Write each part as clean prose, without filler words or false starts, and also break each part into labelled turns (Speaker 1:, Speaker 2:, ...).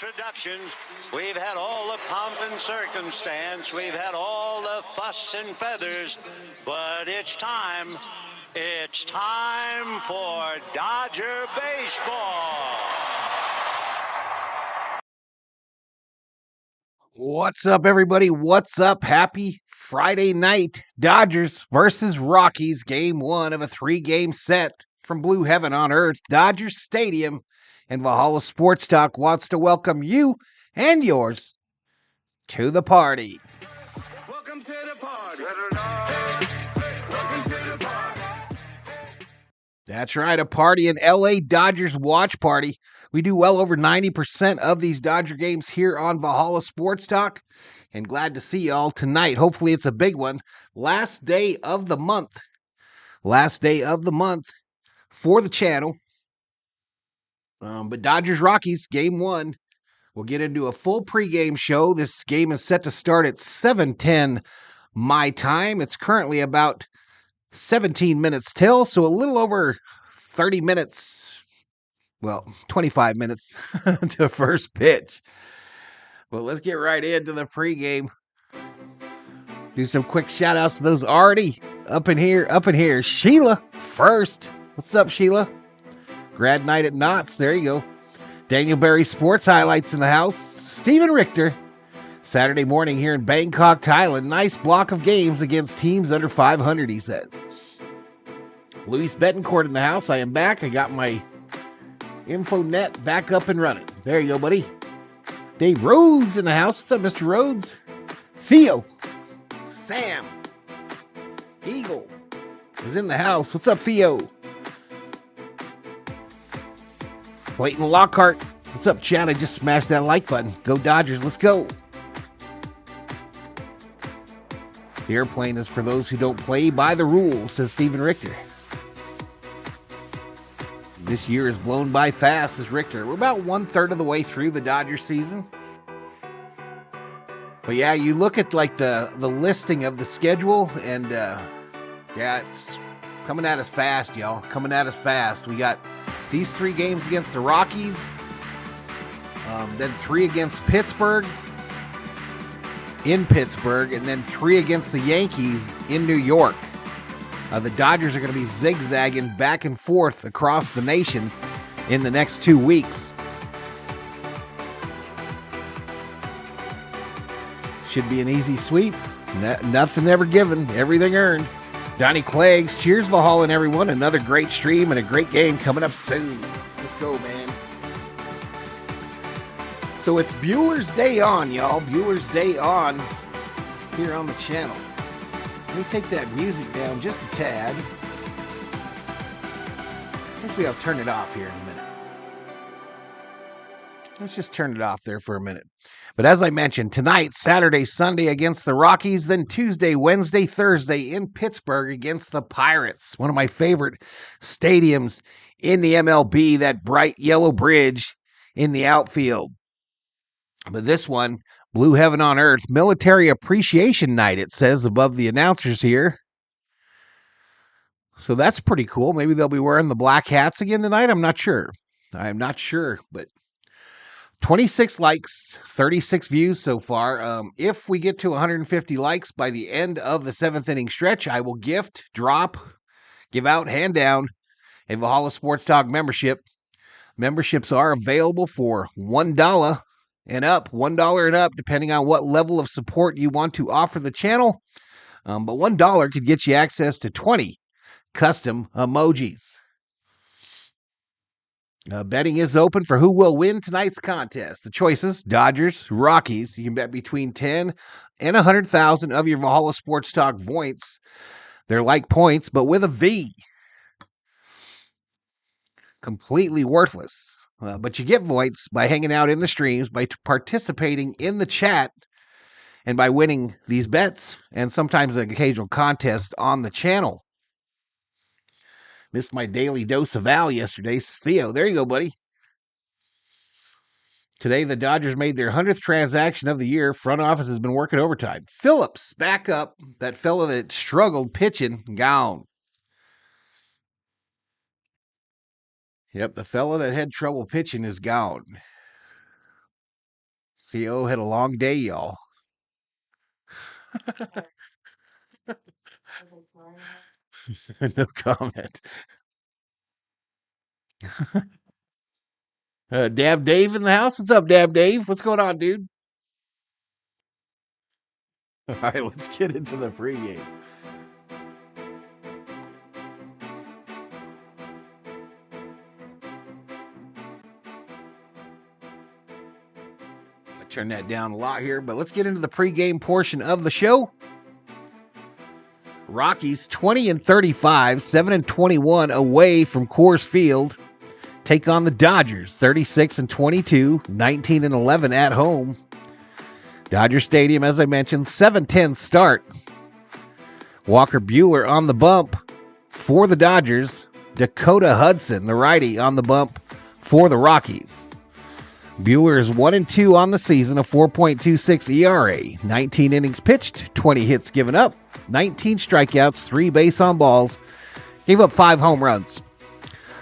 Speaker 1: introductions. We've had all the pomp and circumstance. We've had all the fuss and feathers. But it's time. It's time for Dodger baseball.
Speaker 2: What's up, everybody? What's up? Happy Friday night. Dodgers versus Rockies, game one of a 3-game set from Blue Heaven on Earth, Dodger Stadium. And Valhalla Sports Talk wants to welcome you and yours to the party.
Speaker 3: Welcome to the party. Welcome to the party.
Speaker 2: That's right, a party, an LA Dodgers watch party. We do well over 90% of these Dodger games here on Valhalla Sports Talk, and glad to see y'all tonight. Hopefully it's a big one. Last day of the month for the channel. But Dodgers Rockies, game one. We'll get into a full pregame show. This game is set to start at 7:10 my time. It's currently about 17 minutes till, so a little over 30 minutes, well, 25 minutes to first pitch. Well, let's get right into the pregame. Do some quick shout outs to those already up in here. Sheila first. What's up, Sheila? Grad night at Knott's. There you go. Daniel Berry Sports Highlights in the house. Steven Richter. Saturday morning here in Bangkok, Thailand. Nice block of games against teams under 500, he says. Luis Betancourt in the house. I am back. I got my InfoNet back up and running. There you go, buddy. Dave Rhodes in the house. What's up, Mr. Rhodes? Theo. Sam. Eagle is in the house. What's up, Theo? Clayton Lockhart. What's up, Chad? I just smashed that like button. Go Dodgers. Let's go. The airplane is for those who don't play by the rules, says Steven Richter. This year is blown by fast, says Richter. We're about 1/3 of the way through the Dodgers season. But yeah, you look at like the listing of the schedule, and yeah, it's coming at us fast, y'all. Coming at us fast. We got these 3 games against the Rockies, then 3 against Pittsburgh, in Pittsburgh, and then 3 against the Yankees in New York. The Dodgers are going to be zigzagging back and forth across the nation in the next 2 weeks. Should be an easy sweep. Nothing ever given, everything earned. Donnie Cleggs, cheers Valhalla and everyone. Another great stream and a great game coming up soon. Let's go, man. So it's Bueller's Day on, y'all. Bueller's Day on here on the channel. Let me take that music down just a tad. Maybe I'll turn it off here in a minute. Let's just turn it off there for a minute. But as I mentioned, tonight, Saturday, Sunday against the Rockies, then Tuesday, Wednesday, Thursday in Pittsburgh against the Pirates. One of my favorite stadiums in the MLB, that bright yellow bridge in the outfield. But this one, Blue Heaven on Earth, Military Appreciation Night, it says above the announcers here. So that's pretty cool. Maybe they'll be wearing the black hats again tonight. I'm not sure, but 26 likes, 36 views so far. If we get to 150 likes by the end of the 7th inning stretch, I will gift, drop, give out, hand down a Valhalla Sports Talk membership. Memberships are available for $1 and up, $1 and up, depending on what level of support you want to offer the channel. But $1 could get you access to 20 custom emojis. Betting is open for who will win tonight's contest. The choices, Dodgers, Rockies. You can bet between 10 and 100,000 of your Valhalla Sports Talk points. They're like points, but with a V. Completely worthless. But you get points by hanging out in the streams, by participating in the chat, and by winning these bets, and sometimes an occasional contest on the channel. Missed my daily dose of Val yesterday. Theo, there you go, buddy. Today, the Dodgers made their 100th transaction of the year. Front office has been working overtime. Phillips, back up. That fella that struggled pitching, gone. Yep, the fella that had trouble pitching is gone. CO had a long day, y'all. No comment. Dab Dave in the house. What's up, Dab Dave? What's going on, dude? All right, let's get into the pregame. I turn that down a lot here, but let's get into the pregame portion of the show. Rockies 20-35, 7-21 away from Coors Field. Take on the Dodgers 36-22, 19-11 at home. Dodger Stadium, as I mentioned, 7:10 start. Walker Buehler on the bump for the Dodgers. Dakota Hudson, the righty, on the bump for the Rockies. Buehler is 1-2 on the season, a 4.26 ERA, 19 innings pitched, 20 hits given up, 19 strikeouts, 3 base on balls, gave up 5 home runs.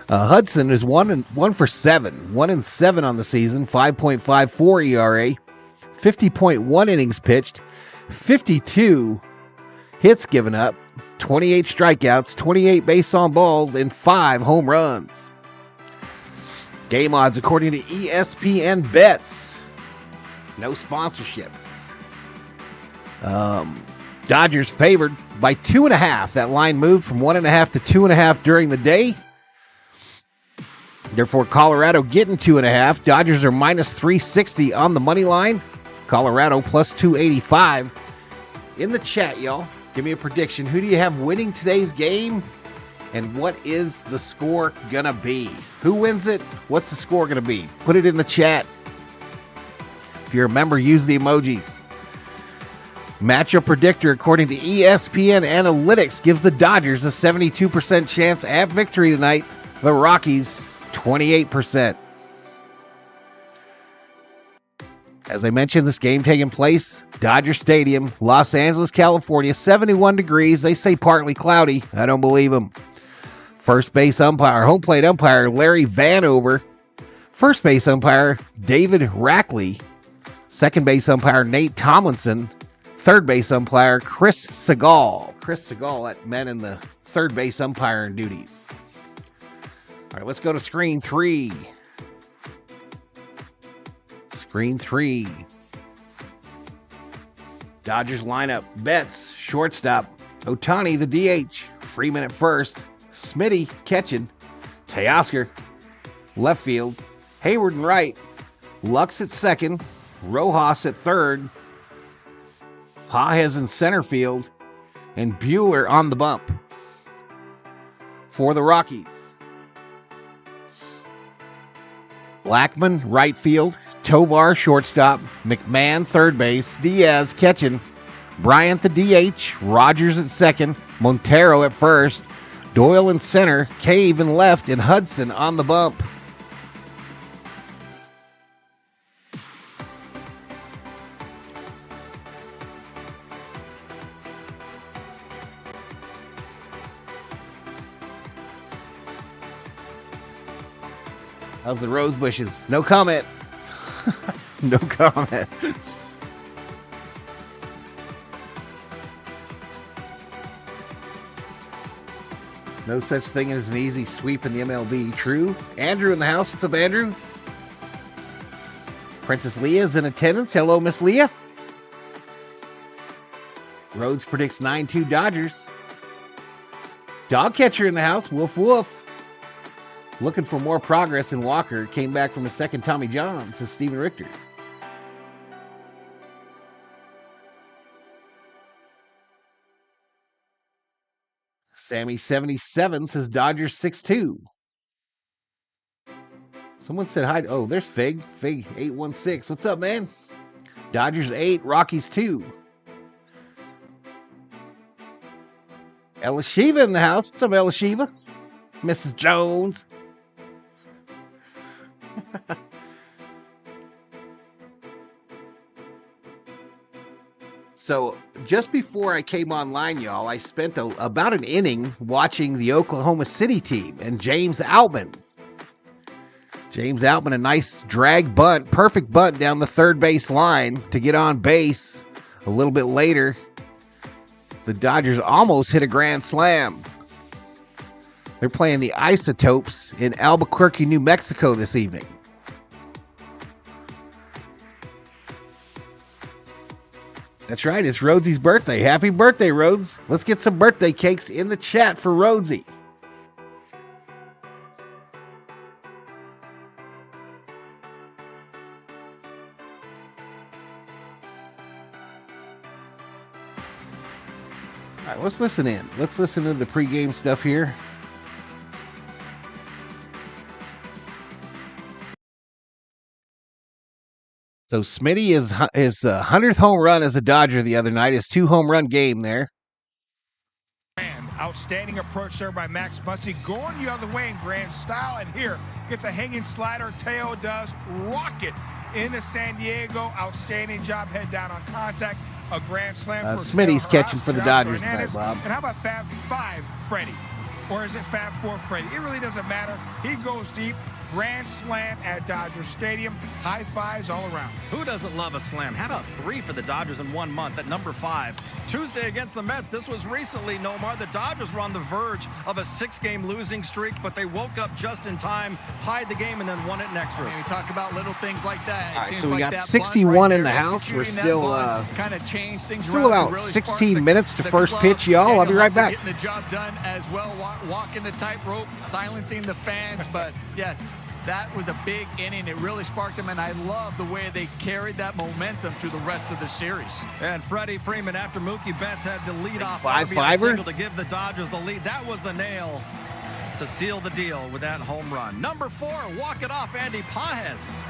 Speaker 2: Hudson is 1 for 7, 1-7 on the season, 5.54 ERA, 50.1 innings pitched, 52 hits given up, 28 strikeouts, 28 base on balls, and 5 home runs. Game odds according to ESPN Bets. No sponsorship. Dodgers favored by 2.5. That line moved from 1.5 to 2.5 during the day. Therefore, Colorado getting 2.5. Dodgers are minus 360 on the money line. Colorado plus 285. In the chat, y'all, give me a prediction. Who do you have winning today's game? And what is the score gonna be? Who wins it? What's the score gonna be? Put it in the chat. If you're a member, use the emojis. Matchup predictor according to ESPN Analytics gives the Dodgers a 72% chance at victory tonight. The Rockies, 28%. As I mentioned, this game taking place, Dodger Stadium, Los Angeles, California, 71 degrees. They say partly cloudy. I don't believe them. First base umpire, home plate umpire, Larry Vanover. First base umpire, David Rackley. Second base umpire, Nate Tomlinson. Third base umpire, Chris Segal. Chris Segal at men in the third base umpiring duties. All right, let's go to screen 3. Screen 3. Dodgers lineup. Betts, shortstop. Ohtani, the DH. Freeman at first. Smitty catching. Teoscar, left field. Hayward in right. Lux at second. Rojas at third. Pages in center field. And Buehler on the bump for the Rockies. Blackman, right field. Tovar, shortstop. McMahon, third base. Diaz catching. Bryant, the DH. Rogers at second. Montero at first. Doyle in center. Cave in left. And Hudson on the bump. How's the rose bushes? No comment. No comment. No such thing as an easy sweep in the MLB. True. Andrew in the house. What's up, Andrew? Princess Leah is in attendance. Hello, Miss Leah. Rhodes predicts 9-2 Dodgers. Dog catcher in the house. Woof, woof. Looking for more progress in Walker. Came back from a second Tommy John, says Steven Richter. Sammy77 says Dodgers 6-2. Someone said hi. Oh, there's Fig. Fig 816. What's up, man? Dodgers 8, Rockies 2. Elishiva in the house. What's up, Elishiva? Mrs. Jones. So just before I came online, y'all, I spent about an inning watching the Oklahoma City team and James Outman. James Outman, a nice drag bunt, perfect bunt down the third base line to get on base. A little bit later, the Dodgers almost hit a grand slam. They're playing the Isotopes in Albuquerque, New Mexico this evening. That's right, it's Rhodes's birthday. Happy birthday, Rhodes. Let's get some birthday cakes in the chat for Rhodesy. All right, let's listen in. Let's listen to the pregame stuff here. So Smitty is his 100th home run as a Dodger the other night. His 2-home run game there.
Speaker 4: Outstanding approach there by Max Muncy, going the other way in grand style, and here gets a hanging slider. Teo does rocket into San Diego. Outstanding job, head down on contact. A grand slam for
Speaker 2: Smitty's
Speaker 4: Teo
Speaker 2: catching
Speaker 4: Haas,
Speaker 2: for the
Speaker 4: Teoscar
Speaker 2: Dodgers
Speaker 4: Hernandez.
Speaker 2: tonight, Bob.
Speaker 4: And how about Fab 5 Freddy? Or is it Fab 4 Freddy? It really doesn't matter. He goes deep. Grand slam at Dodger Stadium. High fives all around.
Speaker 5: Who doesn't love a slam? How about 3 for the Dodgers in 1 month at number 5? Tuesday against the Mets. This was recently, Nomar. The Dodgers were on the verge of a 6-game losing streak, but they woke up just in time, tied the game, and then won it in extras.
Speaker 6: We talk about little things like that.
Speaker 2: All right, so we got 61 in the house. We're still
Speaker 6: kind of changed things.
Speaker 2: Still about 16 minutes to first pitch, y'all. I'll be right back.
Speaker 6: Getting the job done as well, walking the tightrope, silencing the fans, but yes. That was a big inning. It really sparked them, and I love the way they carried that momentum through the rest of the series.
Speaker 5: And Freddie Freeman, after Mookie Betts had the leadoff
Speaker 2: RBI
Speaker 5: single to give the Dodgers the lead, that was the nail to seal the deal with that home run. Number 4, walk it off, Andy Pages.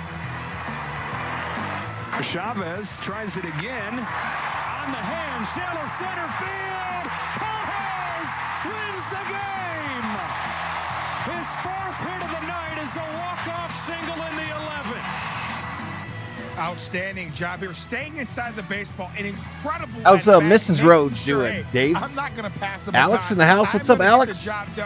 Speaker 7: Chavez tries it again. On the hand, shallow center field. Pages wins the game. His 4th hit of the night is a walk-off single in the 11th.
Speaker 4: Outstanding job here, staying inside the baseball. An incredible.
Speaker 2: How's Mrs. Rhodes doing, Dave?
Speaker 4: I'm not going to pass the
Speaker 2: Alex
Speaker 4: baton.
Speaker 2: in the house. What's up, Alex?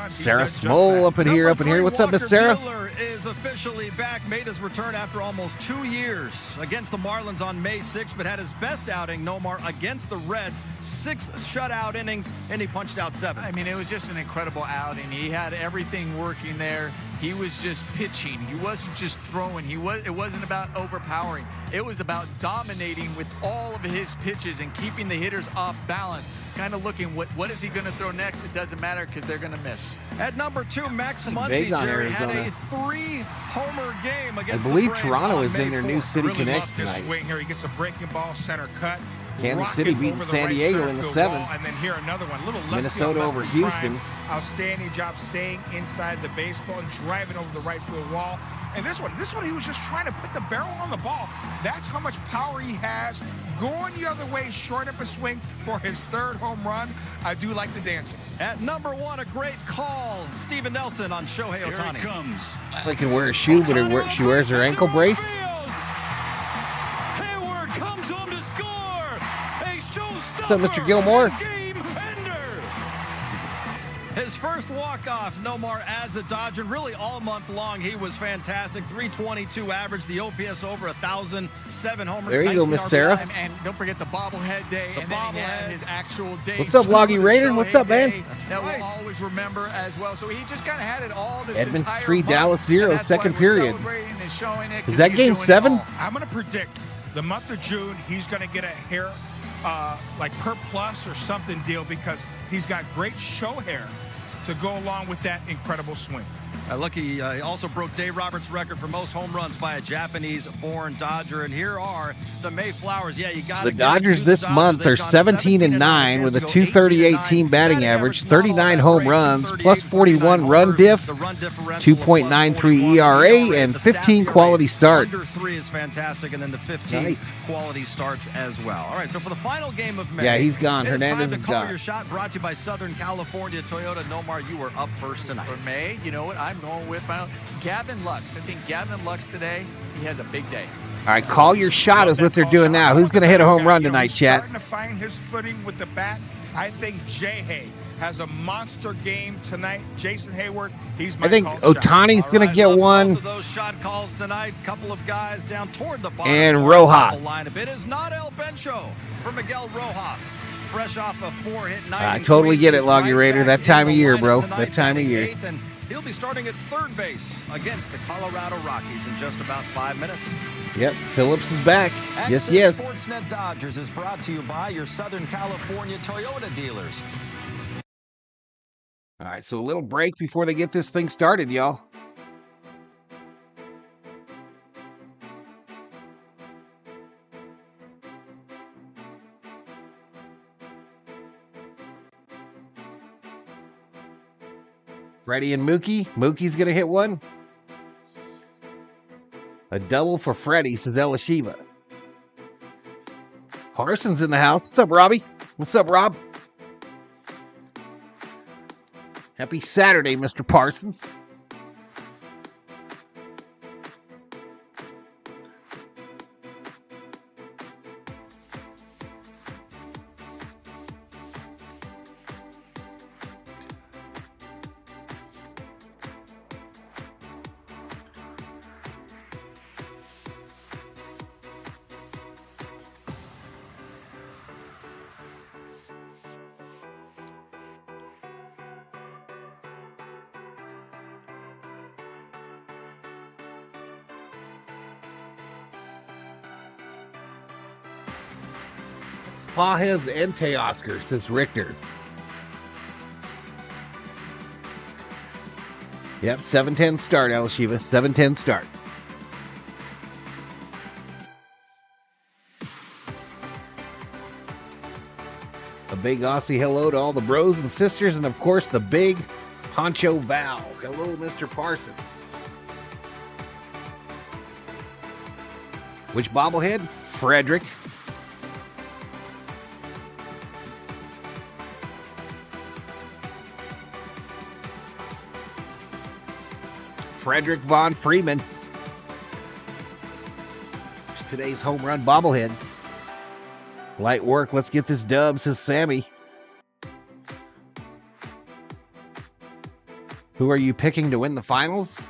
Speaker 2: Sarah Smole up in here, What's up, Miss Sarah?
Speaker 5: Miller is officially back, made his return after almost 2 years against the Marlins on May 6th, but had his best outing, Nomar, against the Reds. 6 shutout innings, and he punched out 7.
Speaker 6: I mean, it was just an incredible outing. He had everything working there. He was just pitching. He wasn't just throwing. It wasn't about overpowering. It was about dominating with all of his pitches and keeping the hitters off balance. Kind of looking, what is he going to throw next? It doesn't matter because they're going to miss.
Speaker 5: At number 2, Max Muncy, Jerry, had a 3-homer game against
Speaker 2: I believe
Speaker 5: the Braves
Speaker 2: Toronto
Speaker 5: on
Speaker 2: is in their
Speaker 5: May
Speaker 2: new
Speaker 5: 4th.
Speaker 2: City
Speaker 4: Really
Speaker 2: Connects
Speaker 4: love this
Speaker 2: tonight.
Speaker 4: swing here. He gets a breaking ball, center cut.
Speaker 2: Kansas City beating San Diego in the 7th.
Speaker 4: And then here another one. Little lefty
Speaker 2: Minnesota
Speaker 4: on
Speaker 2: over
Speaker 4: lefty
Speaker 2: Houston.
Speaker 4: prime. Outstanding job staying inside the baseball and driving over the right field wall. And this one he was just trying to put the barrel on the ball. That's how much power he has. Going the other way, short up a swing for his 3rd home run. I do like the dancing.
Speaker 5: At number 1, a great call. Steven Nelson on Shohei Ohtani.
Speaker 7: Here it comes.
Speaker 2: I can wear a shoe, but she wears her ankle brace.
Speaker 7: Hayward comes home to score. A showstopper.
Speaker 2: What's up, Mr. Gilmore?
Speaker 7: Game ender.
Speaker 5: His first walk-off, Nomar, as a Dodger. Really all month long, he was fantastic. 322 average, the OPS over 1,000, 7 homers.
Speaker 2: There you go,
Speaker 5: 19
Speaker 2: Miss
Speaker 5: RBI.
Speaker 2: Sarah.
Speaker 6: And don't forget the bobblehead day.
Speaker 5: The
Speaker 6: and then he
Speaker 5: bobblehead.
Speaker 6: had his actual day.
Speaker 2: What's up, Loggy Raider?
Speaker 6: Shohei
Speaker 2: What's up, man?
Speaker 6: day That
Speaker 5: right.
Speaker 6: we'll always remember as well. So he just kind of had it all this
Speaker 2: Edmonton
Speaker 6: entire
Speaker 2: 3,
Speaker 6: month,
Speaker 2: Dallas 0,
Speaker 6: and that's
Speaker 2: second
Speaker 6: why we're
Speaker 2: period.
Speaker 6: celebrating and showing it,
Speaker 2: Is
Speaker 6: 'cause
Speaker 2: that
Speaker 6: he's
Speaker 2: game
Speaker 6: doing it
Speaker 2: 7?
Speaker 6: all.
Speaker 4: I'm going to predict the month of June, he's going to get a hair like per plus or something deal because he's got great show hair to go along with that incredible swing.
Speaker 5: Look, he also broke Dave Roberts' record for most home runs by a Japanese-born Dodger. And here are the Mayflowers. Yeah, you got
Speaker 2: The Dodgers this month are 17-9 with a 238 team batting average, 39 home runs, plus 41 run diff, 2.93 ERA, and 15 quality starts.
Speaker 5: Under 3 is fantastic, and then the 15
Speaker 2: Nice.
Speaker 5: quality starts as well. All right, so for the final game of May,
Speaker 2: Yeah, he's gone.
Speaker 5: it's
Speaker 2: Hernandez
Speaker 5: time
Speaker 2: is
Speaker 5: to call
Speaker 2: gone.
Speaker 5: your shot, brought to you by Southern California Toyota. Nomar, you are up first tonight.
Speaker 6: For May, you know what? I'm going with Gavin Lux. I think Gavin Lux today, he has a big day.
Speaker 2: All right, call your shot is what they're doing now. Who's going to hit a home run tonight,
Speaker 4: He's
Speaker 2: chat?
Speaker 4: starting to find his footing with the bat. I think Shohei has a monster game tonight. Jason Hayward, he's my
Speaker 2: I think
Speaker 4: call shot.
Speaker 2: Otani's going to get
Speaker 5: love
Speaker 2: one.
Speaker 5: Both of those shot calls tonight. Couple of guys down toward the bottom
Speaker 2: And
Speaker 5: part
Speaker 2: Rojas.
Speaker 5: of the lineup. It is not El Bencho for Miguel Rojas. Fresh off a 4-hit night.
Speaker 2: I totally get it, Loggy Raider. That time of year, bro. That time of year.
Speaker 5: And he'll be starting at third base against the Colorado Rockies in just about 5 minutes.
Speaker 2: Yep, Phillips is back.
Speaker 8: Access
Speaker 2: Yes.
Speaker 8: Sportsnet Dodgers is brought to you by your Southern California Toyota dealers.
Speaker 2: All right, so a little break before they get this thing started, y'all. Freddy and Mookie. Mookie's going to hit one. A double for Freddy, says Elishiva. Parsons in the house. What's up, Robbie? What's up, Rob? Happy Saturday, Mr. Parsons. Pajes and Teoscar, says Richter. Yep, 7:10 start, Elishiva. 7:10 start. A big Aussie hello to all the bros and sisters, and of course the big Honcho Val. Hello, Mr. Parsons. Which bobblehead? Frederick. Frederick Von Freeman. It's today's home run bobblehead. Light work. Let's get this dub, says Sammy. Who are you picking to win the finals?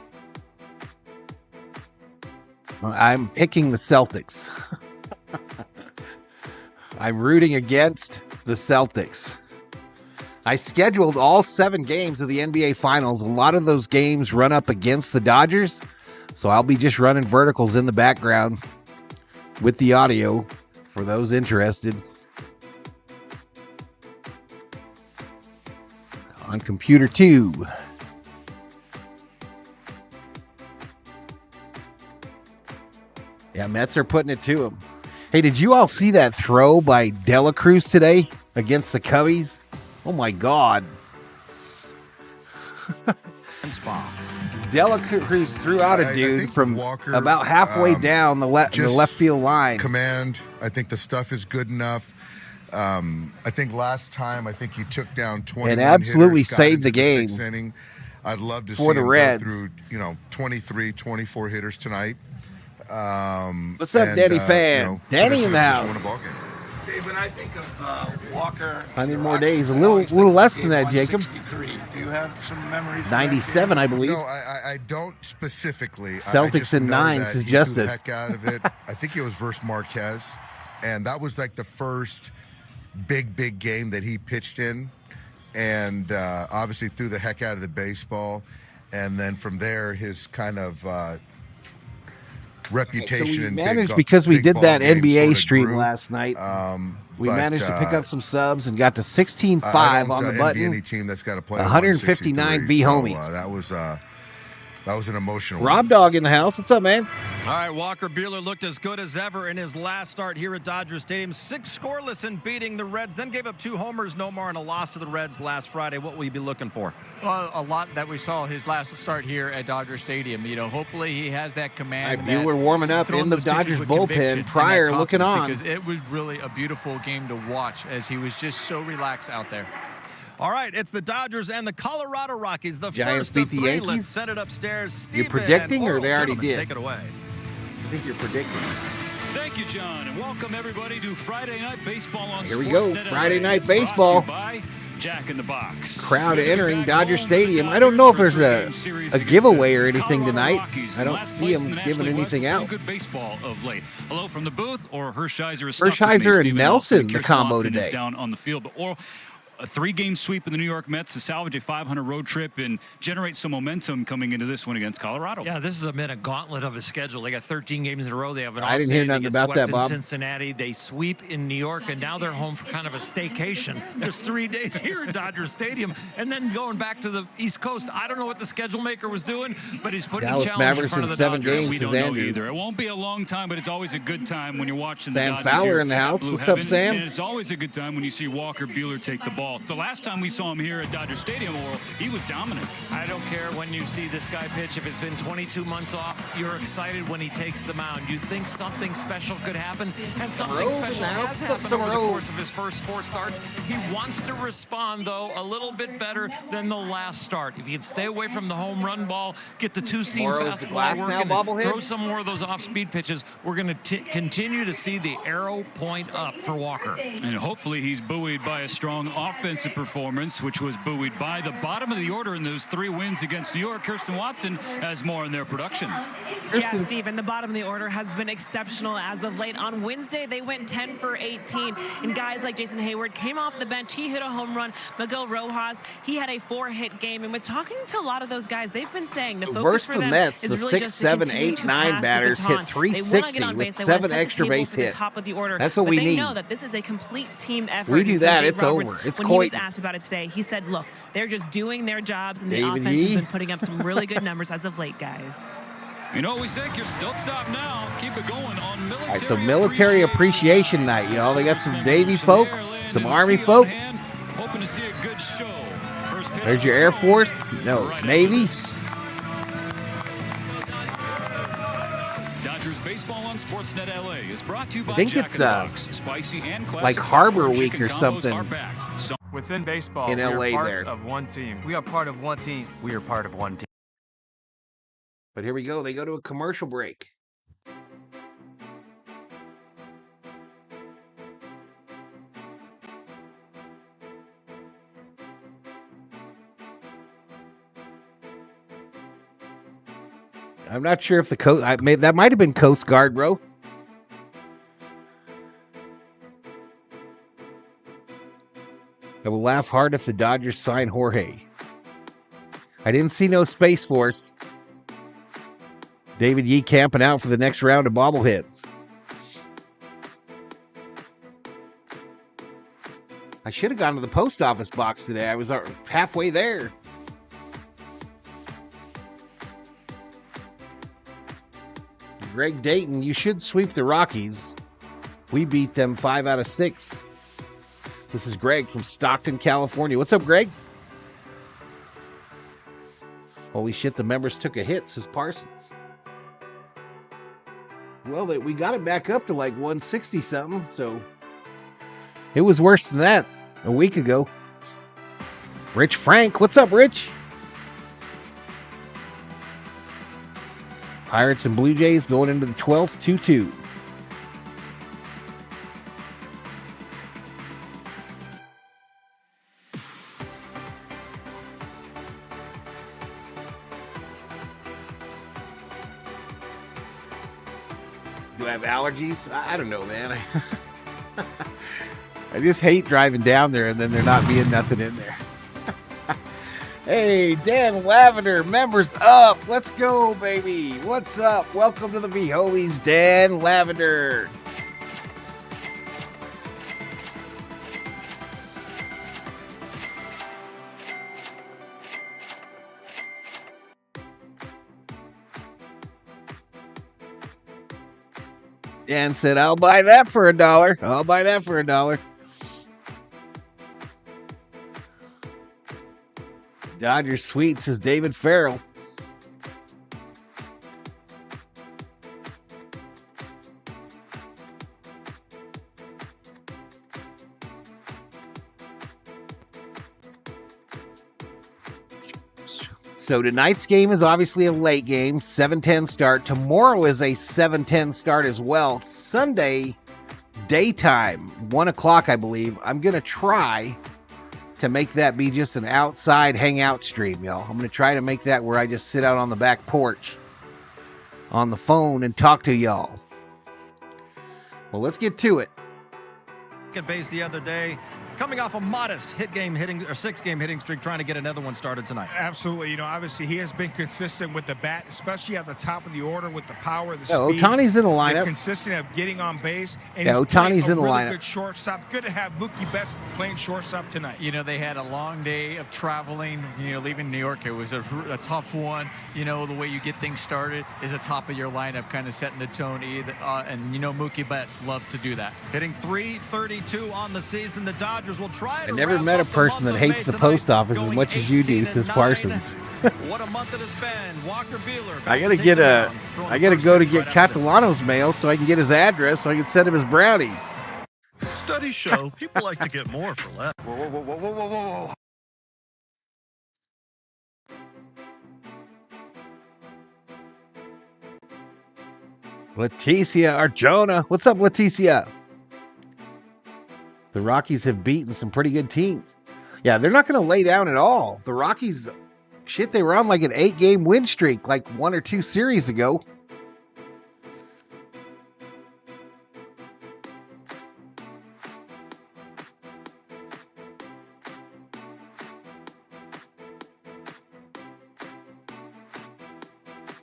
Speaker 2: I'm picking the Celtics. I'm rooting against the Celtics. I scheduled all 7 games of the NBA Finals. A lot of those games run up against the Dodgers, so I'll be just running verticals in the background with the audio for those interested. On computer 2. Yeah, Mets are putting it to him. Hey, did you all see that throw by Dela Cruz today against the Cubbies? Oh my God. Dela Cruz threw out a dude from
Speaker 9: Walker,
Speaker 2: about halfway down the left field line.
Speaker 9: Command. I think the stuff is good enough. I think last time, he took down 21
Speaker 2: and absolutely
Speaker 9: hitters,
Speaker 2: saved the game.
Speaker 9: 6th inning. I'd love to
Speaker 2: for
Speaker 9: see
Speaker 2: the
Speaker 9: him
Speaker 2: Reds.
Speaker 9: go through, 23, 24 hitters tonight.
Speaker 2: What's up, Danny fan? Danny in the house.
Speaker 9: Win a ball game.
Speaker 10: When I think of Walker,
Speaker 2: 100 more days. A little less than that, Jacob.
Speaker 10: 163. Do you have some memories?
Speaker 2: 97, I believe.
Speaker 9: No, I don't specifically.
Speaker 2: Celtics in 9 suggested.
Speaker 9: The heck out of it. I think it was versus Marquez, and that was like the first big game that he pitched in, and obviously threw the heck out of the baseball, and then from there his kind of reputation.
Speaker 2: So we
Speaker 9: and
Speaker 2: managed because we did that NBA stream
Speaker 9: grew.
Speaker 2: last night. We
Speaker 9: But,
Speaker 2: managed to pick up some subs and got to 16-5 on the
Speaker 9: envy
Speaker 2: button.
Speaker 9: any team that's got to play
Speaker 2: 159 V homies.
Speaker 9: That was an emotional
Speaker 2: Rob Dog in the house. What's up, man?
Speaker 5: All right, Walker Buehler looked as good as ever in his last start here at Dodger Stadium. 6 scoreless in beating the Reds, then gave up 2 homers, no more, and a loss to the Reds last Friday. What will you be looking for?
Speaker 6: Well, a lot that we saw his last start here at Dodger Stadium. Hopefully he has that command.
Speaker 2: You were warming up in the Dodgers bullpen prior, looking on.
Speaker 6: Because it was really a beautiful game to watch as he was just so relaxed out there.
Speaker 5: All right, it's the Dodgers and the Colorado Rockies. The
Speaker 2: Giants
Speaker 5: first of
Speaker 2: beat the
Speaker 5: 3.
Speaker 2: Yankees?
Speaker 5: Let's send it upstairs. Steven
Speaker 2: You're predicting, or they already
Speaker 5: gentlemen,
Speaker 2: did?
Speaker 5: Take it away.
Speaker 2: I think you're predicting.
Speaker 7: Thank you, John, and welcome everybody to Friday Night Baseball on
Speaker 2: Here we go,
Speaker 7: Sportsnet
Speaker 2: Friday
Speaker 7: LA.
Speaker 2: Night
Speaker 7: It's brought to you
Speaker 2: Baseball.
Speaker 7: by Jack in the box.
Speaker 2: Crowd entering Dodger Stadium. I don't know if there's a giveaway or anything tonight. I don't see them giving anything out.
Speaker 7: Good baseball of late. Hello from the booth, or Hershiser is
Speaker 2: Hershiser and Nelson, the combo today.
Speaker 7: Down on the field, but or a 3-game sweep of the New York Mets to salvage a 500 road trip and generate some momentum coming into this one against Colorado.
Speaker 11: Yeah, this has been a gauntlet of a schedule. They got 13 games in a row. They have an off
Speaker 2: I didn't
Speaker 11: day.
Speaker 2: hear nothing
Speaker 11: They get
Speaker 2: about
Speaker 11: swept
Speaker 2: that, Bob.
Speaker 11: in Cincinnati. They sweep in New York, and now they're home for kind of a staycation. There's 3 days here at Dodger Stadium, and then going back to the East Coast. I don't know what the schedule maker was doing, but he's putting
Speaker 2: Dallas
Speaker 11: a challenge in
Speaker 2: Mavericks
Speaker 11: front
Speaker 2: in
Speaker 11: of the
Speaker 2: 7
Speaker 11: Dodgers.
Speaker 2: games.
Speaker 7: We don't
Speaker 2: is
Speaker 7: know
Speaker 2: Andrew.
Speaker 7: either. It won't be a long time, but it's always a good time when you're watching the
Speaker 2: Sam
Speaker 7: Dodgers
Speaker 2: Fowler
Speaker 7: here
Speaker 2: in the
Speaker 7: at
Speaker 2: house.
Speaker 7: Blue
Speaker 2: What's up,
Speaker 7: Heaven.
Speaker 2: Sam?
Speaker 7: And it's always a good time when you see Walker Buehler take the ball. The last time we saw him here at Dodger Stadium, Oral, he was dominant.
Speaker 11: I don't care when you see this guy pitch. If it's been 22 months off, you're excited when he takes the mound. You think something special could happen, and something special has happened over the course of his first 4 starts. He wants to respond, though, a little bit better than the last start. If he can stay away from the home run ball, get the 2-seam
Speaker 2: Morrow's the
Speaker 11: fastball
Speaker 2: glass now,
Speaker 11: working,
Speaker 2: bobblehead?
Speaker 11: throw some more of those off-speed pitches, we're going to continue to see the arrow point up for Walker.
Speaker 7: And hopefully he's buoyed by a strong offensive performance, which was buoyed by the bottom of the order in those 3 wins against New York. Kirsten Watson has more in their production.
Speaker 12: Yeah, Steve, and the bottom of the order has been exceptional as of late. On Wednesday, they went 10 for 18, and guys like Jason Hayward came off the bench. He hit a home run. Miguel Rojas, he had a 4-hit game. And with talking to a lot of those guys, they've been saying the focus
Speaker 2: Versus
Speaker 12: for
Speaker 2: the
Speaker 12: them
Speaker 2: Mets,
Speaker 12: is
Speaker 2: the
Speaker 12: really
Speaker 2: 6,
Speaker 12: just to
Speaker 2: 7,
Speaker 12: continue
Speaker 2: 8,
Speaker 12: to
Speaker 2: 9
Speaker 12: pass the
Speaker 2: batters hit
Speaker 12: baton.
Speaker 2: 360
Speaker 12: They wanna get on
Speaker 2: with
Speaker 12: base. They
Speaker 2: 7
Speaker 12: wanna set the
Speaker 2: extra
Speaker 12: table
Speaker 2: base
Speaker 12: for the
Speaker 2: hits.
Speaker 12: top of the order.
Speaker 2: That's what
Speaker 12: but
Speaker 2: we
Speaker 12: they
Speaker 2: need.
Speaker 12: know that this is a complete team effort.
Speaker 2: We do
Speaker 12: And so
Speaker 2: that,
Speaker 12: Dave
Speaker 2: it's
Speaker 12: Roberts,
Speaker 2: over. It's
Speaker 12: when he was
Speaker 2: Coit.
Speaker 12: asked about it today, he said, look, they're just doing their jobs, and the
Speaker 2: David
Speaker 12: offense has
Speaker 2: Yee.
Speaker 12: been putting up some really good numbers as of late, guys.
Speaker 7: You know what we say, Kirsten? Don't stop now. Keep it going on military.
Speaker 2: All right, so military appreciation night, y'all. They got some Navy folks, some Army folks.
Speaker 7: Hoping to see a good show. First pitch
Speaker 2: There's your Air Force. No, Navy.
Speaker 7: Dodgers baseball on Sportsnet LA is brought to you by
Speaker 2: I think
Speaker 7: Jack
Speaker 2: it's
Speaker 7: in the Box. Spicy and classic
Speaker 2: like Harbor
Speaker 7: popcorn
Speaker 2: Week
Speaker 7: chicken
Speaker 2: or
Speaker 7: combos
Speaker 2: something.
Speaker 7: are back. So
Speaker 13: Within baseball,
Speaker 2: In
Speaker 13: we are
Speaker 2: LA
Speaker 13: part
Speaker 2: there.
Speaker 13: of one team. We are part of one team. We are part of one team.
Speaker 2: But here we go. They go to a commercial break. I'm not sure if the that might have been Coast Guard, bro. I will laugh hard if the Dodgers sign Jorge. I didn't see no Space Force. David Yee camping out for the next round of bobbleheads. I should have gone to the post office box today. I was halfway there. Greg Dayton, you should sweep the Rockies. We beat them 5 out of 6. This is Greg from Stockton, California. What's up, Greg? Holy shit, the members took a hit, says Parsons. Well, we got it back up to like 160 something, so it was worse than that a week ago. Rich Frank, what's up, Rich? Pirates and Blue Jays going into the 12th, 2-2. Do I have allergies? I don't know, man. I just hate driving down there and then there not being nothing in there. Hey, Dan Lavender, members up. Let's go, baby. What's up? Welcome to the V-Homies, Dan Lavender. Dan said, I'll buy that for $1. I'll buy that for $1. Dodger Sweet, says David Farrell. So tonight's game is obviously a late game, 7:10 start. Tomorrow is a 7:10 start as well. Sunday, daytime, 1 o'clock, I believe. I'm going to try to make that be just an outside hangout stream, y'all. I'm going to try to make that where I just sit out on the back porch on the phone and talk to y'all. Well, let's get to it.
Speaker 5: At base the other day, coming off a modest six-game hitting streak, trying to get another one started tonight.
Speaker 4: Absolutely. You know, obviously he has been consistent with the bat, especially at the top of the order with the power, the speed.
Speaker 2: Ohtani's in the lineup.
Speaker 4: Consistent of getting on base. And
Speaker 2: Ohtani's in the
Speaker 4: really
Speaker 2: lineup.
Speaker 4: Good shortstop. Good to have Mookie Betts playing shortstop tonight.
Speaker 6: You know, they had a long day of traveling, leaving New York. It was a tough one. You know, the way you get things started is the top of your lineup, kind of setting the tone. And Mookie Betts loves to do that.
Speaker 5: Hitting .332 on the season. The Dodgers will try to
Speaker 2: I never met a person that hates the post office as much as you do, says Parsons.
Speaker 5: What a month it has been. Walker Buehler.
Speaker 2: I gotta go to get Catalano's mail so I can get his address so I can send him his brownies.
Speaker 14: Studies show people like to get more for less.
Speaker 10: Whoa, whoa, whoa, whoa, whoa, whoa, whoa.
Speaker 2: Leticia Arjona. What's up, Leticia? The Rockies have beaten some pretty good teams. Yeah, they're not going to lay down at all. The Rockies, shit, they were on like an 8-game win streak like 1 or 2 series ago.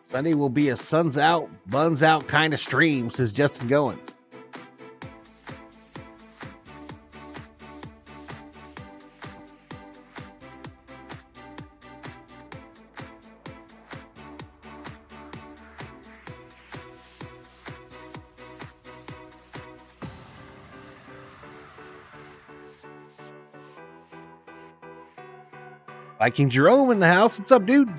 Speaker 2: Sunday will be a suns out, buns out kind of stream, says Justin Goins. Viking Jerome in the house. What's up, dude?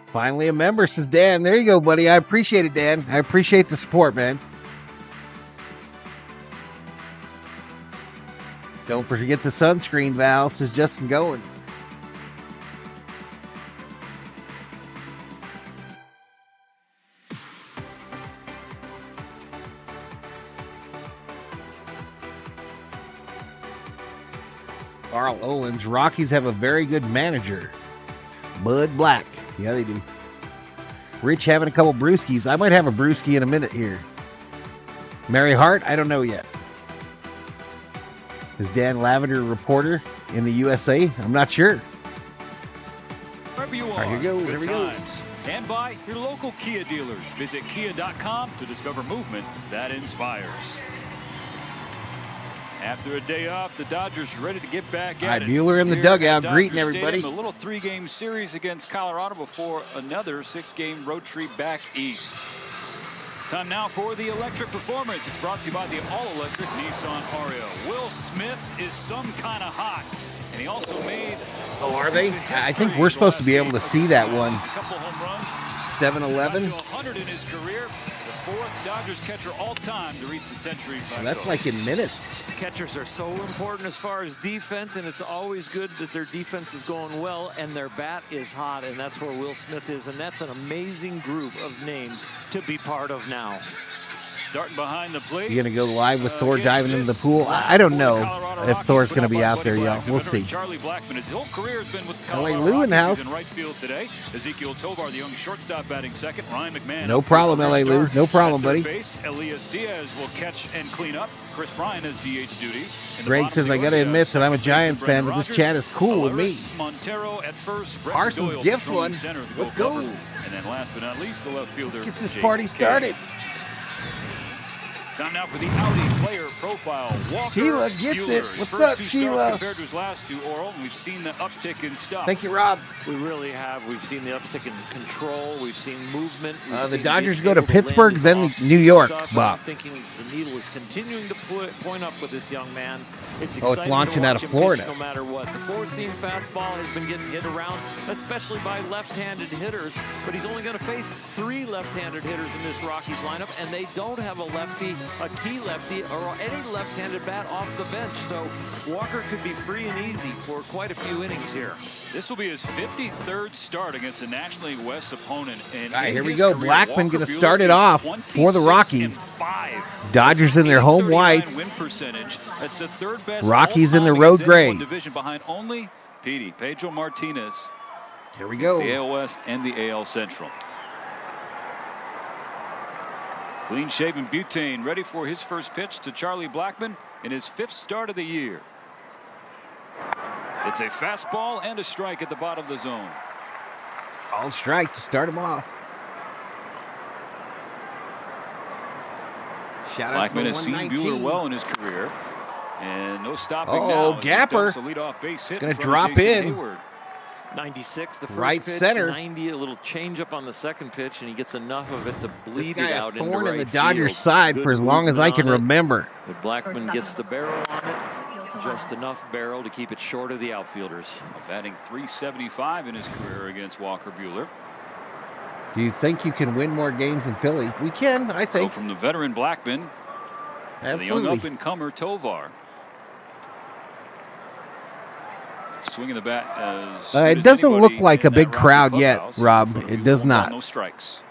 Speaker 2: Finally a member, says Dan. There you go, buddy. I appreciate it, Dan. I appreciate the support, man. Don't forget the sunscreen, Val, says Justin Goins. Carl Owens, Rockies have a very good manager. Bud Black. Yeah, they do. Rich having a couple brewskis. I might have a brewski in a minute here. Mary Hart, I don't know yet. Is Dan Lavender a reporter in the USA? I'm not sure.
Speaker 7: Wherever you are,
Speaker 2: all right, here goes. Here we go.
Speaker 7: And by your local Kia dealers. Visit kia.com to discover movement that inspires. After a day off, the Dodgers ready to get back at it.
Speaker 2: Buehler in the dugout, greeting everybody.
Speaker 7: A little 3-game series against Colorado before another 6-game road trip back east. Time now for the electric performance. It's brought to you by the all-electric Nissan Ariya. Will Smith is some kind of hot, and he also made.
Speaker 2: Oh, are they? I think we're supposed to be able to see that one.
Speaker 7: A couple home runs.
Speaker 2: 7-11.
Speaker 7: 100 in his career. The 4th Dodgers catcher all time to reach the century.
Speaker 2: Well, that's like in minutes.
Speaker 15: Catchers are so important as far as defense, and it's always good that their defense is going well and their bat is hot, and that's where Will Smith is, and that's an amazing group of names to be part of now.
Speaker 7: Starting behind the plate.
Speaker 2: You're going to go live with Thor diving into the pool? I don't know if Thor's going to be out there, y'all. We'll see.
Speaker 7: Charlie Blackmon, his whole career has been with the
Speaker 2: LA
Speaker 7: Colorado
Speaker 2: Lou in the
Speaker 7: Rockies.
Speaker 2: house.
Speaker 7: In right field today. Ezekiel Tovar, the young shortstop, batting second. Ryan McMahon.
Speaker 2: No problem, LA Lou. No problem, buddy.
Speaker 7: Base. Elias Diaz will catch and clean up. Chris Bryant has DH duties.
Speaker 2: Greg says, I got to admit that I'm a Giants fan, but this chat is cool with me.
Speaker 7: Montero at first.
Speaker 2: Parsons gifts one. Let's go.
Speaker 7: And then last but not least, the left fielder.
Speaker 2: Get this party started.
Speaker 7: Time now for the Audi player profile. Walker
Speaker 2: Sheila gets it.
Speaker 7: Buehler.
Speaker 2: What's up, Sheila?
Speaker 7: Compared to his last 2 oral, and we've seen the uptick in stuff.
Speaker 2: Thank you, Rob.
Speaker 15: We really have. We've seen the uptick in control. We've seen movement.
Speaker 2: The Dodgers go to Pittsburgh, then New York, Bob.
Speaker 15: I'm thinking the needle is continuing to point up with this young man. It's
Speaker 2: Oh, it's launching out of Florida.
Speaker 15: No matter what. The 4-seam fastball has been getting hit around, especially by left-handed hitters. But he's only going to face 3 left-handed hitters in this Rockies lineup, and they don't have a lefty a key lefty or any left-handed bat off the bench. So Walker could be free and easy for quite a few innings here.
Speaker 16: This will be his 53rd start against a National League West opponent. And
Speaker 2: all right, here we go. Blackman going to start it off for the Rockies.
Speaker 16: 5.
Speaker 2: Dodgers in their home whites.
Speaker 16: Win percentage. That's the third best.
Speaker 2: Rockies in the road grays.
Speaker 16: Division behind only Pedro Martinez.
Speaker 2: Here we go.
Speaker 16: It's the AL West and the AL Central. Clean-shaven Butane ready for his first pitch to Charlie Blackman in his 5th start of the year. It's a fastball and a strike at the bottom of the zone.
Speaker 2: All strike to start him off. Shout out
Speaker 16: Blackman
Speaker 2: to
Speaker 16: has seen
Speaker 2: 119.
Speaker 16: Buehler well in his career. And no stopping now.
Speaker 2: Oh, Gapper going to drop in.
Speaker 15: Hayward. 96, the first
Speaker 2: right
Speaker 15: pitch,
Speaker 2: center.
Speaker 15: 90, a little change up on the second pitch, and he gets enough of it to bleed
Speaker 2: This guy
Speaker 15: it out
Speaker 2: a
Speaker 15: into
Speaker 2: thorn
Speaker 15: right
Speaker 2: in the Dodgers
Speaker 15: field.
Speaker 2: side
Speaker 15: Good
Speaker 2: for as long as I can
Speaker 15: movement on it.
Speaker 2: remember.
Speaker 15: But Blackman gets the barrel on it, just enough barrel to keep it short of the outfielders.
Speaker 16: Batting .375 in his career against Walker Buehler.
Speaker 2: Do you think you can win more games in Philly? We can, I think.
Speaker 16: So from the veteran Blackman, and the young up-and-comer Tovar. Swinging the bat as
Speaker 2: it doesn't look like a big crowd yet, Rob. It does not.
Speaker 16: No strikes.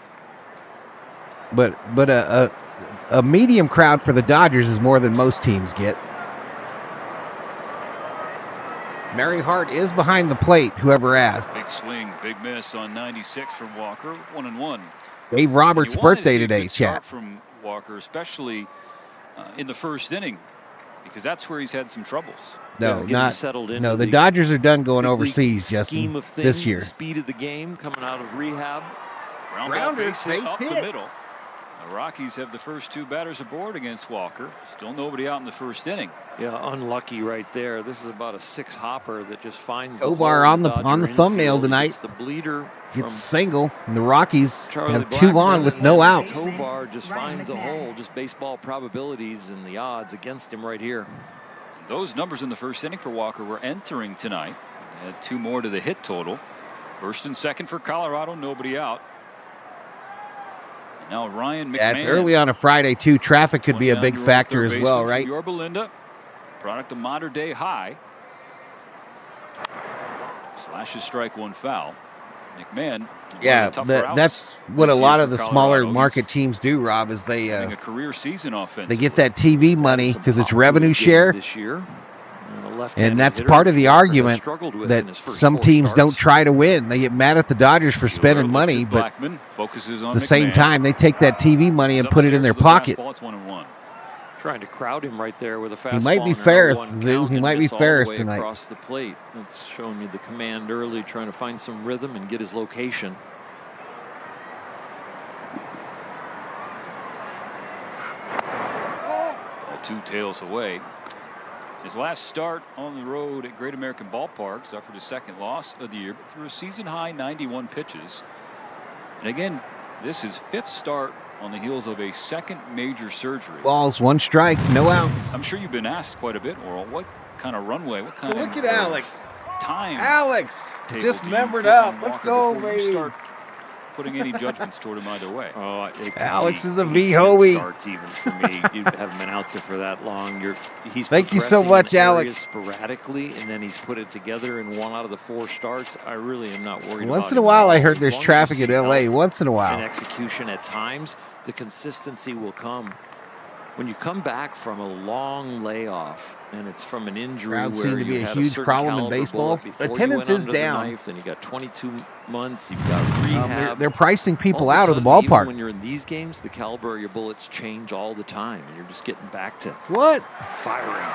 Speaker 2: But a medium crowd for the Dodgers is more than most teams get. Mary Hart is behind the plate, whoever asked.
Speaker 16: Big swing, big miss on 96 from Walker. 1-1.
Speaker 2: Dave Roberts' birthday today, chat.
Speaker 16: From Walker, especially in the first inning, because that's where he's had some troubles.
Speaker 2: No, the Dodgers are done going overseas, Justin, this year.
Speaker 15: The speed of the game coming out of rehab.
Speaker 16: Grounder base hit up the middle. The Rockies have the first 2 batters aboard against Walker. Still nobody out in the first inning.
Speaker 15: Yeah, unlucky right there. This is about a 6-hopper that just finds
Speaker 2: Tovar on the thumbnail tonight.
Speaker 15: The bleeder
Speaker 2: gets single, and the Rockies
Speaker 15: Charlie
Speaker 2: have
Speaker 15: Blackman
Speaker 2: 2 on with no outs.
Speaker 15: Tovar just finds a hole. Just baseball probabilities and the odds against him right here.
Speaker 16: Those numbers in the first inning for Walker were entering tonight. They had 2 more to the hit total. First and second for Colorado, nobody out. And now Ryan McMahon.
Speaker 2: Yeah, it's early on a Friday, too. Traffic could be a big factor as well, right?
Speaker 16: Yorba product of modern day high. Slashes strike 1 foul. McMahon.
Speaker 2: Yeah, that's what a lot of the smaller market teams do, Rob, is they
Speaker 16: having a career season offense.
Speaker 2: They get that TV money because it's revenue share.
Speaker 15: This year.
Speaker 2: And that's part of the argument that some teams don't try to win. They get mad at the Dodgers for spending money, but at the same time, they take that TV money and put it in their pocket.
Speaker 15: Trying to crowd him right there with a fastball.
Speaker 2: He might be Ferris, Zoo. He might be Ferris tonight.
Speaker 15: Across the plate. It's showing you the command early, trying to find some rhythm and get his location.
Speaker 16: Ball 2 tails away. His last start on the road at Great American Ballpark suffered his 2nd loss of the year, but threw a season-high 91 pitches. And again, this is 5th start on the heels of a 2nd major surgery.
Speaker 2: Balls, 1 strike, no outs.
Speaker 16: I'm sure you've been asked quite a bit, Oral, what kind of runway, what kind of
Speaker 2: look at Alex.
Speaker 16: Time.
Speaker 2: Alex just membered up. Let's go, baby.
Speaker 16: Start putting any judgments toward him either way.
Speaker 15: Oh,
Speaker 2: Alex is a V-Hoey.
Speaker 15: Starts even for me. You haven't been out there for that long.
Speaker 2: Thank you so much, Alex.
Speaker 15: Sporadically, and then he's put it together in 1 out of the 4 starts. I really am not worried about
Speaker 2: Once in a while, I heard there's traffic in LA. Once in a while.
Speaker 15: And execution at times, the consistency will come. When you come back from a long layoff and it's from an injury
Speaker 2: Crowd
Speaker 15: where
Speaker 2: seemed to be
Speaker 15: you
Speaker 2: a
Speaker 15: had
Speaker 2: huge problem in baseball. Attendance is down.
Speaker 15: Knife, and you got 22 months. You've got rehab.
Speaker 2: They're pricing people
Speaker 15: All
Speaker 2: out of the
Speaker 15: sudden, even
Speaker 2: ballpark.
Speaker 15: when you're in these games, the caliber of your bullets change all the time, and you're just getting back to
Speaker 2: what?
Speaker 16: Firing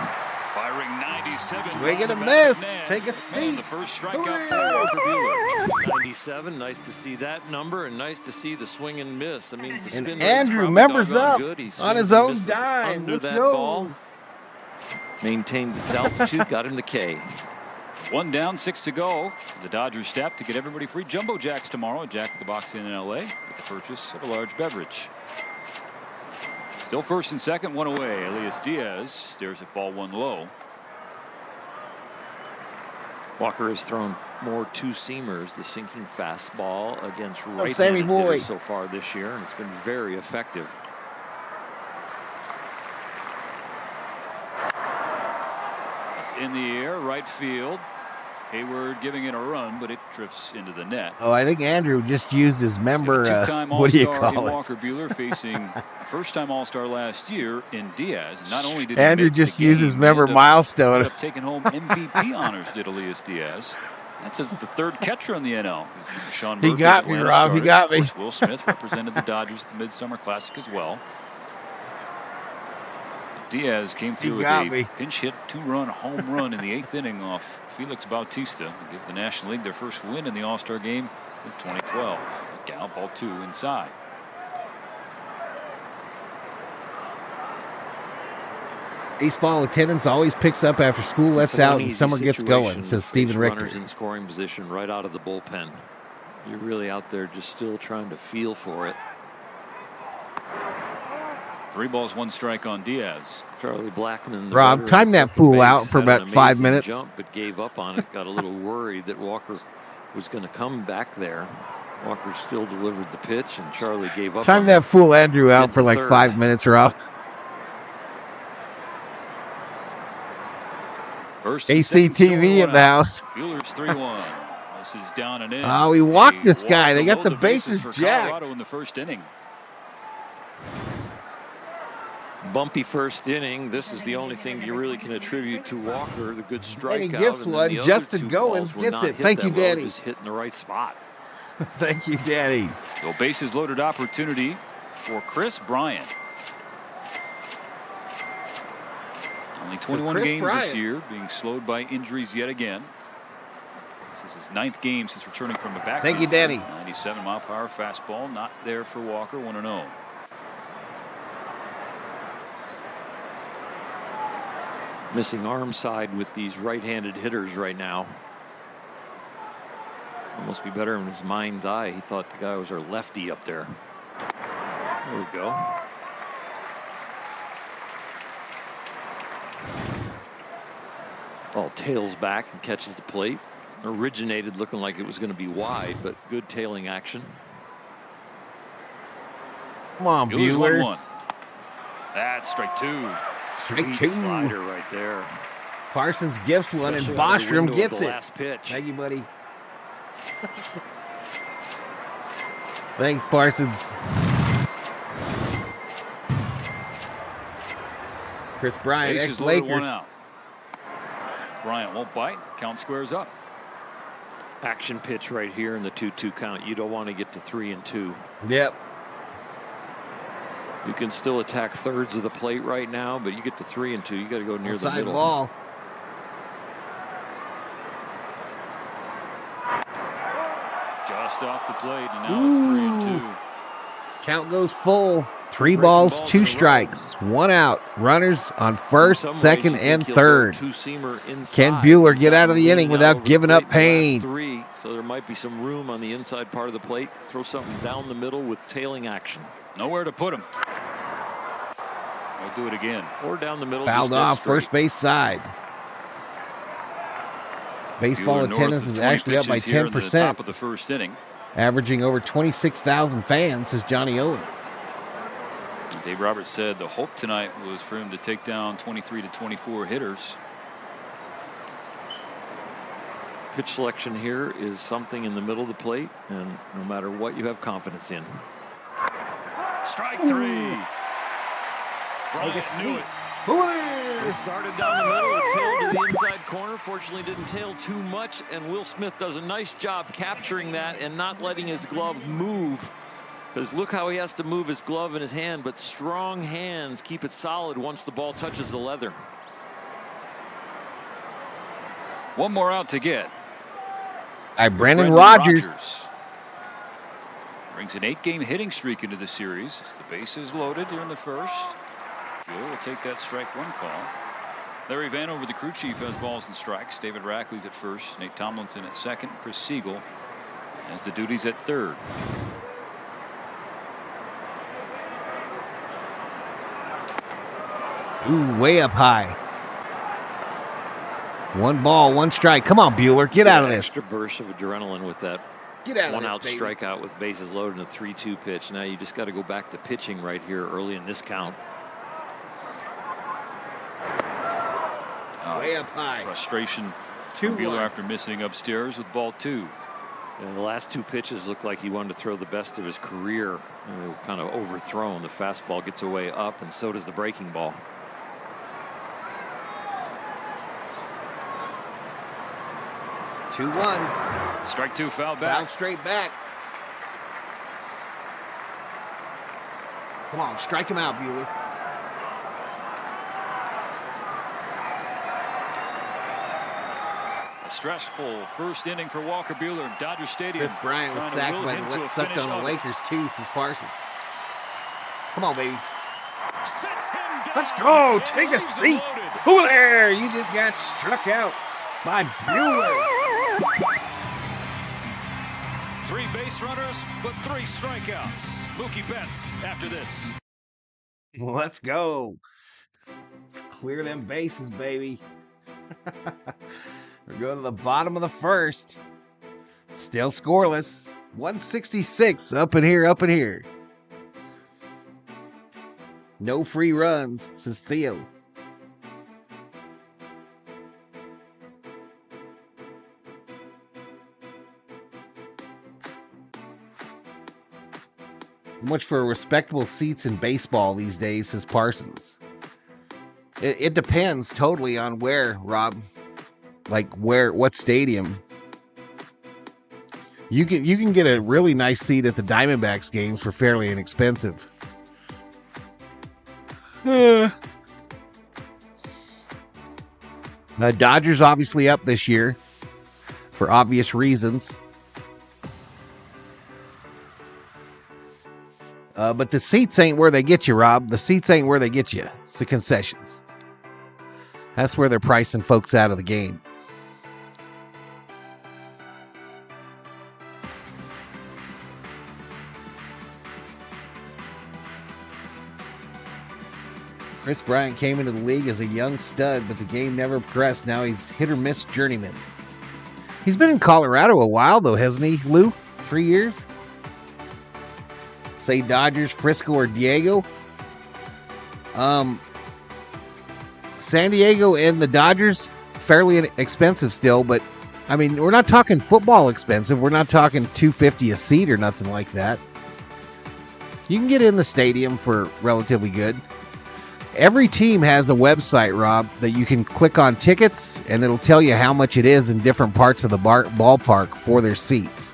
Speaker 16: 97.
Speaker 2: Swing and a miss. Take a seat.
Speaker 16: The first strikeout for Walker Buehler.
Speaker 15: 97. Nice to see that number, and nice to see the swing and miss. That means the spin
Speaker 2: And
Speaker 15: rate's
Speaker 2: Andrew
Speaker 15: probably
Speaker 2: members
Speaker 15: doggone
Speaker 2: up
Speaker 15: good. He
Speaker 2: on
Speaker 15: swings
Speaker 2: his
Speaker 15: and
Speaker 2: own
Speaker 15: misses
Speaker 2: dime.
Speaker 15: under
Speaker 2: Let's
Speaker 15: that
Speaker 2: go.
Speaker 15: ball. Maintained its altitude, got him the K.
Speaker 16: 1 down, 6 to go. The Dodgers step to get everybody free Jumbo Jacks tomorrow. Jack at the Box Inn in LA with the purchase of a large beverage. Still first and second, 1 away. Elias Diaz stares at ball 1 low.
Speaker 15: Walker has thrown more 2-seamers, the sinking fastball against
Speaker 2: Sammy
Speaker 15: right-handed
Speaker 2: boy.
Speaker 15: hitters so far this year, and it's been very effective.
Speaker 16: in the air, right field. Hayward giving it a run, but it drifts into the net.
Speaker 2: Oh, I think Andrew just used his member. What do you call it?
Speaker 16: Walker Buehler facing first-time All-Star last year in Diaz. And not only did
Speaker 2: Andrew just used his member milestone.
Speaker 16: Ended up taking home MVP honors. Did Elias Diaz? That's the third catcher in the NL. Sean Murphy,
Speaker 2: he got me, Rob.
Speaker 16: Started.
Speaker 2: He got me.
Speaker 16: Of course, Will Smith represented the Dodgers at the Midsummer Classic as well. Diaz came through with a pinch hit, 2-run home run in the 8th inning off Felix Bautista to give the National League their first win in the All-Star game since 2012. Gal, ball 2 inside.
Speaker 2: Baseball attendance always picks up after school lets out and summer gets going, says Stephen Richter.
Speaker 15: Runners in scoring position right out of the bullpen. You're really out there just still trying to feel for it.
Speaker 16: 3 balls, 1 strike on Diaz.
Speaker 15: Charlie Blackmon.
Speaker 2: Rob, time that fool out for about 5 minutes.
Speaker 15: Jump, but gave up on it. Got a little worried that Walker was going to come back there. Walker still delivered the pitch, and Charlie gave up.
Speaker 2: Time that fool Andrew out for like 5 minutes, Rob.
Speaker 16: First
Speaker 2: ACTV in the house.
Speaker 16: Buehler's 3-1. This is down and in.
Speaker 2: Oh, he walked this guy. They got the bases jacked.
Speaker 16: Colorado in the first inning.
Speaker 15: Bumpy first inning. This is the only thing you really can attribute to Walker. The good strikeout.
Speaker 2: And he gets one. Justin Goins gets it. Thank you, Daddy.
Speaker 15: Just hitting the right spot.
Speaker 2: Thank you, Daddy.
Speaker 16: So bases loaded opportunity for Chris Bryant. Only 21 games this year, being slowed by injuries yet again. This is his 9th game since returning from a back.
Speaker 2: Thank you, Daddy.
Speaker 16: 97-mile-per-hour fastball, not there for Walker. 1-0.
Speaker 15: Missing arm side with these right-handed hitters right now. Almost be better in his mind's eye. He thought the guy was our lefty up there. There we go. Ball tails back and catches the plate. Originated looking like it was going to be wide, but good tailing action.
Speaker 2: Come on,
Speaker 16: Buehler's
Speaker 2: Buehler.
Speaker 16: 1-1. That's strike 2.
Speaker 2: Strike
Speaker 15: Sweet
Speaker 2: 2.
Speaker 15: Slider right there.
Speaker 2: Parsons gifts one, and Bostrom gets it. Thank you, buddy. Thanks, Parsons. Chris Bryant, ex-Laker.
Speaker 16: 1 out. Bryant won't bite. Count squares up.
Speaker 15: Action pitch right here in the 2-2 count. You don't want to get to 3-2.
Speaker 2: Yep.
Speaker 15: You can still attack thirds of the plate right now, but you get to 3-2. You got to go near the middle.
Speaker 2: Ball.
Speaker 16: Just off the plate, and now it's 3-2.
Speaker 2: Count goes full. 3 balls, 2 strikes, 1 out. Runners on first, second, and third. Can Buehler get out of the inning without giving up pain?
Speaker 15: So there might be some room on the inside part of the plate. Throw something down the middle with tailing action.
Speaker 16: Nowhere to put him. We'll do it again.
Speaker 15: Or down the middle.
Speaker 2: Fouled off first base side. Baseball attendance is actually up by 10%.
Speaker 16: Top of the first inning.
Speaker 2: Averaging over 26,000 fans, says Johnny Owens.
Speaker 16: Dave Roberts said the hope tonight was for him to take down 23 to 24 hitters.
Speaker 15: Pitch selection here is something in the middle of the plate, and no matter what you have confidence in.
Speaker 16: Strike 3. Bryant knew it.
Speaker 15: It started down the middle, it tailed to the inside corner. Fortunately, didn't tail too much, and Will Smith does a nice job capturing that and not letting his glove move. Because look how he has to move his glove in his hand, but strong hands keep it solid once the ball touches the leather.
Speaker 16: 1 more out to get.
Speaker 2: Brendan Rodgers.
Speaker 16: Brings an 8-game hitting streak into the series. As the bases loaded here in the first. Buehler will take that strike 1 call. Larry Vanover, the crew chief, has balls and strikes. David Rackley's at first. Nate Tomlinson at second. Chris Siegel has the duties at third.
Speaker 2: Ooh, way up high. 1 ball, 1 strike. Come on, Buehler. Get out of this.
Speaker 15: Extra burst of adrenaline with that.
Speaker 2: Get out of
Speaker 15: 1
Speaker 2: this,
Speaker 15: out
Speaker 2: baby.
Speaker 15: strikeout with bases loaded and a 3-2 pitch. Now you just got to go back to pitching right here early in this count.
Speaker 2: Way up high.
Speaker 16: Frustration
Speaker 2: 2-1.
Speaker 16: Buehler after missing upstairs with ball 2.
Speaker 15: And the last 2 pitches looked like he wanted to throw the best of his career. They were kind of overthrown. The fastball gets away up, and so does the breaking ball.
Speaker 16: Strike 2, foul back.
Speaker 2: Foul straight back. Come on, strike him out, Buehler.
Speaker 16: A stressful first inning for Walker Buehler in Dodger Stadium.
Speaker 2: Chris Bryant was
Speaker 16: Trying to
Speaker 2: sacked
Speaker 16: will
Speaker 2: by
Speaker 16: him
Speaker 2: the
Speaker 16: to a
Speaker 2: sucked
Speaker 16: finish
Speaker 2: on the
Speaker 16: of it.
Speaker 2: Lakers too, says Parsons. Come on, baby.
Speaker 11: Sets him down.
Speaker 2: Let's go.
Speaker 11: And
Speaker 2: Take a
Speaker 11: leaves him
Speaker 2: seat.
Speaker 11: loaded.
Speaker 2: Who there? You just got struck out by Buehler.
Speaker 11: 3 base runners, but 3 strikeouts. Mookie Betts after this.
Speaker 2: Let's go. Clear them bases, baby. We're going to the bottom of the first. Still scoreless. 166 up in here. No free runs, says Theo. Much for respectable seats in baseball these days, says Parsons. It depends totally on where, Rob. Like what stadium. You can get a really nice seat at the Diamondbacks games for fairly inexpensive. Dodgers obviously up this year for obvious reasons. But the seats ain't where they get you, Rob. The seats ain't where they get you. It's the concessions. That's where they're pricing folks out of the game. Chris Bryant came into the league as a young stud, but the game never progressed. Now he's hit or miss journeyman. He's been in Colorado a while, though, hasn't he, Lou? 3 years? Say Dodgers, Frisco, or Diego. San Diego and the Dodgers, fairly expensive still, but I mean, we're not talking football expensive. We're not talking $250 a seat or nothing like that. You can get in the stadium for relatively good. Every team has a website, Rob, that you can click on tickets, and it'll tell you how much it is in different parts of the ballpark for their seats.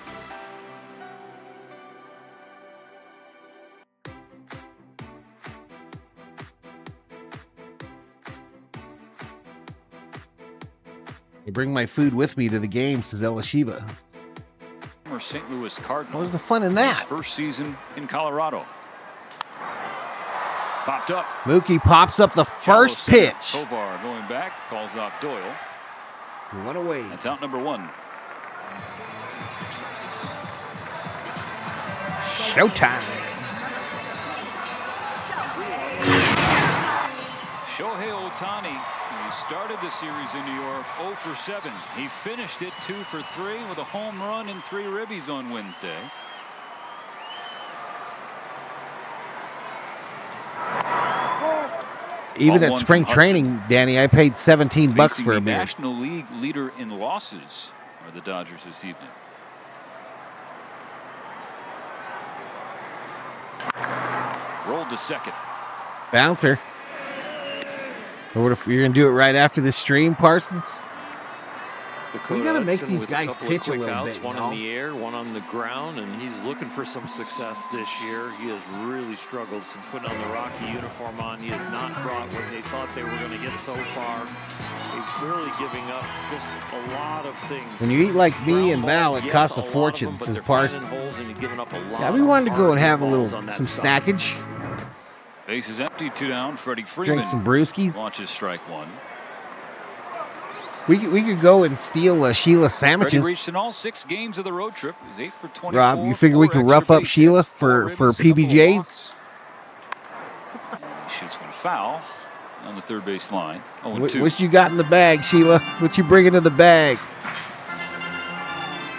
Speaker 2: I bring my food with me to the game, says Elishiva.
Speaker 16: Former St. Louis Cardinal.
Speaker 2: What was the fun in that?
Speaker 16: His first season in Colorado. Popped up.
Speaker 2: Mookie pops up the first pitch.
Speaker 16: Tovar going back, calls out Doyle.
Speaker 2: One away.
Speaker 16: That's out number 1.
Speaker 2: Showtime.
Speaker 16: Shohei Ohtani. He started the series in New York 0 for 7. He finished it 2 for 3 with a home run and 3 ribbies on Wednesday.
Speaker 2: Even at spring training, Danny, I paid $17 for a beer.
Speaker 16: The National League leader in losses are the Dodgers this evening. Rolled to second.
Speaker 2: Bouncer. What if you're going to do it right after the stream, Parsons? We got to make these guys pitch a little bit.
Speaker 15: One in the air, one on the ground, and he's looking for some success this year. He has really struggled since putting on the Rocky uniform on. He has not brought what they thought they were going to get so far. He's really giving up just a lot of things.
Speaker 2: When you eat like me and Val, it costs a fortune, says Parsons. Yeah, we wanted to go and have a little, some snackage.
Speaker 16: Base is empty, 2 down. Freddie Freeman.
Speaker 2: Drink some brewskis.
Speaker 16: Launches strike 1.
Speaker 2: We could go and steal Sheila sandwiches.
Speaker 16: Freddie reached in all 6 games of the road trip. He's 8 for 24.
Speaker 2: Rob, you figure we could rough up Sheila for PBJs?
Speaker 16: He shoots one foul on the third base line. 0-2.
Speaker 2: What you got in the bag, Sheila? What you bringing in the bag?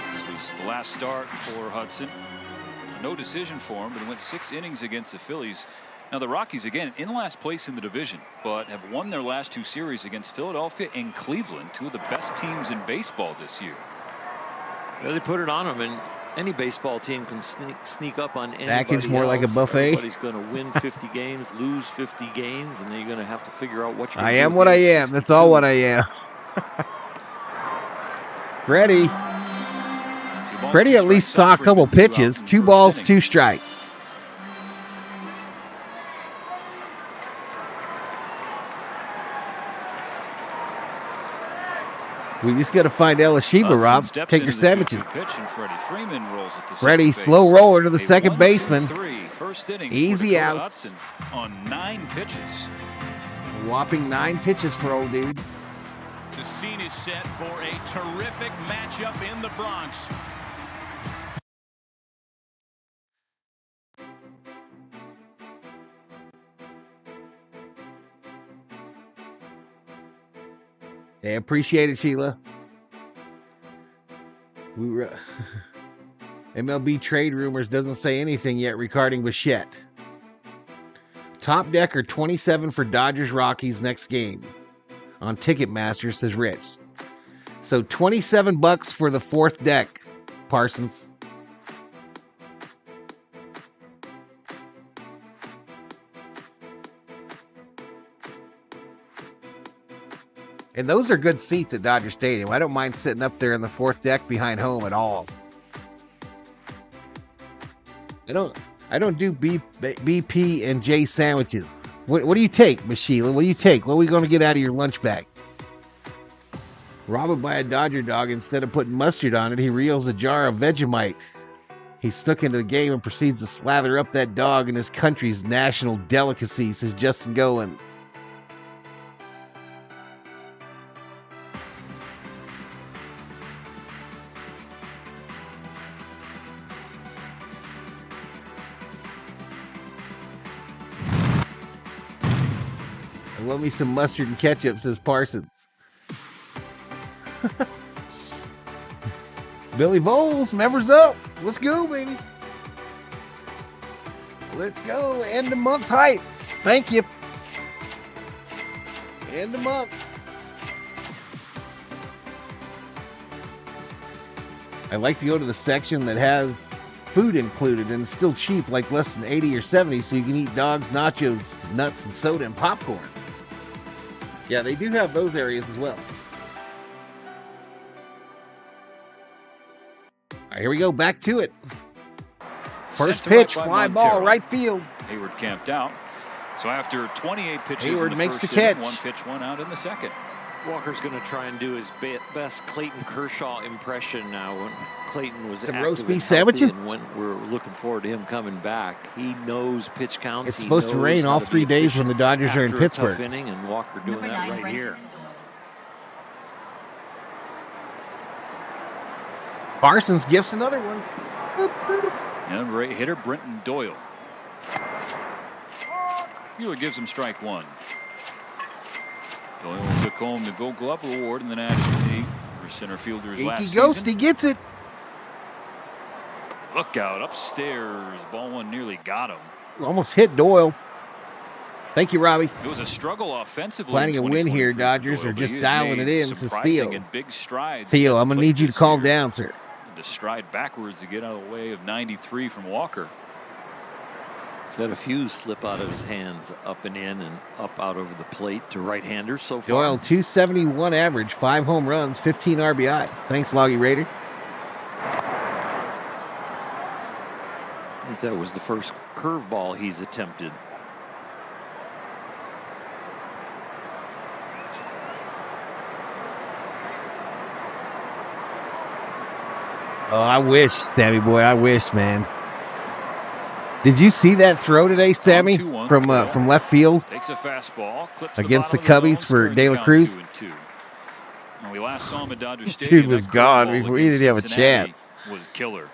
Speaker 16: This was the last start for Hudson. No decision for him, but he went 6 innings against the Phillies. Now, the Rockies, again, in last place in the division, but have won their last 2 series against Philadelphia and Cleveland, 2 of the best teams in baseball this year.
Speaker 15: Well, they put it on them, and any baseball team can sneak up on anybody
Speaker 2: Package more
Speaker 15: else.
Speaker 2: like a buffet.
Speaker 15: Everybody's going to win 50 games, lose 50 games, and then you're going to have to figure out what you're going
Speaker 2: I
Speaker 15: to do.
Speaker 2: am what I am. That's all what I am. Freddie. Freddie at least saw a couple pitches. 2 balls, 2 strikes. We just got to find Yoshinobu, Rob. Take your sandwiches. Freddie, slow roller to the second baseman. Easy outs.
Speaker 16: On 9 pitches.
Speaker 2: Whopping 9 pitches for old dude.
Speaker 7: The scene is set for a terrific matchup in the Bronx.
Speaker 2: Yeah, appreciate it, Sheila. MLB trade rumors doesn't say anything yet regarding Bichette. Top decker 27 for Dodgers Rockies next game on Ticketmaster, says Rich. So $27 for the 4th deck, Parsons. And those are good seats at Dodger Stadium. I don't mind sitting up there in the 4th deck behind home at all. I don't do BP and J sandwiches. What do you take, Miss Sheila? What do you take? What are we going to get out of your lunch bag? Robbed by a Dodger dog. Instead of putting mustard on it, he reels a jar of Vegemite. He snuck into the game and proceeds to slather up that dog in his country's national delicacy, says Justin Goins. I love me some mustard and ketchup, says Parsons. Billy Voles, members up. Let's go, baby. Let's go. End the month hype. Thank you. End the month. I like to go to the section that has food included and it's still cheap, like less than 80 or 70, so you can eat dogs, nachos, nuts, and soda and popcorn. Yeah, they do have those areas as well. All right, here we go. Back to it. First pitch, fly ball, right field.
Speaker 16: Hayward camped out. So after 28 pitches,
Speaker 2: Hayward
Speaker 16: in the
Speaker 2: makes
Speaker 16: first
Speaker 2: the catch.
Speaker 16: inning, 1 pitch, 1 out in the second.
Speaker 15: Walker's going to try and do his best Clayton Kershaw impression now. When Clayton was
Speaker 2: Some
Speaker 15: active
Speaker 2: roast
Speaker 15: and
Speaker 2: beef
Speaker 15: healthy,
Speaker 2: sandwiches?
Speaker 15: and when we're looking forward to him coming back. He knows pitch counts.
Speaker 2: It's
Speaker 15: He
Speaker 2: supposed to
Speaker 15: knows
Speaker 2: rain
Speaker 15: how
Speaker 2: all
Speaker 15: to be
Speaker 2: 3 days when the Dodgers are in
Speaker 15: after a tough
Speaker 2: Pittsburgh.
Speaker 15: inning, and Walker doing that right here.
Speaker 2: Parsons gifts another one.
Speaker 16: Number 8 hitter Brenton Doyle. Wheeler gives him strike 1. Doyle took home the Gold Glove Award in the National League for center fielders last season.
Speaker 2: Ghost, he gets it.
Speaker 16: Look out upstairs. Ball 1 nearly got him.
Speaker 2: Almost hit Doyle. Thank you, Robbie.
Speaker 16: It was a struggle offensively.
Speaker 2: Planning a win here, Dodgers are just dialing it in, says Theo. Theo, I'm going to need you to calm down, sir.
Speaker 16: To stride backwards to get out of the way of 93 from Walker.
Speaker 15: He's had a few slip out of his hands, up and in and up out over the plate to right-handers so far.
Speaker 2: Doyle, 271 average, 5 home runs, 15 RBIs. Thanks, Loggy Raider.
Speaker 15: I think that was the first curveball he's attempted.
Speaker 2: Oh, I wish, Sammy boy. I wish, man. Did you see that throw today, Sammy, from left field?
Speaker 16: Takes a fastball, clips
Speaker 2: against the
Speaker 16: bottom of
Speaker 2: Cubbies
Speaker 16: zone,
Speaker 2: for
Speaker 16: scoring
Speaker 2: De
Speaker 16: the
Speaker 2: La Cruz?
Speaker 16: count 2-2. When we last saw him at Dodger
Speaker 2: This
Speaker 16: Stadium,
Speaker 2: dude was
Speaker 16: that
Speaker 2: gone
Speaker 16: curveball
Speaker 2: before he didn't have a
Speaker 16: against Cincinnati
Speaker 2: chance.
Speaker 16: Was killer.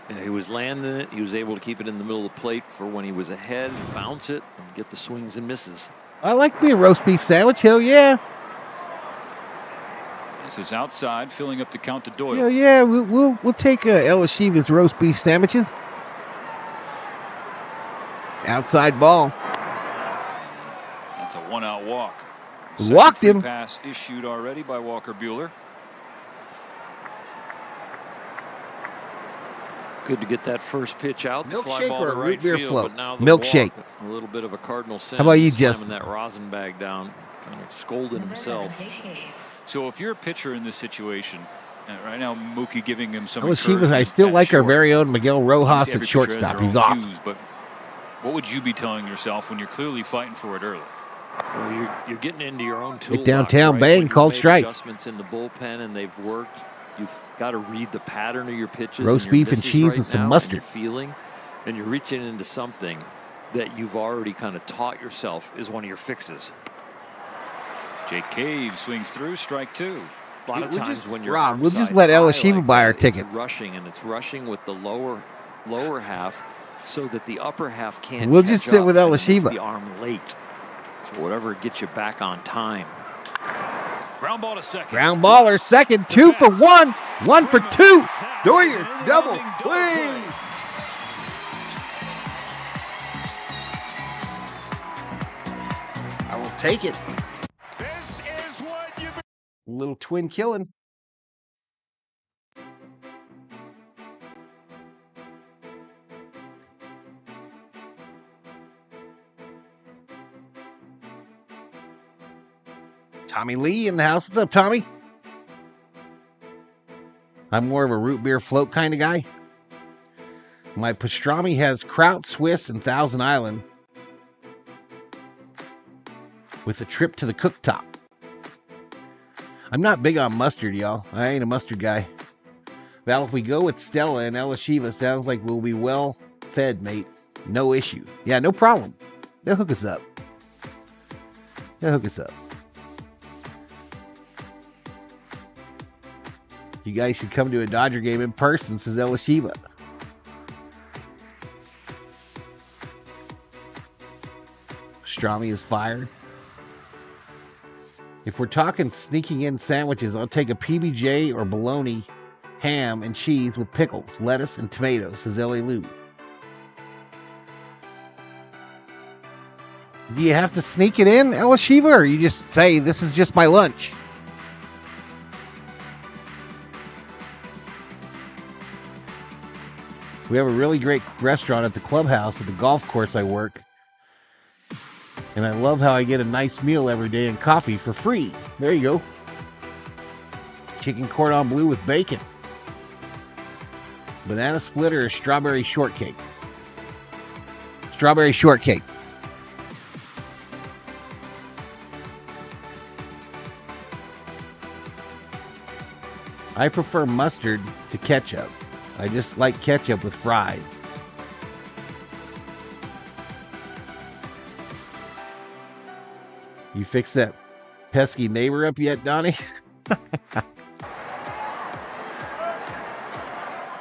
Speaker 15: Yeah, he was landing it. He was able to keep it in the middle of the plate for when he was ahead, bounce it, and get the swings and misses.
Speaker 2: I like me a roast beef sandwich. Hell yeah.
Speaker 16: This is outside, filling up the count to Doyle.
Speaker 2: Hell yeah. We'll take Ella Shiva's roast beef sandwiches. Outside ball.
Speaker 16: That's a 1-out walk.
Speaker 2: Walked him.
Speaker 16: Pass issued already by Walker Buehler.
Speaker 15: Good to get that first pitch out. The fly
Speaker 2: Milkshake
Speaker 15: ball
Speaker 2: or
Speaker 15: to
Speaker 2: a
Speaker 15: right
Speaker 2: root beer
Speaker 15: field,
Speaker 2: float?
Speaker 15: but now the
Speaker 2: Milkshake.
Speaker 15: walk, a little bit of a cardinal sin.
Speaker 2: How about you,
Speaker 15: slamming
Speaker 2: Justin?
Speaker 15: that rosin bag down, kind of scolding himself.
Speaker 16: So if you're a pitcher in this situation, right now Mookie giving him some
Speaker 2: Chivas, I
Speaker 16: encouragement
Speaker 2: still
Speaker 16: at
Speaker 2: like our
Speaker 16: short.
Speaker 2: very own Miguel Rojas
Speaker 16: Obviously,
Speaker 2: at
Speaker 16: every pitcher has
Speaker 2: shortstop.
Speaker 16: their
Speaker 2: He's
Speaker 16: own
Speaker 2: awesome.
Speaker 16: cues, but what would you be telling yourself when you're clearly fighting for it early?
Speaker 15: Well, you're getting into your own toolbox.
Speaker 2: downtown,
Speaker 15: right?
Speaker 2: bang,
Speaker 15: When you've
Speaker 2: called
Speaker 15: made
Speaker 2: strike.
Speaker 15: Adjustments in the bullpen and they've worked. You've got to read the pattern of your pitches.
Speaker 2: Roast
Speaker 15: and your
Speaker 2: beef and
Speaker 15: misses
Speaker 2: cheese
Speaker 15: right
Speaker 2: with some
Speaker 15: now,
Speaker 2: mustard.
Speaker 15: And you're feeling, and you're reaching into something that you've already kind of taught yourself is one of your fixes.
Speaker 16: Jake Cave swings through, strike 2.
Speaker 15: A lot of times when you're
Speaker 2: Rob, we'll just
Speaker 15: arm
Speaker 2: let
Speaker 15: side
Speaker 2: Ella
Speaker 15: high
Speaker 2: Shiva
Speaker 15: like
Speaker 2: buy
Speaker 15: that,
Speaker 2: our
Speaker 15: it's
Speaker 2: tickets.
Speaker 15: rushing, and it's rushing with the lower half so that the upper half can't
Speaker 2: We'll
Speaker 15: catch
Speaker 2: just sit
Speaker 15: up,
Speaker 2: with
Speaker 15: and
Speaker 2: Ella
Speaker 15: it makes
Speaker 2: Shiva.
Speaker 15: the arm late. So whatever gets you back on time.
Speaker 16: Ground ball to second.
Speaker 2: Ground baller, second, 2 for 1, 1 for 2. Doyer, double, please. I will take it.
Speaker 4: This is what you
Speaker 2: Little twin killing. Tommy Lee in the house. What's up, Tommy? I'm more of a root beer float kind of guy. My pastrami has Kraut, Swiss, and Thousand Island with a trip to the cooktop. I'm not big on mustard, y'all. I ain't a mustard guy. Val, if we go with Stella and Ella Shiva, sounds like we'll be well fed, mate. No issue. Yeah, no problem. They'll hook us up. They'll hook us up. You guys should come to a Dodger game in person, says Ella Shiva. Pastrami is fired. If we're talking sneaking in sandwiches, I'll take a PBJ or bologna, ham, and cheese with pickles, lettuce, and tomatoes, says Ellie Lou. Do you have to sneak it in, Ella Shiva, or you just say, this is just my lunch? We have a really great restaurant at the clubhouse at the golf course I work. And I love how I get a nice meal every day and coffee for free. There you go. Chicken cordon bleu with bacon. Banana split or strawberry shortcake? Strawberry shortcake. I prefer mustard to ketchup. I just like ketchup with fries. You fix that pesky neighbor up yet, Donnie?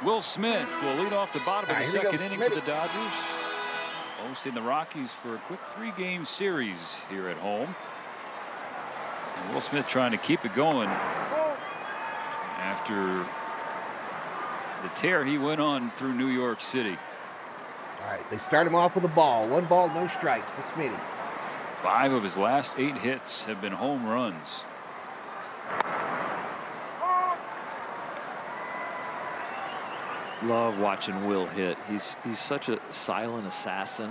Speaker 16: Will Smith will lead off the bottom of the second inning for the Dodgers. Hosting the Rockies for a quick 3-game series here at home. And Will Smith trying to keep it going after the tear he went on through New York City.
Speaker 2: All right, they start him off with a ball. 1 ball, no strikes to Smitty.
Speaker 16: 5 of his last 8 hits have been home runs.
Speaker 15: Love watching Will hit. He's such a silent assassin.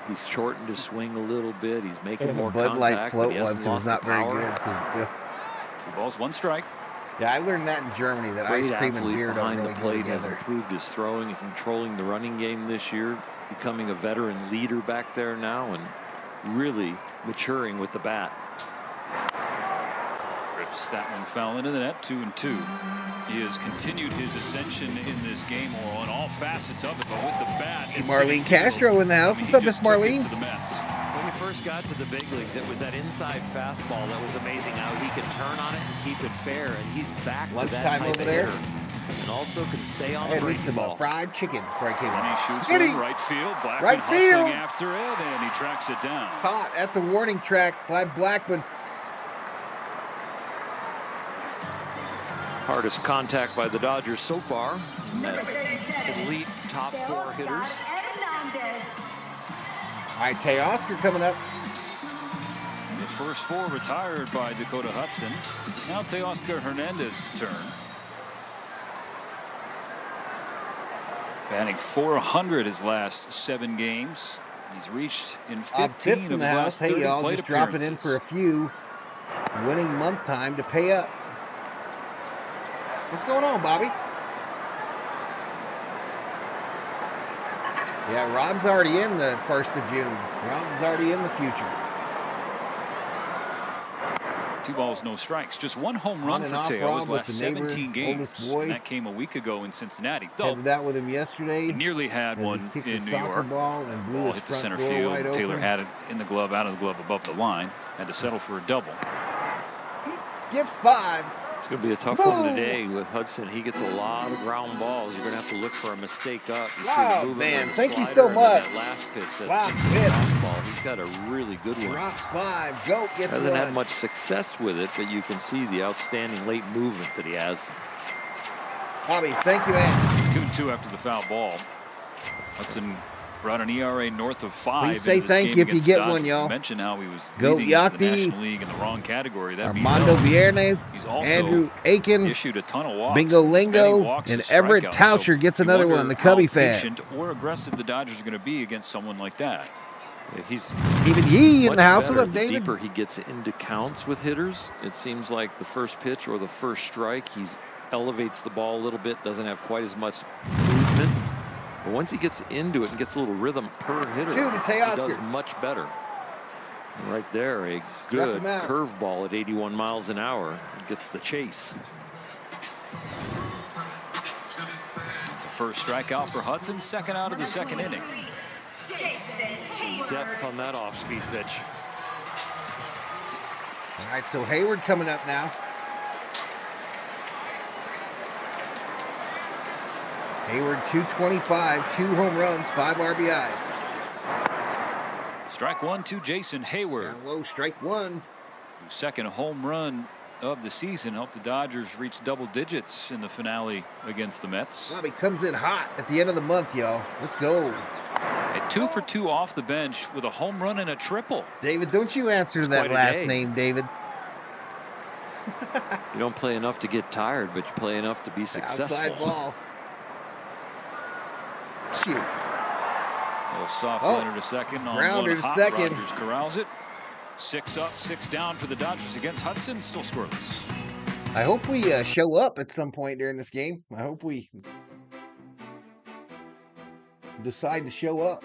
Speaker 15: He's shortened his swing a little bit. He's making more
Speaker 2: Bud Light
Speaker 15: contact,
Speaker 2: float
Speaker 15: but he hasn't
Speaker 2: once. It was
Speaker 15: lost
Speaker 2: not
Speaker 15: the
Speaker 2: very
Speaker 15: power.
Speaker 2: good. So,
Speaker 16: 2 balls, 1 strike.
Speaker 2: yeah, I learned that in Germany, that ice
Speaker 15: Great
Speaker 2: cream and
Speaker 15: athlete
Speaker 2: beer don't
Speaker 15: behind
Speaker 2: really
Speaker 15: the
Speaker 2: go
Speaker 15: plate, has
Speaker 2: together.
Speaker 15: improved his throwing and controlling the running game this year, becoming a veteran leader back there now, and really maturing with the bat.
Speaker 16: Rips that one foul into the net. 2-2. He has continued his ascension in this game, or on all facets of it, but with the bat.
Speaker 2: Hey, Marlene Castro in the house. What's up, Miss Marlene?
Speaker 15: When he first got to the big leagues, it was that inside fastball that was amazing how he could turn on it and keep it fair, and he's back to that
Speaker 2: Lunchtime
Speaker 15: type
Speaker 2: over
Speaker 15: of
Speaker 2: there.
Speaker 15: hitter. And also can stay on
Speaker 2: I
Speaker 15: the
Speaker 2: had me
Speaker 15: breaking
Speaker 2: some
Speaker 15: ball.
Speaker 2: fried chicken before I came
Speaker 16: And
Speaker 2: in.
Speaker 16: he shoots
Speaker 2: Smitty!
Speaker 16: one right field. Blackman
Speaker 2: Right
Speaker 16: hustling
Speaker 2: field.
Speaker 16: after it, and he tracks it down.
Speaker 2: Caught at the warning track by Blackman.
Speaker 15: Hardest contact by the Dodgers so far. That elite top 4 hitters.
Speaker 2: All right, Teoscar coming up.
Speaker 16: The first 4 retired by Dakota Hudson. Now Teoscar Hernandez's turn. Batting .400 his last 7 games. He's reached in 15 of his last 30
Speaker 2: Hey, y'all,
Speaker 16: plate
Speaker 2: just dropping in
Speaker 16: appearances.
Speaker 2: for a few. Winning month time to pay up. What's going on, Bobby? Yeah, Rob's already in the 1st of June. Rob's already in the future.
Speaker 16: 2 balls, no strikes. Just 1 home run for Teo his last 17 games. And that came a week ago in Cincinnati. Though
Speaker 2: Had that with him yesterday.
Speaker 16: he nearly had one in New York.
Speaker 2: Ball and blew his
Speaker 16: hit the
Speaker 2: front
Speaker 16: center
Speaker 2: door
Speaker 16: field.
Speaker 2: wide
Speaker 16: Taylor
Speaker 2: open.
Speaker 16: had it in the glove, out of the glove, above the line. Had to settle for a double.
Speaker 2: Skips 5.
Speaker 15: It's going to be a tough one today with Hudson. He gets a lot of ground balls. You're going to have to look for a mistake up. You see the movement
Speaker 2: man.
Speaker 15: of the
Speaker 2: Thank you
Speaker 15: slider
Speaker 2: so
Speaker 15: and then
Speaker 2: much.
Speaker 15: that last pitch. That's
Speaker 2: Wow,
Speaker 15: fastball. He's got a really good one.
Speaker 2: Drops 5. Goat gets
Speaker 15: Hasn't had
Speaker 2: 1.
Speaker 15: much success with it, but you can see the outstanding late movement that he has.
Speaker 2: Bobby, thank you, man.
Speaker 16: 2-2 after the foul ball. Hudson brought an ERA north of 5.
Speaker 2: Please say
Speaker 16: into this
Speaker 2: thank
Speaker 16: game
Speaker 2: you if you
Speaker 16: against
Speaker 2: get
Speaker 16: the Dodgers.
Speaker 2: one, y'all.
Speaker 16: You mentioned how he was
Speaker 2: Go
Speaker 16: leading
Speaker 2: Yachty.
Speaker 16: the National League in the wrong category. That
Speaker 2: Armando Viernes,
Speaker 16: He's also
Speaker 2: Andrew Aiken,
Speaker 16: issued a ton of walks.
Speaker 2: Bingo
Speaker 16: As many
Speaker 2: Lingo,
Speaker 16: walks
Speaker 2: and
Speaker 16: as
Speaker 2: Everett
Speaker 16: strikeouts.
Speaker 2: Taucher
Speaker 16: So
Speaker 2: gets
Speaker 16: you
Speaker 2: another
Speaker 16: wonder
Speaker 2: one, the
Speaker 16: how
Speaker 2: Cubby fan.
Speaker 16: patient or aggressive the Dodgers are going to be against someone like that.
Speaker 15: Yeah, he's
Speaker 2: in the house.
Speaker 15: better
Speaker 2: What's up,
Speaker 15: the
Speaker 2: David?
Speaker 15: deeper he gets into counts with hitters. It seems like the first pitch or the first strike, he elevates the ball a little bit, doesn't have quite as much movement. But once he gets into it and gets a little rhythm per hitter,
Speaker 2: 2 to
Speaker 15: he
Speaker 2: Teoscar.
Speaker 15: does much better. And right there, a good
Speaker 2: him out.
Speaker 15: curveball at 81 miles an hour. Gets the chase.
Speaker 16: It's a first strikeout for Hudson, second out of the second inning.
Speaker 15: Depth on that off-speed pitch.
Speaker 2: All right, so Hayward coming up now. Hayward 225, 2 home runs, 5 RBI.
Speaker 16: Strike 1 to Jason Hayward.
Speaker 2: Down low, strike 1.
Speaker 16: Whose second home run of the season helped the Dodgers reach double digits in the finale against the Mets.
Speaker 2: Bobby comes in hot at the end of the month, y'all. Let's go.
Speaker 16: At 2 for 2 off the bench with a home run and a triple.
Speaker 2: David, don't you answer to that
Speaker 15: quite a
Speaker 2: last
Speaker 15: day.
Speaker 2: name, David.
Speaker 15: You don't play enough to get tired, but you play enough to be successful.
Speaker 2: Outside ball. Shoot.
Speaker 16: A little soft liner to second on
Speaker 2: grounder
Speaker 16: one
Speaker 2: to
Speaker 16: hot.
Speaker 2: second.
Speaker 16: Rogers corrals it. 6 up, 6 down for the Dodgers against Hudson. Still scoreless.
Speaker 2: I hope we show up at some point during this game. I hope we decide to show up.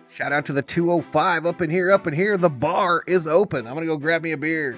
Speaker 2: Shout out to the 205 up in here, up in here. The bar is open. I'm going to go grab me a beer.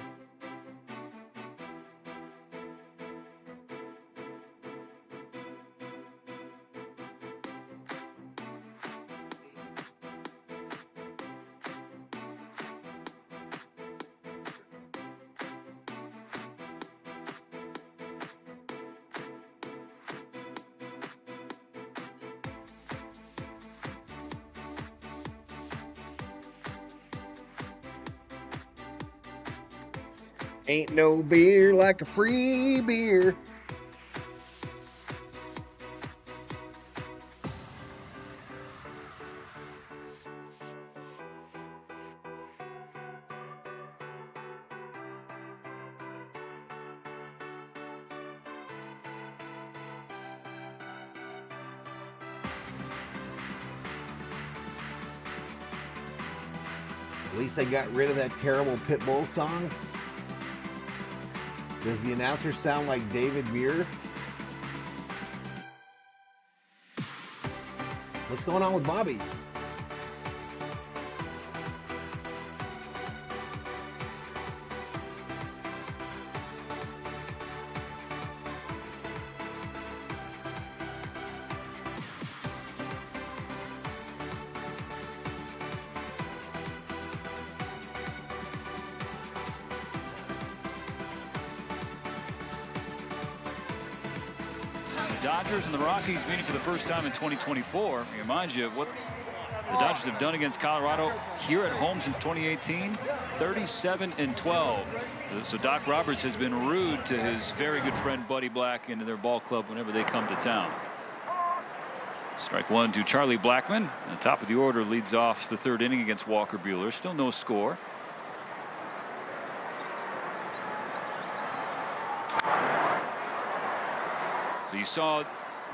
Speaker 2: Ain't no beer like a free beer. At least they got rid of that terrible Pitbull song. Does the announcer sound like David Muir? What's going on with Bobby?
Speaker 16: The Dodgers and the Rockies meeting for the first time in 2024. Reminds you of what the Dodgers have done against Colorado here at home since 2018, 37-12. So Doc Roberts has been rude to his very good friend Buddy Black and to their ball club whenever they come to town. Strike one to Charlie Blackmon. The top of the order leads off the third inning against Walker Buehler. Still no score. So you saw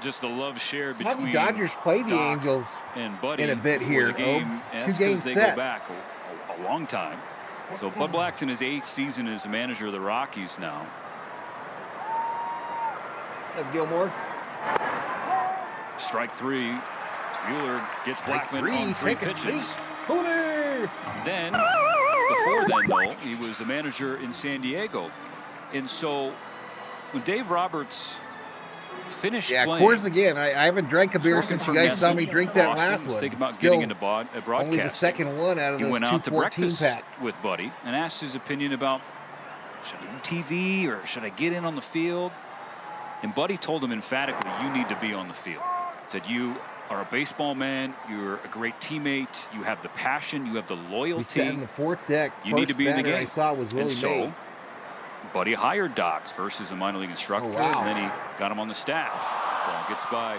Speaker 16: just the love shared between
Speaker 2: how the Dodgers play the
Speaker 16: Doc
Speaker 2: Angels
Speaker 16: and Buddy
Speaker 2: in a bit
Speaker 16: before
Speaker 2: here.
Speaker 16: the game.
Speaker 2: Two games
Speaker 16: they
Speaker 2: set.
Speaker 16: go back a long time. So Bud Black's in his 8th season as a manager of the Rockies now.
Speaker 2: What's up, Gilmore?
Speaker 16: Strike three. Buehler gets Blackmon on 3 pitches. Then, before then, though, he was the manager in San Diego. And so, when Dave Roberts finished playing...
Speaker 2: Coors again. I haven't drank a beer since you guys saw me drink that last one.
Speaker 16: Thinking about
Speaker 2: Still
Speaker 16: getting into broadcasting.
Speaker 2: only the second one out of
Speaker 16: he
Speaker 2: those
Speaker 16: went out to
Speaker 2: 14
Speaker 16: breakfast
Speaker 2: packs.
Speaker 16: with Buddy and asked his opinion about, should I do TV or should I get in on the field? And Buddy told him emphatically, you need to be on the field. Said, you are a baseball man, you're a great teammate, you have the passion, you have the loyalty.
Speaker 2: We sat in the fourth deck.
Speaker 16: You need to be in the game.
Speaker 2: I saw was Willie
Speaker 16: and so,
Speaker 2: Mays.
Speaker 16: Buddy hired Doc first as a minor league instructor, and then he got him on the staff. Ball gets by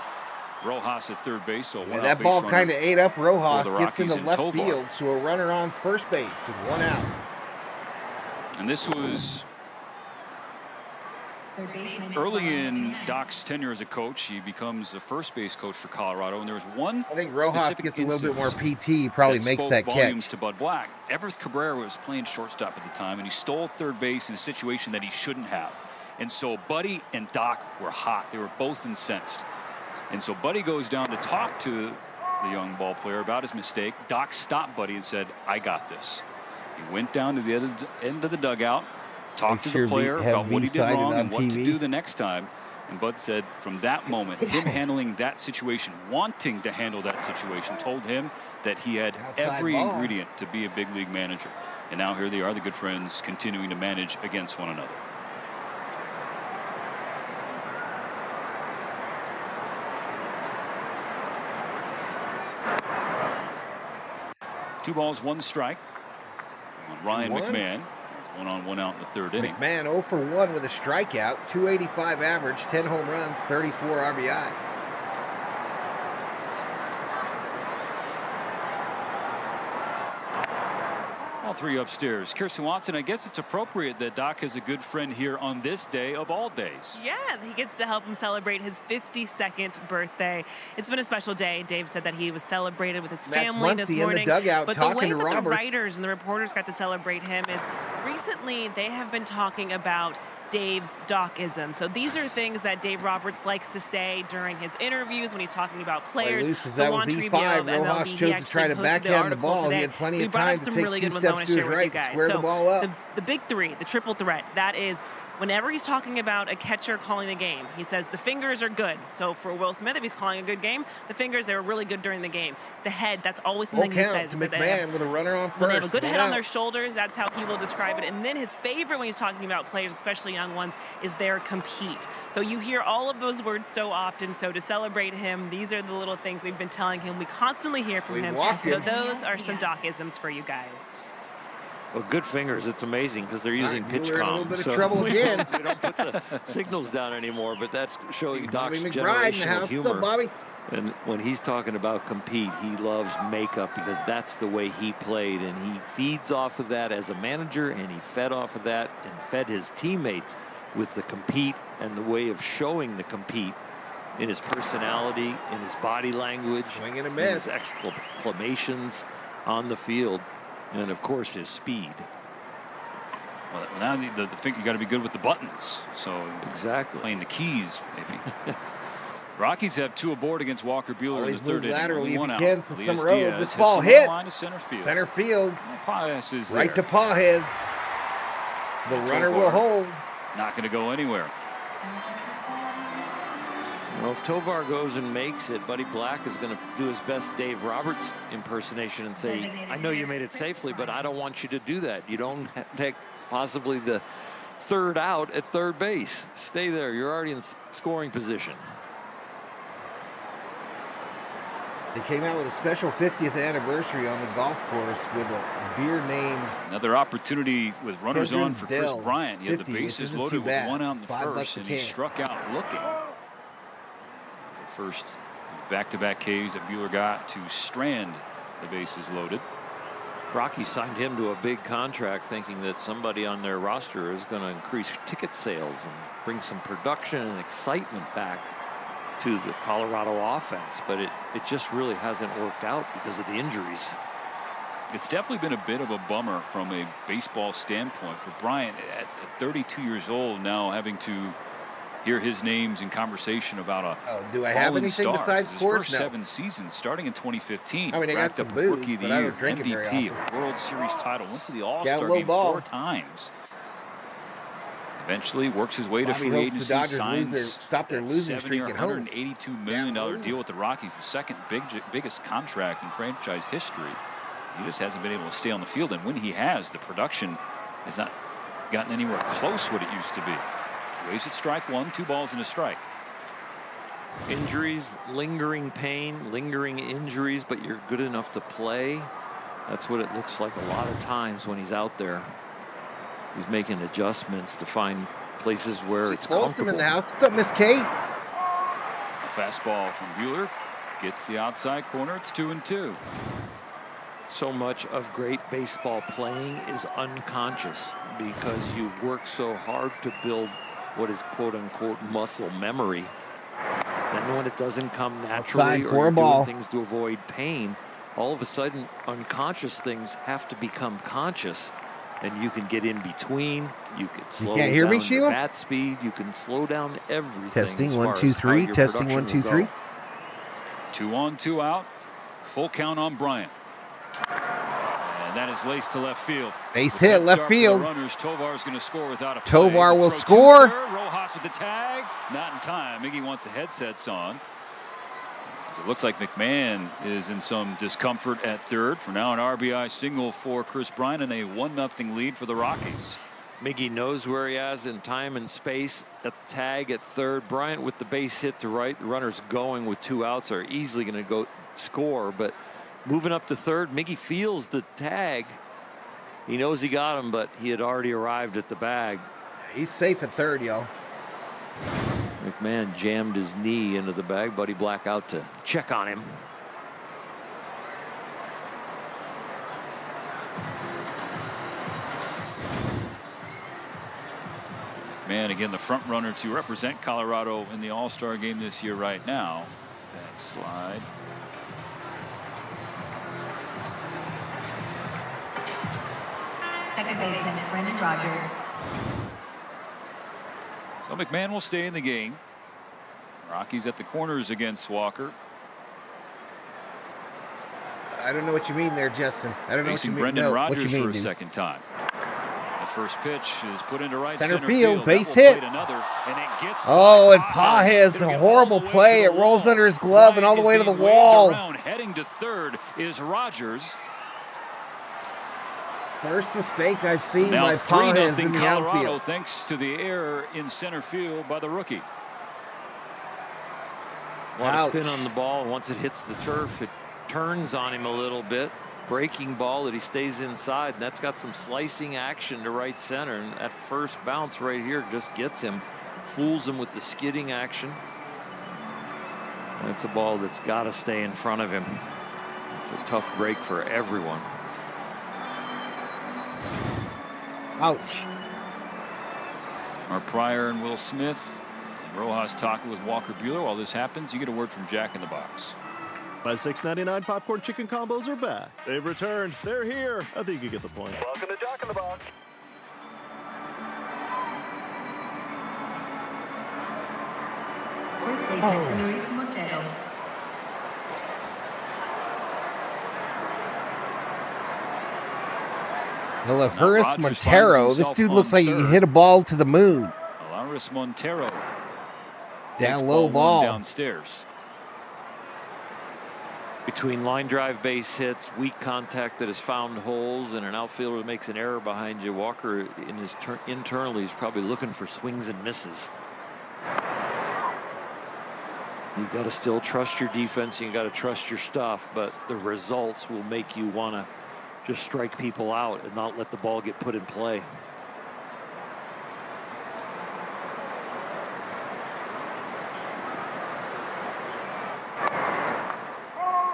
Speaker 16: Rojas at third base, so one out
Speaker 2: That
Speaker 16: base
Speaker 2: ball
Speaker 16: runner
Speaker 2: kind of ate up Rojas,
Speaker 16: for the
Speaker 2: gets into
Speaker 16: Rockies
Speaker 2: left
Speaker 16: and Tovar.
Speaker 2: field, so a runner on first base with 1 out.
Speaker 16: And this was early in Doc's tenure as a coach. He becomes the first base coach for Colorado, and there was one
Speaker 2: I think Rojas
Speaker 16: specific
Speaker 2: gets a little bit more
Speaker 16: instance
Speaker 2: PT, he probably
Speaker 16: that
Speaker 2: makes
Speaker 16: spoke
Speaker 2: that
Speaker 16: volumes
Speaker 2: catch.
Speaker 16: to Bud Black. Everett Cabrera was playing shortstop at the time, and he stole third base in a situation that he shouldn't have. And so Buddy and Doc were hot. They were both incensed. And so Buddy goes down to talk to the young ball player about his mistake. Doc stopped Buddy and said, I got this. He went down to the end of the dugout, talked to the player about what he did wrong and what to do the next time. And Bud said from that moment, him handling that situation, wanting to handle that situation, told him that he had every ingredient to be a big league manager. And now here they are, the good friends, continuing to manage against one another. Two balls, 1 strike on Ryan McMahon. 1 on 1 out in the third inning.
Speaker 2: McMahon 0 for 1 with a strikeout, 285 average, 10 home runs, 34 RBIs.
Speaker 16: All 3 upstairs. Kirsten Watson, I guess it's appropriate that Doc has a good friend here on this day of all days.
Speaker 12: Yeah, he gets to help him celebrate his 52nd birthday. It's been a special day. Dave said that he was celebrated with his family this morning.
Speaker 2: In the dugout
Speaker 12: but
Speaker 2: talking
Speaker 12: the way
Speaker 2: to
Speaker 12: that
Speaker 2: Roberts.
Speaker 12: the writers and the reporters got to celebrate him is recently they have been talking about Dave's Docism. So these are things that Dave Roberts likes to say during his interviews when he's talking about players.
Speaker 2: That was E5. Rojas chose to try to backhand the ball. He had plenty of time to take 2 steps to his right to square the ball up.
Speaker 12: The big 3, the triple threat, that is whenever he's talking about a catcher calling the game, he says the fingers are good. So for Will Smith, if he's calling a good game, the fingers, they were really good during the game. The head, that's always something he says.
Speaker 2: To McMahon with a runner on first.
Speaker 12: When they have a good head on their shoulders, that's how he will describe it. And then his favorite when he's talking about players, especially young ones, is their compete. So you hear all of those words so often. So to celebrate him, these are the little things we've been telling him. We constantly hear from him. So those are some Docisms for you guys.
Speaker 15: Well, good fingers. It's amazing because they're using pitch
Speaker 2: We're in a
Speaker 15: comm.
Speaker 2: little bit of trouble again.
Speaker 15: We don't put the signals down anymore, but that's showing Doc's
Speaker 2: Bobby McBride in the
Speaker 15: generational
Speaker 2: house.
Speaker 15: humor.
Speaker 2: What's up, Bobby?
Speaker 15: And when he's talking about compete, he loves makeup because that's the way he played, and he feeds off of that as a manager, and he fed off of that and fed his teammates with the compete and the way of showing the compete in his personality, in his body language, in his exclamations on the field, and of course his speed.
Speaker 16: Well, now you got to be good with the buttons. So
Speaker 15: exactly
Speaker 16: playing the keys, maybe. Rockies have 2 aboard against Walker Buehler in the third inning.
Speaker 2: Laterally if
Speaker 16: One
Speaker 2: he
Speaker 16: out.
Speaker 2: can, so
Speaker 16: Elias
Speaker 2: some road.
Speaker 16: Diaz
Speaker 2: This ball
Speaker 16: hits
Speaker 2: hit.
Speaker 16: line to center field.
Speaker 2: Center field.
Speaker 16: Paez is
Speaker 2: Right
Speaker 16: there.
Speaker 2: to Paez. The runner will hold.
Speaker 16: Not going to go anywhere.
Speaker 15: Well, if Tovar goes and makes it, Buddy Black is going to do his best Dave Roberts impersonation and say, I know you made it safely, but I don't want you to do that. You don't take possibly the 3rd out at third base. Stay there. You're already in scoring position.
Speaker 2: They came out with a special 50th anniversary on the golf course with a beer named.
Speaker 16: Another opportunity with runners on for Chris
Speaker 2: Dell's
Speaker 16: Bryant. He had the
Speaker 2: 50,
Speaker 16: bases loaded with one out in the
Speaker 2: $5
Speaker 16: first,
Speaker 2: a
Speaker 16: and he
Speaker 2: can.
Speaker 16: struck out looking. The first back-to-back Ks that Buehler got to strand the bases loaded.
Speaker 15: Rockies signed him to a big contract thinking that somebody on their roster is going to increase ticket sales and bring some production and excitement back to the Colorado offense, but it just really hasn't worked out because of the injuries.
Speaker 16: It's definitely been a bit of a bummer from a baseball standpoint for Bryant at 32 years old now, having to hear his names in conversation about a
Speaker 2: do I
Speaker 16: fallen
Speaker 2: have anything
Speaker 16: star.
Speaker 2: besides
Speaker 16: His
Speaker 2: sports?
Speaker 16: first
Speaker 2: No.
Speaker 16: 7 seasons, starting in 2015.
Speaker 2: I mean, I got
Speaker 16: racked
Speaker 2: some
Speaker 16: up
Speaker 2: booze,
Speaker 16: Rookie of the
Speaker 2: but I
Speaker 16: Year,
Speaker 2: don't drink it very
Speaker 16: MVP,
Speaker 2: often.
Speaker 16: a World Series title, went to the All-Star
Speaker 2: low
Speaker 16: game
Speaker 2: ball.
Speaker 16: 4 times. Eventually works his way to
Speaker 2: Bobby
Speaker 16: free
Speaker 2: hopes the
Speaker 16: agency,
Speaker 2: Dodgers
Speaker 16: signs
Speaker 2: stop their
Speaker 16: that
Speaker 2: losing streak
Speaker 16: 7-year,
Speaker 2: at home.
Speaker 16: $182 million deal with the Rockies, the second biggest contract in franchise history. He just hasn't been able to stay on the field, and when he has, the production has not gotten anywhere close what it used to be. Waves at strike one, 2 balls and a strike.
Speaker 15: Injuries, lingering pain, lingering injuries, but you're good enough to play. That's what it looks like a lot of times when he's out there. He's making adjustments to find places where it's comfortable.
Speaker 2: in the house. What's up, Miss Kate?
Speaker 16: A fastball from Buehler gets the outside corner. It's 2-2.
Speaker 15: So much of great baseball playing is unconscious because you've worked so hard to build what is quote-unquote muscle memory. And when it doesn't come naturally,
Speaker 2: Outside for
Speaker 15: or
Speaker 2: a
Speaker 15: you're
Speaker 2: ball.
Speaker 15: doing things to avoid pain, all of a sudden unconscious things have to become conscious. And you can get in between. You can slow
Speaker 2: can't hear
Speaker 15: down
Speaker 2: me,
Speaker 15: your
Speaker 2: Sheila?
Speaker 15: bat speed. You can slow down everything.
Speaker 2: Testing,
Speaker 15: as
Speaker 2: 1,
Speaker 15: far
Speaker 2: 2,
Speaker 15: as how
Speaker 2: 3.
Speaker 15: your
Speaker 2: Testing,
Speaker 15: production
Speaker 2: 1, 2,
Speaker 15: will
Speaker 2: 3.
Speaker 15: go.
Speaker 16: 2 on, 2 out. Full count on Bryant. And that is laced to left field.
Speaker 2: Base
Speaker 16: With
Speaker 2: hit,
Speaker 16: that
Speaker 2: left
Speaker 16: start for the
Speaker 2: field.
Speaker 16: Runners. Tovar's going to score without a play.
Speaker 2: Tovar
Speaker 16: The
Speaker 2: will
Speaker 16: throw to
Speaker 2: score.
Speaker 16: third. Rojas with the tag. Not in time. Miggy wants the headsets on. As it looks like McMahon is in some discomfort at third. For now, an RBI single for Chris Bryant and a 1-0 lead for the Rockies.
Speaker 15: Miggy knows where he is in time and space at the tag at third. Bryant with the base hit to right. The runners going with 2 outs are easily going to go score. But moving up to third, Miggy feels the tag. He knows he got him, but he had already arrived at the bag.
Speaker 2: He's safe at third, y'all.
Speaker 15: McMahon jammed his knee into the bag. Buddy Black out to check on him.
Speaker 16: Man, again, the front runner to represent Colorado in the All-Star game this year right now. That slide.
Speaker 17: Second baseman, Brendan Rodgers.
Speaker 16: So McMahon will stay in the game. Rockies at the corners against Walker.
Speaker 2: I don't know what you mean there, Justin. I don't know what you
Speaker 16: Facing
Speaker 2: mean.
Speaker 16: Brendan
Speaker 2: No, what you
Speaker 16: Rodgers
Speaker 2: mean,
Speaker 16: for a
Speaker 2: dude.
Speaker 16: second time. The first pitch is put into right
Speaker 2: Center
Speaker 16: center
Speaker 2: field,
Speaker 16: field.
Speaker 2: base
Speaker 16: That will
Speaker 2: hit.
Speaker 16: plate another, and it gets
Speaker 2: Oh,
Speaker 16: by
Speaker 2: and Pages,
Speaker 16: It'll
Speaker 2: a
Speaker 16: get
Speaker 2: horrible
Speaker 16: all the way
Speaker 2: play.
Speaker 16: to
Speaker 2: It
Speaker 16: the
Speaker 2: rolls
Speaker 16: wall.
Speaker 2: under his glove and all the
Speaker 16: Bryant
Speaker 2: way to
Speaker 16: is
Speaker 2: the
Speaker 16: being waved
Speaker 2: wall.
Speaker 16: around. Heading to third is Rodgers.
Speaker 2: First mistake I've seen
Speaker 16: Now
Speaker 2: by
Speaker 16: 3-0
Speaker 2: Pages in the
Speaker 16: Colorado
Speaker 2: outfield.
Speaker 16: thanks to the error in center field by the rookie.
Speaker 15: A lot of spin on the ball. Once it hits the turf, it turns on him a little bit. Breaking ball that he stays inside, and that's got some slicing action to right center. And that first bounce right here just gets him, fools him with the skidding action. That's a ball that's got to stay in front of him. It's a tough break for everyone.
Speaker 2: Ouch.
Speaker 16: Mark Pryor and Will Smith. Rojas talking with Walker Buehler. While this happens, you get a word from Jack in the Box.
Speaker 14: My $6.99 popcorn chicken combos are back. They've returned. They're here. I think you get the point.
Speaker 3: Welcome to Jack in the Box.
Speaker 17: First baseman, Luis Montero.
Speaker 2: Alaris
Speaker 16: Rodgers
Speaker 2: Montero.
Speaker 16: finds
Speaker 2: This
Speaker 16: himself
Speaker 2: dude
Speaker 16: on
Speaker 2: looks like he can
Speaker 16: third.
Speaker 2: hit a ball to the moon.
Speaker 16: Alaris Montero.
Speaker 2: Down
Speaker 16: takes
Speaker 2: low
Speaker 16: one
Speaker 2: ball.
Speaker 16: downstairs.
Speaker 15: Between line drive base hits, weak contact that has found holes, and an outfielder that makes an error behind you, Walker in his internally is probably looking for swings and misses. You've got to still trust your defense. You got to trust your stuff, but the results will make you want to just strike people out and not let the ball get put in play.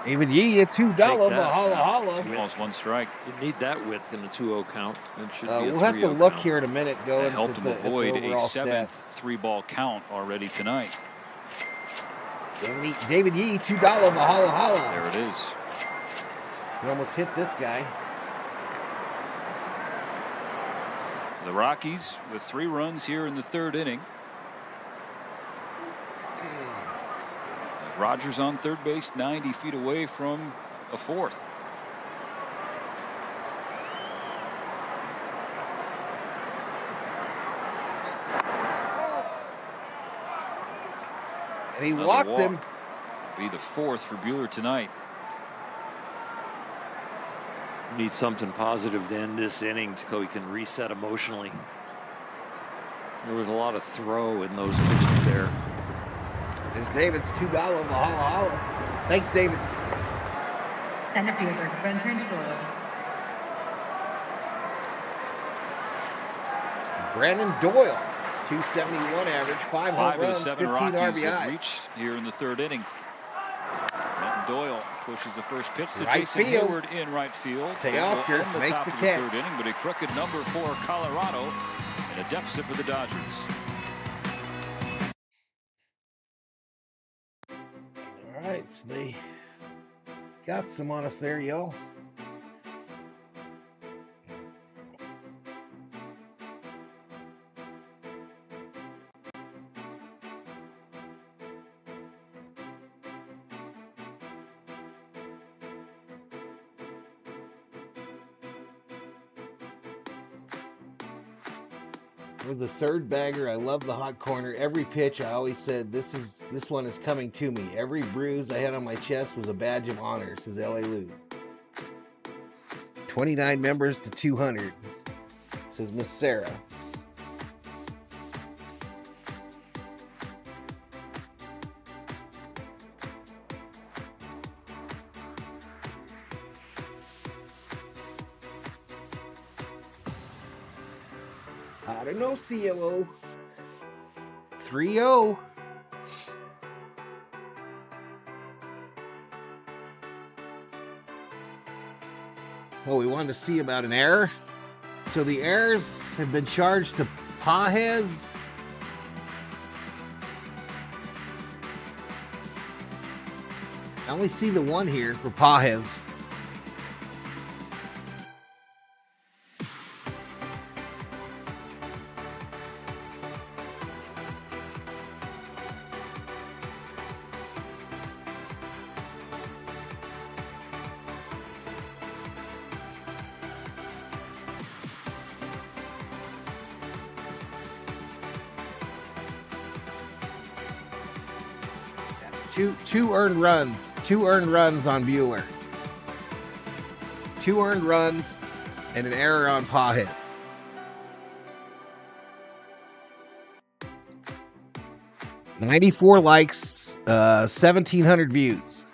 Speaker 2: Even Yee, a $2 Valhalla.
Speaker 16: Almost 1 strike.
Speaker 15: You need that width in a 2-0 count. It should be a
Speaker 2: We'll have to
Speaker 15: 3-0
Speaker 2: look
Speaker 15: count.
Speaker 2: here in a minute. Go
Speaker 16: That helped him avoid a
Speaker 2: overall
Speaker 16: 7th
Speaker 2: stats.
Speaker 16: 3-ball count already tonight.
Speaker 2: David Yee, $2 Valhalla.
Speaker 16: There it is.
Speaker 2: He almost hit this guy.
Speaker 16: The Rockies with 3 runs here in the 3rd inning. Rogers on third base, 90 feet away from a 4th.
Speaker 2: And he walks him.
Speaker 16: Be the 4th for Buehler tonight.
Speaker 15: Need something positive to end this inning so he can reset emotionally. There was a lot of throw in those pitches there.
Speaker 2: There's David's $2 Valhalla. Thanks, David.
Speaker 17: Center fielder, Brenton Doyle.
Speaker 2: Brandon Doyle, 271 average, 5 home
Speaker 16: 5 of the
Speaker 2: runs,
Speaker 16: 7
Speaker 2: 15
Speaker 16: Rockies have
Speaker 2: RBI.
Speaker 16: reached here in the 3rd inning. Brandon Doyle pushes the first pitch to
Speaker 2: Right
Speaker 16: Jason
Speaker 2: field.
Speaker 16: Hayward in right field.
Speaker 2: Teoscar
Speaker 16: Doyle on the
Speaker 2: makes
Speaker 16: top
Speaker 2: the
Speaker 16: of
Speaker 2: catch.
Speaker 16: the 3rd inning, but a crooked number for Colorado and a deficit for the Dodgers.
Speaker 2: All right, so they got some on us there, y'all. With the 3rd bagger, I love the hot corner. Every pitch, I always said, this one is coming to me. Every bruise I had on my chest was a badge of honor, says L.A. Lou. 29 members to 200, says Miss Sarah. I don't know, CLO. 3-0. Oh, we wanted to see about an error. So the errors have been charged to Pajes. I only see the one here for Pajes. Two earned runs. 2 earned runs on Buehler. 2 earned runs and an error on Pajes. $94 likes, 1,700 views.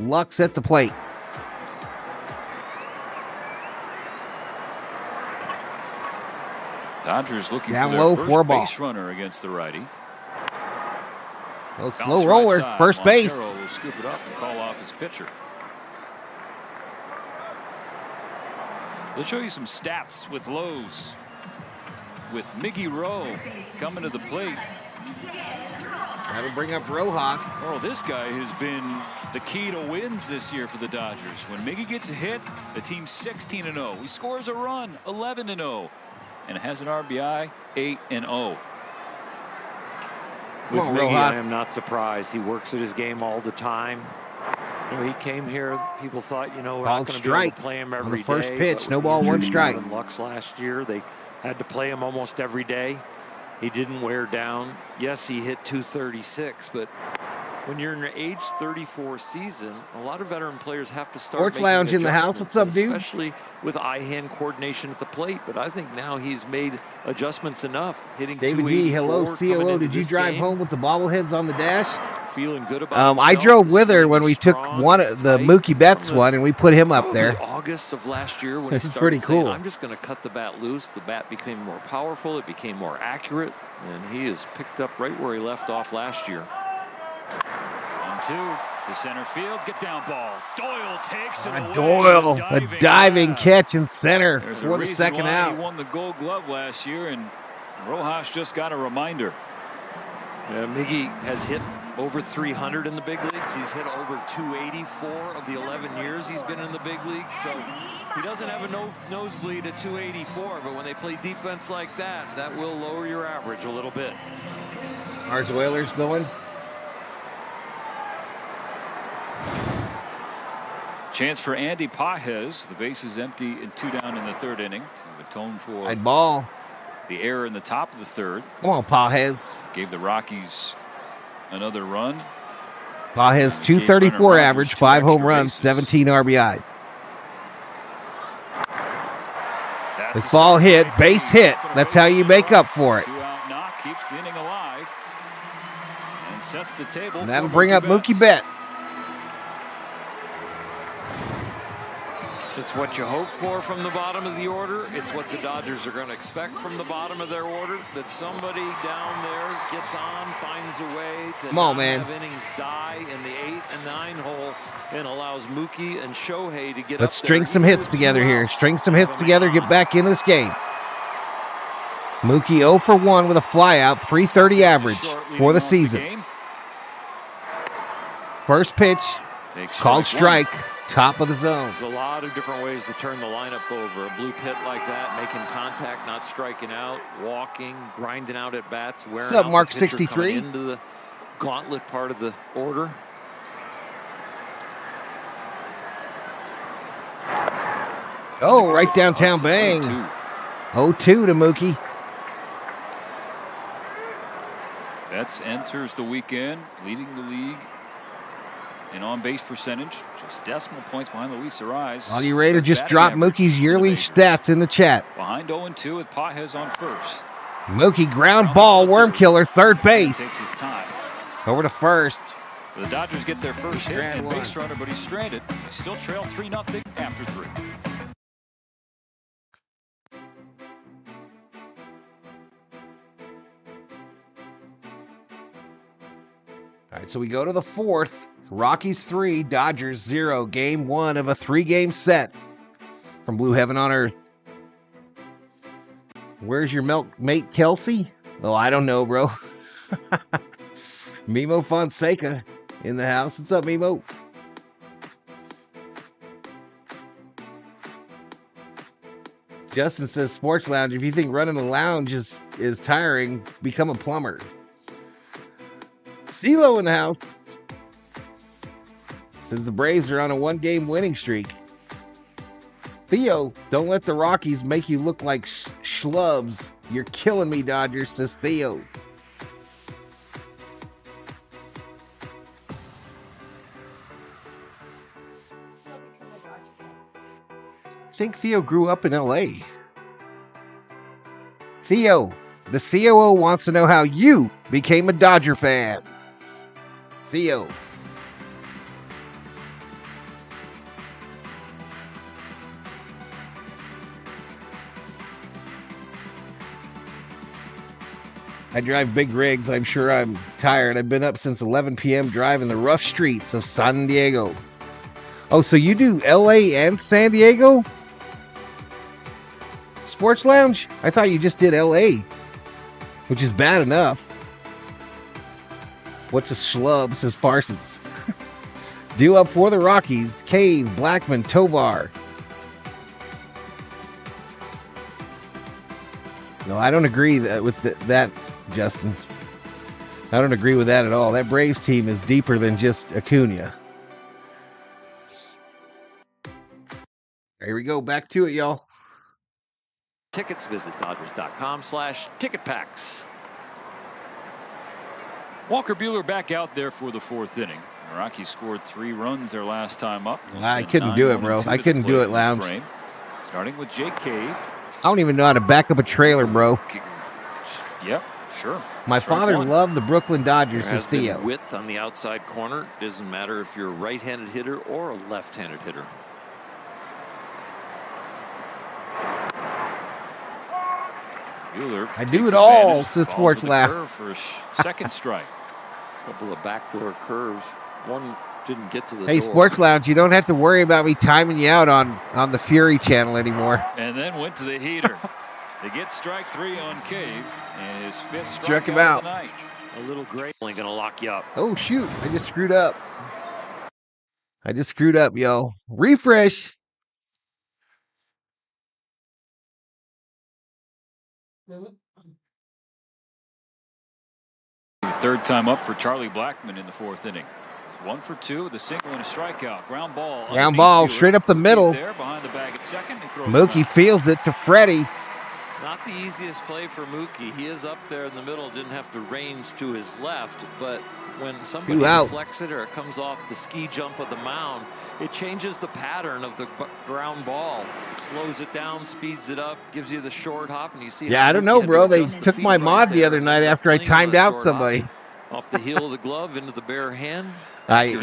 Speaker 2: Lux at the plate.
Speaker 16: Dodgers looking
Speaker 2: Down
Speaker 16: for their
Speaker 2: low,
Speaker 16: first
Speaker 2: 4-ball.
Speaker 16: base runner against the righty.
Speaker 2: Well,
Speaker 16: Bounce
Speaker 2: slow roller,
Speaker 16: side.
Speaker 2: first base.
Speaker 16: Montero will scoop it up and call off his pitcher. Let's show you some stats with Lowe's. With Miggy Rowe coming to the plate.
Speaker 2: That'll bring up Rojas.
Speaker 16: Oh, this guy has been the key to wins this year for the Dodgers. When Miggy gets a hit, the team's 16-0. He scores a run, 11-0. And has an RBI, 8-0.
Speaker 15: With
Speaker 2: Whoa,
Speaker 15: Miggy,
Speaker 2: Rojas.
Speaker 15: I am not surprised. He works at his game all the time. You know, he came here, people thought, you know, we're
Speaker 2: Called
Speaker 15: not going to be able
Speaker 2: strike
Speaker 15: to play him
Speaker 2: on the
Speaker 15: every
Speaker 2: first
Speaker 15: day,
Speaker 2: pitch,
Speaker 15: but with
Speaker 2: no
Speaker 15: the
Speaker 2: ball,
Speaker 15: injury
Speaker 2: 1
Speaker 15: to
Speaker 2: strike.
Speaker 15: Gavin Lux last year, they had to play him almost every day. He didn't wear down. Yes, he hit 236, but when you're in your age 34 season, a lot of veteran players have to start
Speaker 2: Sports
Speaker 15: making
Speaker 2: Lounge in the house. What's up, dude?
Speaker 15: Especially with eye-hand coordination at the plate. But I think now he's made adjustments enough. Hitting
Speaker 2: David D, hello, COO. Did you drive home with the bobbleheads on the dash?
Speaker 15: Feeling good about
Speaker 2: I drove with her when we took the Mookie Betts one, and we put him up there.
Speaker 15: August of last year when
Speaker 2: This
Speaker 15: he
Speaker 2: is
Speaker 15: started
Speaker 2: pretty
Speaker 15: saying,
Speaker 2: cool.
Speaker 15: I'm just going to cut the bat loose. The bat became more powerful. It became more accurate. And he has picked up right where he left off last year.
Speaker 16: 1-2 to center field. Get down ball. Doyle takes it away.
Speaker 2: Doyle, a diving catch in center for the second out.
Speaker 16: He won the Gold Glove last year, and Rojas just got a reminder.
Speaker 15: Miggy has hit over 300 in the big leagues. He's hit over 284 of the 11 years he's been in the big leagues. So he doesn't have a nosebleed at 284, but when they play defense like that, that will lower your average a little bit.
Speaker 2: Ours Whalers going.
Speaker 16: Chance for Andy Pages. The base is empty and 2 down in the third inning to atone for
Speaker 2: High ball.
Speaker 16: the error in the top of the third.
Speaker 2: Come on, Pages.
Speaker 16: Gave the Rockies another run.
Speaker 2: Pages, 234 average, 5 home runs, 17 RBIs. This ball hit, base hit. That's how you make up for it.
Speaker 16: 2-out knock keeps the inning alive and sets the table.
Speaker 2: And that'll
Speaker 16: for
Speaker 2: bring up Mookie Betts.
Speaker 15: It's what you hope for from the bottom of the order. It's what the Dodgers are going to expect from the bottom of their order. That somebody down there gets on, finds a way to
Speaker 2: Come on, man.
Speaker 15: have innings die in the 8 and 9 hole and allows Mookie and Shohei to get
Speaker 2: Let's
Speaker 15: up
Speaker 2: string
Speaker 15: there
Speaker 2: some
Speaker 15: even
Speaker 2: hits
Speaker 15: with
Speaker 2: together
Speaker 15: 2
Speaker 2: here.
Speaker 15: outs.
Speaker 2: String some hits together, get back into this game. Mookie 0 for 1 with a flyout, 330 average for the season. First pitch, called strike, top of the zone.
Speaker 15: There's a lot of different ways to turn the lineup over. A blue pit like that, making contact, not striking out, walking, grinding out at bats, wearing
Speaker 2: What's up,
Speaker 15: out
Speaker 2: Mark
Speaker 15: the pitcher
Speaker 2: 63?
Speaker 15: coming into the gauntlet part of the order.
Speaker 2: Oh, right downtown bang. 0-2 to Mookie.
Speaker 16: Betts enters the weekend leading the league in on-base percentage, just decimal points behind Luis Arraez.
Speaker 2: All you ready to
Speaker 16: Best
Speaker 2: just
Speaker 16: batting
Speaker 2: drop
Speaker 16: average
Speaker 2: Mookie's
Speaker 16: in
Speaker 2: yearly
Speaker 16: the majors.
Speaker 2: stats in the chat.
Speaker 16: Behind 0-2 with Pages on first.
Speaker 2: Mookie ground ball, worm killer, third base.
Speaker 16: Takes his time.
Speaker 2: Over to first.
Speaker 16: The Dodgers get their first hit
Speaker 2: Strand
Speaker 16: and
Speaker 2: one.
Speaker 16: base runner, but he's stranded. They still trail 3-0 after 3.
Speaker 2: All right, so we go to the fourth. Rockies 3, Dodgers 0. Game 1 of a 3-game set from Blue Heaven on Earth. Where's your mate Kelsey? Oh, I don't know, bro. Mimo Fonseca in the house. What's up, Mimo? Justin says, Sports Lounge, if you think running a lounge is tiring, become a plumber. CeeLo in the house. Says the Braves are on a 1-game winning streak. Theo, don't let the Rockies make you look like schlubs. You're killing me, Dodgers, says Theo. I think Theo grew up in L.A. Theo, the COO wants to know how you became a Dodger fan. Theo. I drive big rigs. I'm sure I'm tired. I've been up since 11 p.m. driving the rough streets of San Diego. Oh, so you do LA and San Diego? Sports Lounge? I thought you just did LA, which is bad enough. What's a schlub, says Parsons. Due up for the Rockies. Cave, Blackman, Tovar. No, I don't agree with that, Justin. I don't agree with that at all. That Braves team is deeper than just Acuna. Here we go. Back to it, y'all.
Speaker 15: Tickets, visit Dodgers.com/ticketpacks.
Speaker 16: Walker Buehler back out there for the 4th inning. The Rockies scored 3 runs their last time up.
Speaker 2: I couldn't do it, bro. I couldn't do it, Lounge.
Speaker 16: Starting with Jake Cave.
Speaker 2: I don't even know how to back up a trailer, bro.
Speaker 16: Yep, sure.
Speaker 2: My father loved the Brooklyn Dodgers,
Speaker 15: There has
Speaker 2: says Theo.
Speaker 15: been width on the outside corner. Doesn't matter if you're a right-handed hitter or a left-handed hitter.
Speaker 16: Buehler
Speaker 2: I do it all, says Sports Laugh.
Speaker 16: For a second strike.
Speaker 15: Couple of backdoor curves. One didn't get to the
Speaker 2: Hey,
Speaker 15: door.
Speaker 2: Sports Lounge, you don't have to worry about me timing you out on the Fury channel anymore.
Speaker 16: And then went to the heater. They get strike 3 on Cave, and his 5th
Speaker 2: Struck him
Speaker 16: strikeout
Speaker 2: out.
Speaker 16: of the night.
Speaker 15: A little gray only going to lock you up.
Speaker 2: Oh, shoot. I just screwed up. Yo. Refresh.
Speaker 16: The 3rd time up for Charlie Blackmon in the 4th inning. 1 for 2 with a single and a strikeout. Ground ball.
Speaker 2: Ground ball
Speaker 16: Buehler.
Speaker 2: straight up the middle.
Speaker 16: There behind the bag at second. He throws
Speaker 2: Mookie feels it to Freddy.
Speaker 15: Not the easiest play for Mookie. He is up there in the middle. Didn't have to range to his left, but when somebody deflects it or it comes off the ski jump of the mound, it changes the pattern of the ground ball. Slows it down, speeds it up, gives you the short hop, and you see.
Speaker 2: Yeah, I don't know, bro. They took my mod the other night after I timed out somebody.
Speaker 15: Off the heel of the glove into the bare hand.
Speaker 2: I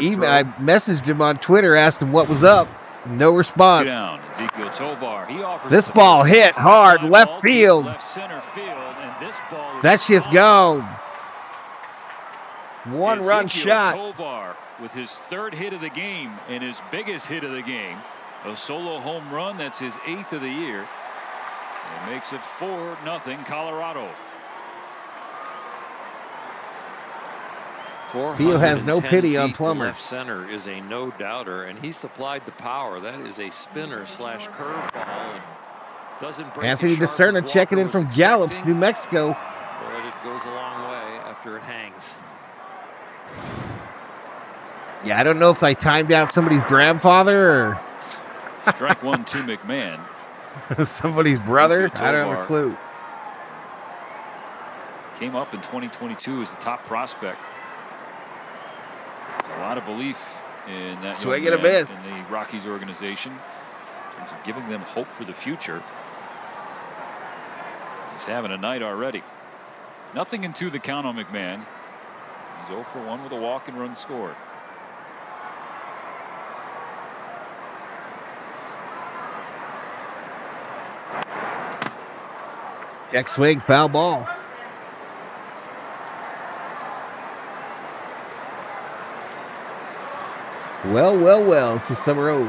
Speaker 2: messaged him on Twitter, asked him what was up. No response.
Speaker 16: Down. Ezekiel Tovar. He offers
Speaker 2: This ball hit hard left field.
Speaker 16: Left center field, and this ball
Speaker 2: That shit's gone. 1-run shot.
Speaker 16: Tovar with his 3rd hit of the game and his biggest hit of the game. A solo home run. That's his 8th of the year. And it makes it 4-0 Colorado.
Speaker 2: Theo has no pity on Plummer.
Speaker 15: Left center is a no doubter, and he supplied the power. That is a spinner / curveball. Doesn't break.
Speaker 2: Anthony DeSerna checking in from Gallup, New Mexico.
Speaker 15: But it goes a long way after it hangs.
Speaker 2: Yeah, I don't know if I timed out somebody's grandfather or
Speaker 16: Strike 1 to McMahon.
Speaker 2: somebody's brother. I don't have a clue.
Speaker 16: Came up in 2022 as the top prospect. There's a lot of belief in that
Speaker 2: Swing
Speaker 16: young
Speaker 2: and a
Speaker 16: man
Speaker 2: miss.
Speaker 16: in the Rockies organization in terms of giving them hope for the future. He's having a night already. Nothing into the count on McMahon. He's 0 for 1 with a walk and run scored.
Speaker 2: Check swing, foul ball. Well, this is Summer Road.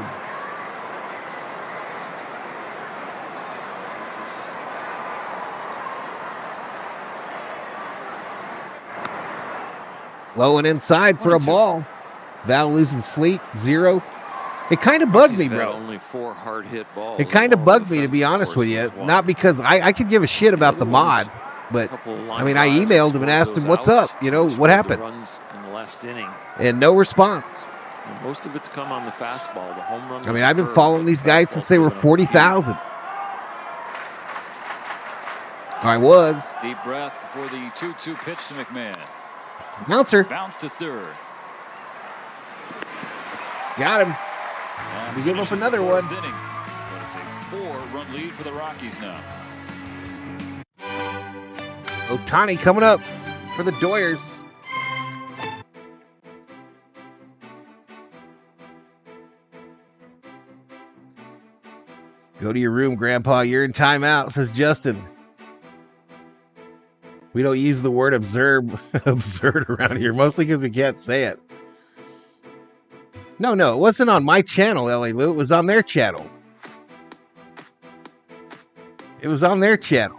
Speaker 2: Low and inside for a ball. Val losing sleep, 0. It kind of bugged me, bro.
Speaker 15: Only 4 hard hit balls.
Speaker 2: It kind of bugged me, to be honest with you. Not because I could give a shit about the mod, but I mean, I emailed him and asked him, what's up? You know, what happened?
Speaker 15: Runs in the last inning.
Speaker 2: And no response.
Speaker 15: And most of it's come on the fastball. The home run.
Speaker 2: I mean, I've been following these guys since they were 40,000. I was.
Speaker 16: Deep breath before the 2-2 pitch to McMahon.
Speaker 2: Bouncer.
Speaker 16: Bounce to third.
Speaker 2: Got him. We give up another one.
Speaker 16: Inning, but it's a 4-run lead for the Rockies now.
Speaker 2: Ohtani coming up for the Doyers. Go to your room, Grandpa. You're in timeout, says Justin. We don't use the word absurd around here, mostly because we can't say it. No, it wasn't on my channel, Ellie Lou. It was on their channel. It was on their channel.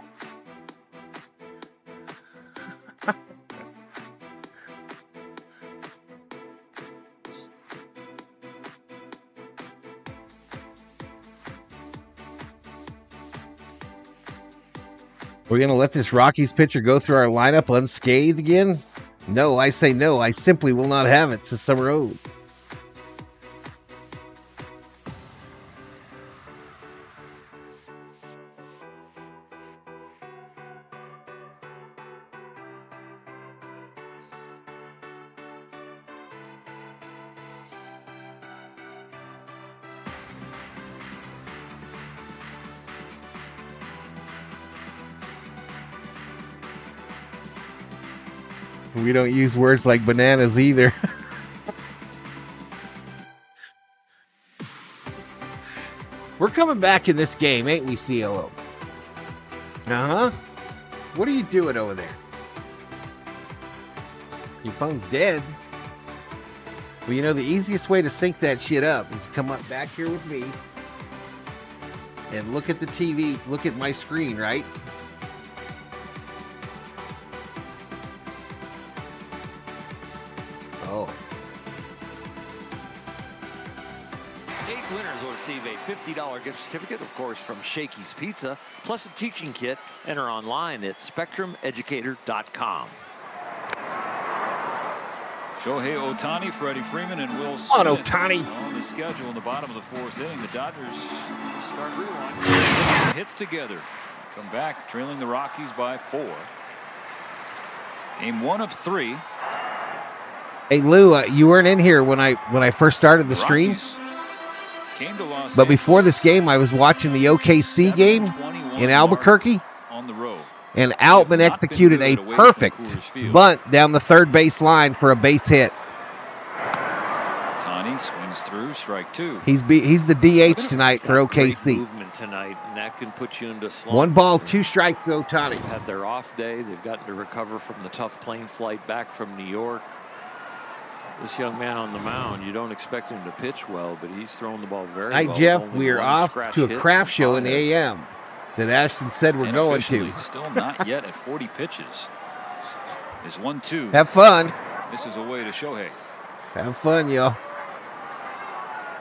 Speaker 2: We're going to let this Rockies pitcher go through our lineup unscathed again? No, I say no. I simply will not have it, says Summer Road. We don't use words like bananas either. We're coming back in this game, ain't we, COO? Uh-huh. What are you doing over there? Your phone's dead. Well, you know, the easiest way to sync that shit up is to come up back here with me and look at the TV, look at my screen, right? Oh.
Speaker 15: 8 winners will receive a $50 gift certificate, of course, from Shakey's Pizza, plus a teaching kit. Enter online at SpectrumEducator.com.
Speaker 16: Shohei Ohtani, Freddie Freeman, and Will
Speaker 2: On
Speaker 16: Smith
Speaker 2: Ohtani.
Speaker 16: on the schedule in the bottom of the 4th inning. The Dodgers start rewind. Some hits together. Come back trailing the Rockies by 4. Game 1 of 3.
Speaker 2: Hey Lou, you weren't in here when I first started the stream.
Speaker 16: Came to Los
Speaker 2: But before this game, I was watching the OKC game in Albuquerque.
Speaker 16: on the road.
Speaker 2: And Altman executed a perfect bunt down the third base line for a base hit.
Speaker 16: Ohtani swings through, strike 2.
Speaker 2: He's the DH tonight for OKC.
Speaker 15: Movement tonight, and that can put you into slump.
Speaker 2: 1 ball, 2 strikes to Ohtani.
Speaker 15: They've had their off day. They've gotten to recover from the tough plane flight back from New York. This young man on the mound, you don't expect him to pitch well, but he's throwing the ball very well.
Speaker 2: Hi, Jeff.
Speaker 15: Only
Speaker 2: We are
Speaker 15: one
Speaker 2: off
Speaker 15: scratch
Speaker 2: to a
Speaker 15: hit
Speaker 2: craft
Speaker 15: from
Speaker 2: show in the
Speaker 15: Paez.
Speaker 2: AM that Ashton said we're
Speaker 16: And
Speaker 2: going to.
Speaker 16: officially still not yet at 40 pitches. Is 1-2.
Speaker 2: Have fun.
Speaker 16: This is away to Shohei.
Speaker 2: Have fun, y'all.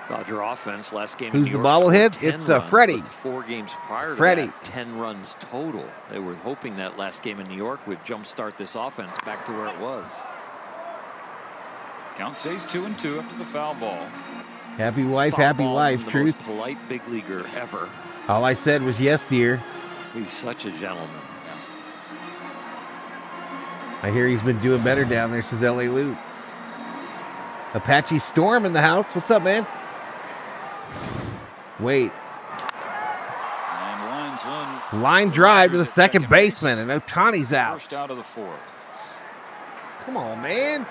Speaker 15: Dodger offense last game.
Speaker 2: Who's
Speaker 15: in
Speaker 2: the
Speaker 15: New York
Speaker 2: bobblehead?
Speaker 15: scored 10
Speaker 2: It's
Speaker 15: runs,
Speaker 2: Freddy.
Speaker 15: but the 4 games prior to
Speaker 2: Freddy.
Speaker 15: that, 10 runs total. They were hoping that last game in New York would jumpstart this offense back to where it was.
Speaker 16: Count stays 2-2 after the foul ball.
Speaker 2: Happy wife,
Speaker 15: Foul
Speaker 2: happy
Speaker 15: ball
Speaker 2: life,
Speaker 15: from the
Speaker 2: truth.
Speaker 15: most polite big leaguer ever.
Speaker 2: All I said was yes, dear.
Speaker 15: He's such a gentleman.
Speaker 2: I hear he's been doing better down there, says LA Loot. Apache Storm in the house. What's up, man? Wait.
Speaker 16: And lines one.
Speaker 2: Line drive to the second baseman, and Ohtani's out.
Speaker 16: First out of the 4th.
Speaker 2: Come on, man.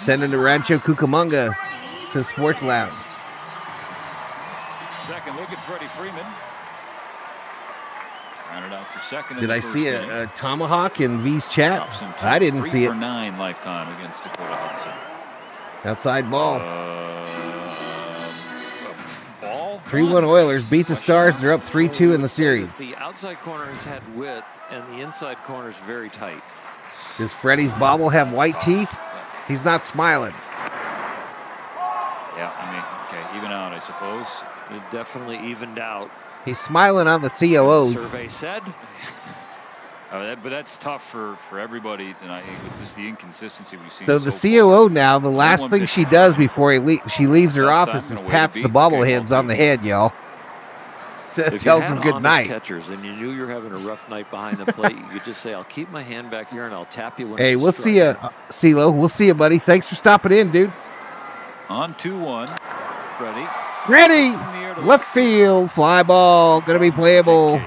Speaker 2: Sending to Rancho Cucamonga to Sports Lounge.
Speaker 16: Second look at Freddie Freeman. Grounded out to second.
Speaker 2: Did I see a tomahawk in V's chat? I didn't see it.
Speaker 16: 3 for 9 lifetime against Dakota Hudson.
Speaker 2: Outside ball.
Speaker 16: Ball.
Speaker 2: 3-1 Oilers beat the Stars. They're up 3-2 in the series.
Speaker 15: The outside corners had width, and the inside corners very tight.
Speaker 2: Does Freddie's bobble have white teeth? He's not smiling.
Speaker 16: Yeah, I mean, okay, even out, I suppose.
Speaker 15: It definitely evened out.
Speaker 2: He's smiling on the COOs.
Speaker 15: Survey said.
Speaker 16: But that's tough for everybody tonight. It's just the inconsistency we've seen.
Speaker 2: So the COO now, the last thing she does before she leaves her office is pats the bobbleheads on the head, y'all. So
Speaker 15: If
Speaker 2: tells
Speaker 15: you
Speaker 2: them
Speaker 15: had
Speaker 2: good
Speaker 15: honest
Speaker 2: night.
Speaker 15: catchers and you knew you're having a rough night behind the plate, you could just say, "I'll keep my hand back here and I'll tap you when
Speaker 2: Hey,
Speaker 15: it's a
Speaker 2: we'll
Speaker 15: strike."
Speaker 2: see you, CeeLo. We'll see you, buddy. Thanks for stopping in, dude.
Speaker 16: On 2-1, Freddie.
Speaker 2: Ready, left field, fly ball, gonna be playable.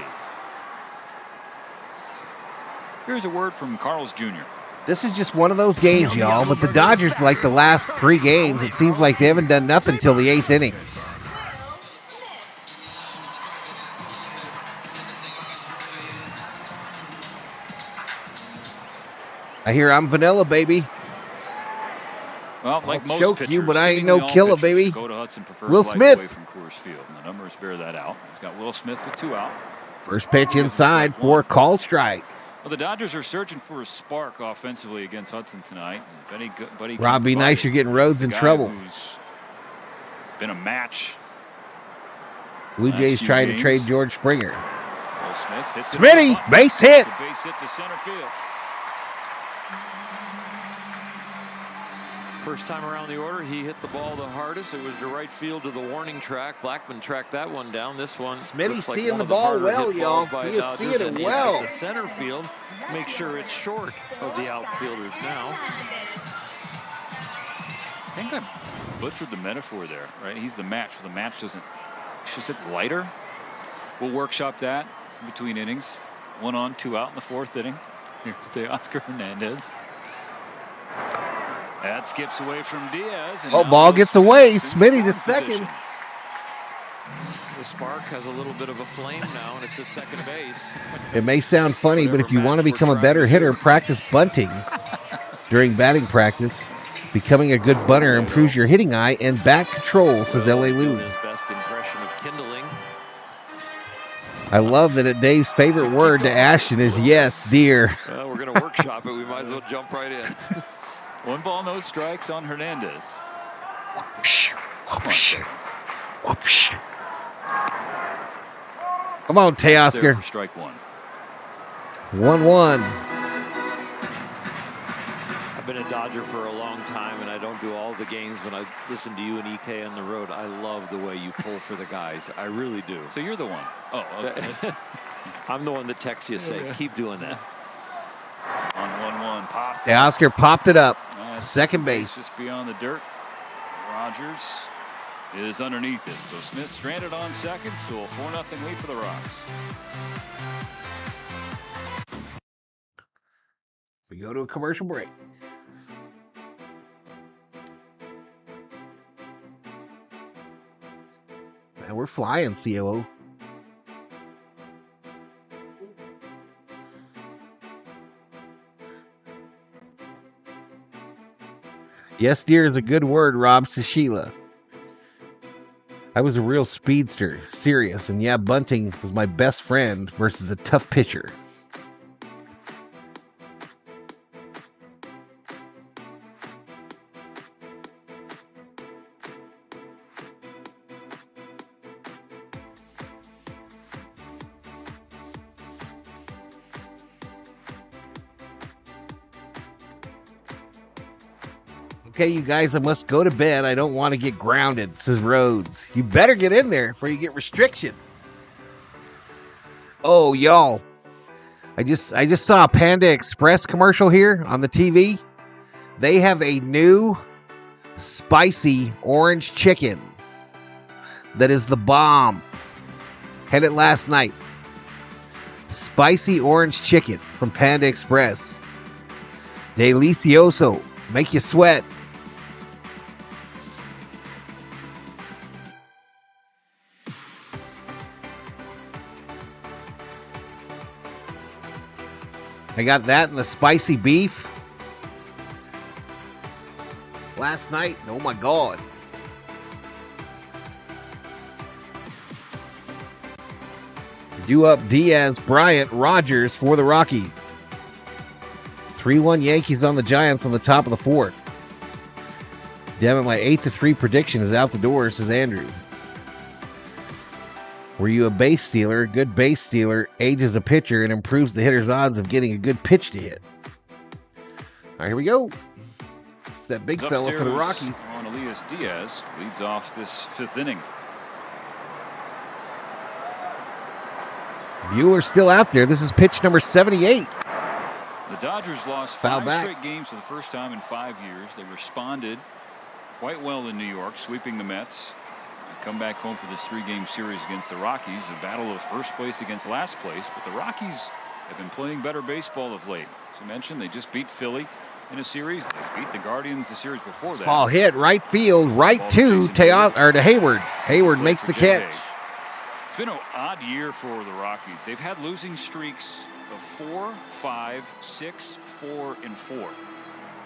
Speaker 16: Here's a word from Carl's Jr.
Speaker 2: This is just one of those games, y'all. But the Dodgers, like the last 3 games, it seems like they haven't done nothing till the 8th inning. I hear I'm vanilla, baby.
Speaker 16: Well, like
Speaker 2: I'll
Speaker 16: most
Speaker 2: choke
Speaker 16: pitchers,
Speaker 2: you, but I ain't
Speaker 16: seemingly
Speaker 2: no
Speaker 16: all
Speaker 2: killer,
Speaker 16: pitchers,
Speaker 2: baby.
Speaker 16: Dakota Hudson prefers
Speaker 2: Will
Speaker 16: life
Speaker 2: Smith.
Speaker 16: away from Coors Field, and the numbers bear that out. He's got Will Smith with 2 out.
Speaker 2: First pitch inside for a call strike.
Speaker 16: Well, the Dodgers are searching for a spark offensively against Hudson tonight. If anybody
Speaker 2: Rob, be nice. You're getting Rhodes in trouble.
Speaker 16: Who's been a match.
Speaker 2: Blue
Speaker 16: last
Speaker 2: Jays
Speaker 16: few
Speaker 2: trying to
Speaker 16: games.
Speaker 2: trade George Springer.
Speaker 16: Will Smith hits it
Speaker 2: Smitty,
Speaker 16: over the bunt.
Speaker 2: base hit.
Speaker 16: It's a base hit to center field.
Speaker 15: First time around the order, he hit the ball the hardest. It was to right field to the warning track. Blackman tracked that one down. This one,
Speaker 2: Smitty
Speaker 15: looks like
Speaker 2: seeing
Speaker 15: one
Speaker 2: the
Speaker 15: of
Speaker 2: ball
Speaker 15: harder
Speaker 2: well,
Speaker 15: hit
Speaker 2: y'all.
Speaker 15: balls by
Speaker 2: He is
Speaker 15: Dodgers,
Speaker 2: seeing it
Speaker 15: and he
Speaker 2: well.
Speaker 15: hits the center field. Make sure it's short of the outfielders now.
Speaker 16: I think I butchered the metaphor there, right? He's the match. The match doesn't. She said lighter. We'll workshop that between innings. 1 on, 2 out in the 4th inning. Here's Teoscar Hernandez. That skips away from Diaz. And
Speaker 2: ball gets away. Smitty to second.
Speaker 15: The spark has a little bit of a flame now, and it's at second base.
Speaker 2: It may sound funny, but if you want to become a better hitter, practice bunting during batting practice. Becoming a good bunter improves your hitting eye and bat control, says L.A. Lou.
Speaker 15: His best impression of kindling.
Speaker 2: I love that Dave's favorite word to Ashton is yes, dear.
Speaker 15: Well, we're going to workshop it. We might as well jump right in.
Speaker 16: 1 ball, no strikes on Hernandez.
Speaker 2: Come on, Teoscar.
Speaker 16: For strike 1.
Speaker 2: 1-1.
Speaker 15: I've been a Dodger for a long time, and I don't do all the games, but I listen to you and EK on the road. I love the way you pull for the guys. I really do.
Speaker 16: So you're the one. Oh, okay.
Speaker 15: I'm the one that texts you, say, keep doing that.
Speaker 16: On 1-1, popped.
Speaker 2: Teoscar popped it up. Second base.
Speaker 16: Just beyond the dirt. Rogers is underneath it. So Smith stranded on second. Still a 4-0 lead for the Rocks.
Speaker 2: We go to a commercial break. Man, we're flying, COO. Yes, dear is a good word, Rob, says Sheila. I was a real speedster, serious, and yeah, bunting was my best friend versus a tough pitcher. Okay, you guys, I must go to bed. I don't want to get grounded, says Rhodes. You better get in there before you get restriction. Oh, y'all. I just saw a Panda Express commercial here on the TV. They have a new spicy orange chicken that is the bomb. Had it last night. Spicy orange chicken from Panda Express. Delicioso. Make you sweat. I got that and the spicy beef last night. Oh my God. Due up Diaz, Bryant, Rogers for the Rockies. 3-1 Yankees on the Giants on the top of the 4th. Damn it, my 8-3 prediction is out the door, says Andrew. Were you a base stealer? A good base stealer ages a pitcher and improves the hitter's odds of getting a good pitch to hit. All right, here we go. It's that big fella for the Rockies.
Speaker 16: On Elias Diaz leads off this 5th inning.
Speaker 2: Buehler's still out there. This is pitch number 78.
Speaker 16: The Dodgers lost 5 straight games for the first time in 5 years. They responded quite well in New York, sweeping the Mets. Come back home for this 3-game series against the Rockies, a battle of first place against last place. But the Rockies have been playing better baseball of late. As you mentioned, they just beat Philly in a series. They beat the Guardians the series before that.
Speaker 2: Ball hit right field, right to Hayward. Hayward makes the catch.
Speaker 16: It's been an odd year for the Rockies. They've had losing streaks of 4, 5, 6, 4, and 4.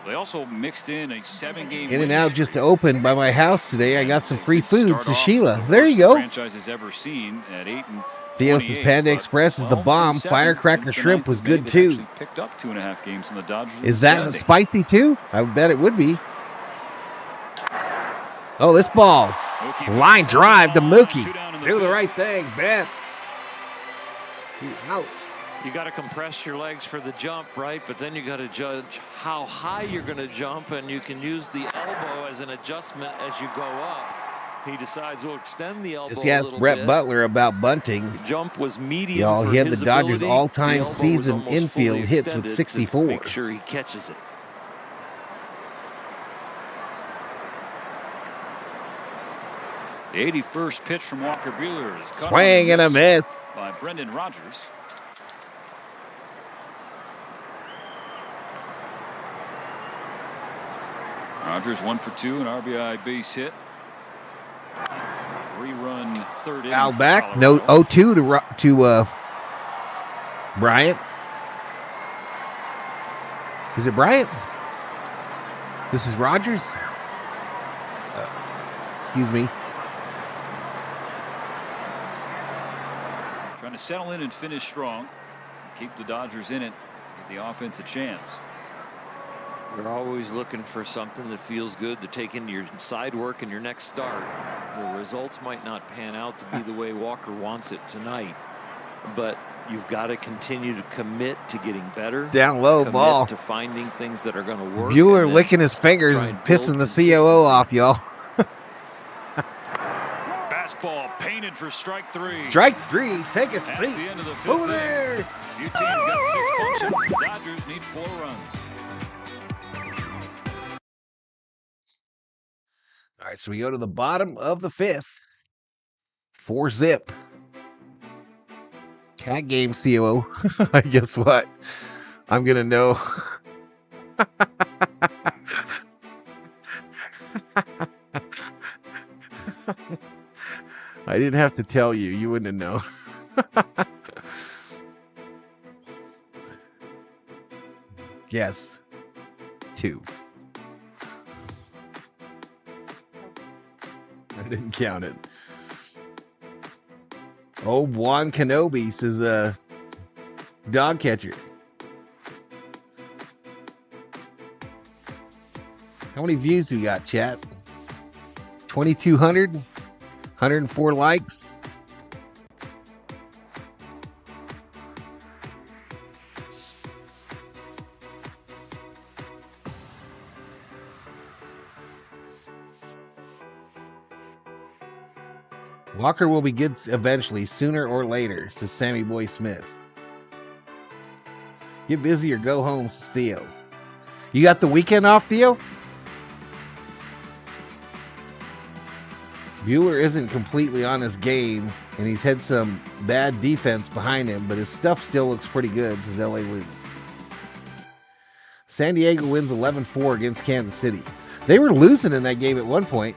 Speaker 16: They also mixed in a 7-game
Speaker 2: In and Out just opened by my house today. I got some free food, says Sheila. There you go.
Speaker 16: Franchise has ever seen at 8 and
Speaker 2: Theo says Panda Express is the bomb. Firecracker shrimp was good too.
Speaker 16: Picked up 2.5 games in the Dodgers.
Speaker 2: Is that spicy too? I bet it would be. Oh, this ball. Line drive to Mookie. Do the right thing, Betts. He's out.
Speaker 15: You got to compress your legs for the jump, right? But then you got to judge how high you're going to jump, and you can use the elbow as an adjustment as you go up. He decides we'll extend the elbow.
Speaker 2: Just asked Brett Butler about bunting.
Speaker 15: The jump was medium.
Speaker 2: Y'all, he had the
Speaker 15: his
Speaker 2: Dodgers
Speaker 15: ability.
Speaker 2: all-time season infield hits with 64.
Speaker 15: Make sure he catches it.
Speaker 16: The 81st pitch from Walker Buehler is cut
Speaker 2: Swing and a miss
Speaker 16: by Brendan Rodgers. Rodgers 1 for 2, an RBI base hit. 3-run third inning.
Speaker 2: Foul back. No 0-2 to Bryant. Is it Bryant? This is Rodgers. Excuse me.
Speaker 16: Trying to settle in and finish strong. Keep the Dodgers in it. Give the offense a chance.
Speaker 15: You're always looking for something that feels good to take into your side work in your next start. The results might not pan out to be the way Walker wants it tonight, but you've got to continue to commit to getting better.
Speaker 2: Down low
Speaker 15: commit
Speaker 2: ball.
Speaker 15: to finding things that are going to work.
Speaker 2: Buehler licking his fingers, pissing the COO off, y'all.
Speaker 16: Fastball painted for strike 3.
Speaker 2: Strike 3. Take a seat.
Speaker 16: The end of the 5th
Speaker 2: Over there.
Speaker 16: Few teams got 6 functions. The Dodgers need 4 runs.
Speaker 2: All right, so we go to the bottom of the 5th. 4-zip. Cat game, COO. Guess what? I'm going to know. I didn't have to tell you. You wouldn't know. Yes. 2. I didn't count it. Oh, Juan Canobis is a dog catcher. How many views we got, chat? 2,200? 104 likes? Walker will be good eventually, sooner or later, says Sammy Boy Smith. Get busy or go home, says Theo. You got the weekend off, Theo? Buehler isn't completely on his game, and he's had some bad defense behind him, but his stuff still looks pretty good, says LA Lou. San Diego wins 11-4 against Kansas City. They were losing in that game at one point.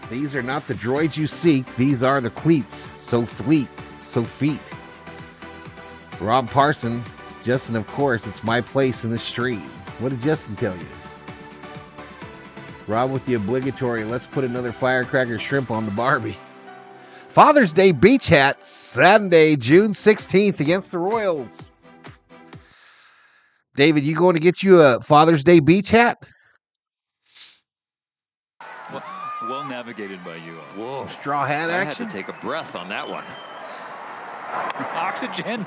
Speaker 2: These are not the droids you seek. These are the cleats. So feet. Rob Parson. Justin, of course, it's my place in the street. What did Justin tell you? Rob with the obligatory, let's put another firecracker shrimp on the Barbie. Father's Day Beach Hat, Saturday, June 16th against the Royals. David, you going to get you a Father's Day Beach Hat?
Speaker 16: Well navigated by you.
Speaker 15: Whoa.
Speaker 2: Straw hat action?
Speaker 15: I had to take a breath on that one.
Speaker 16: Oxygen.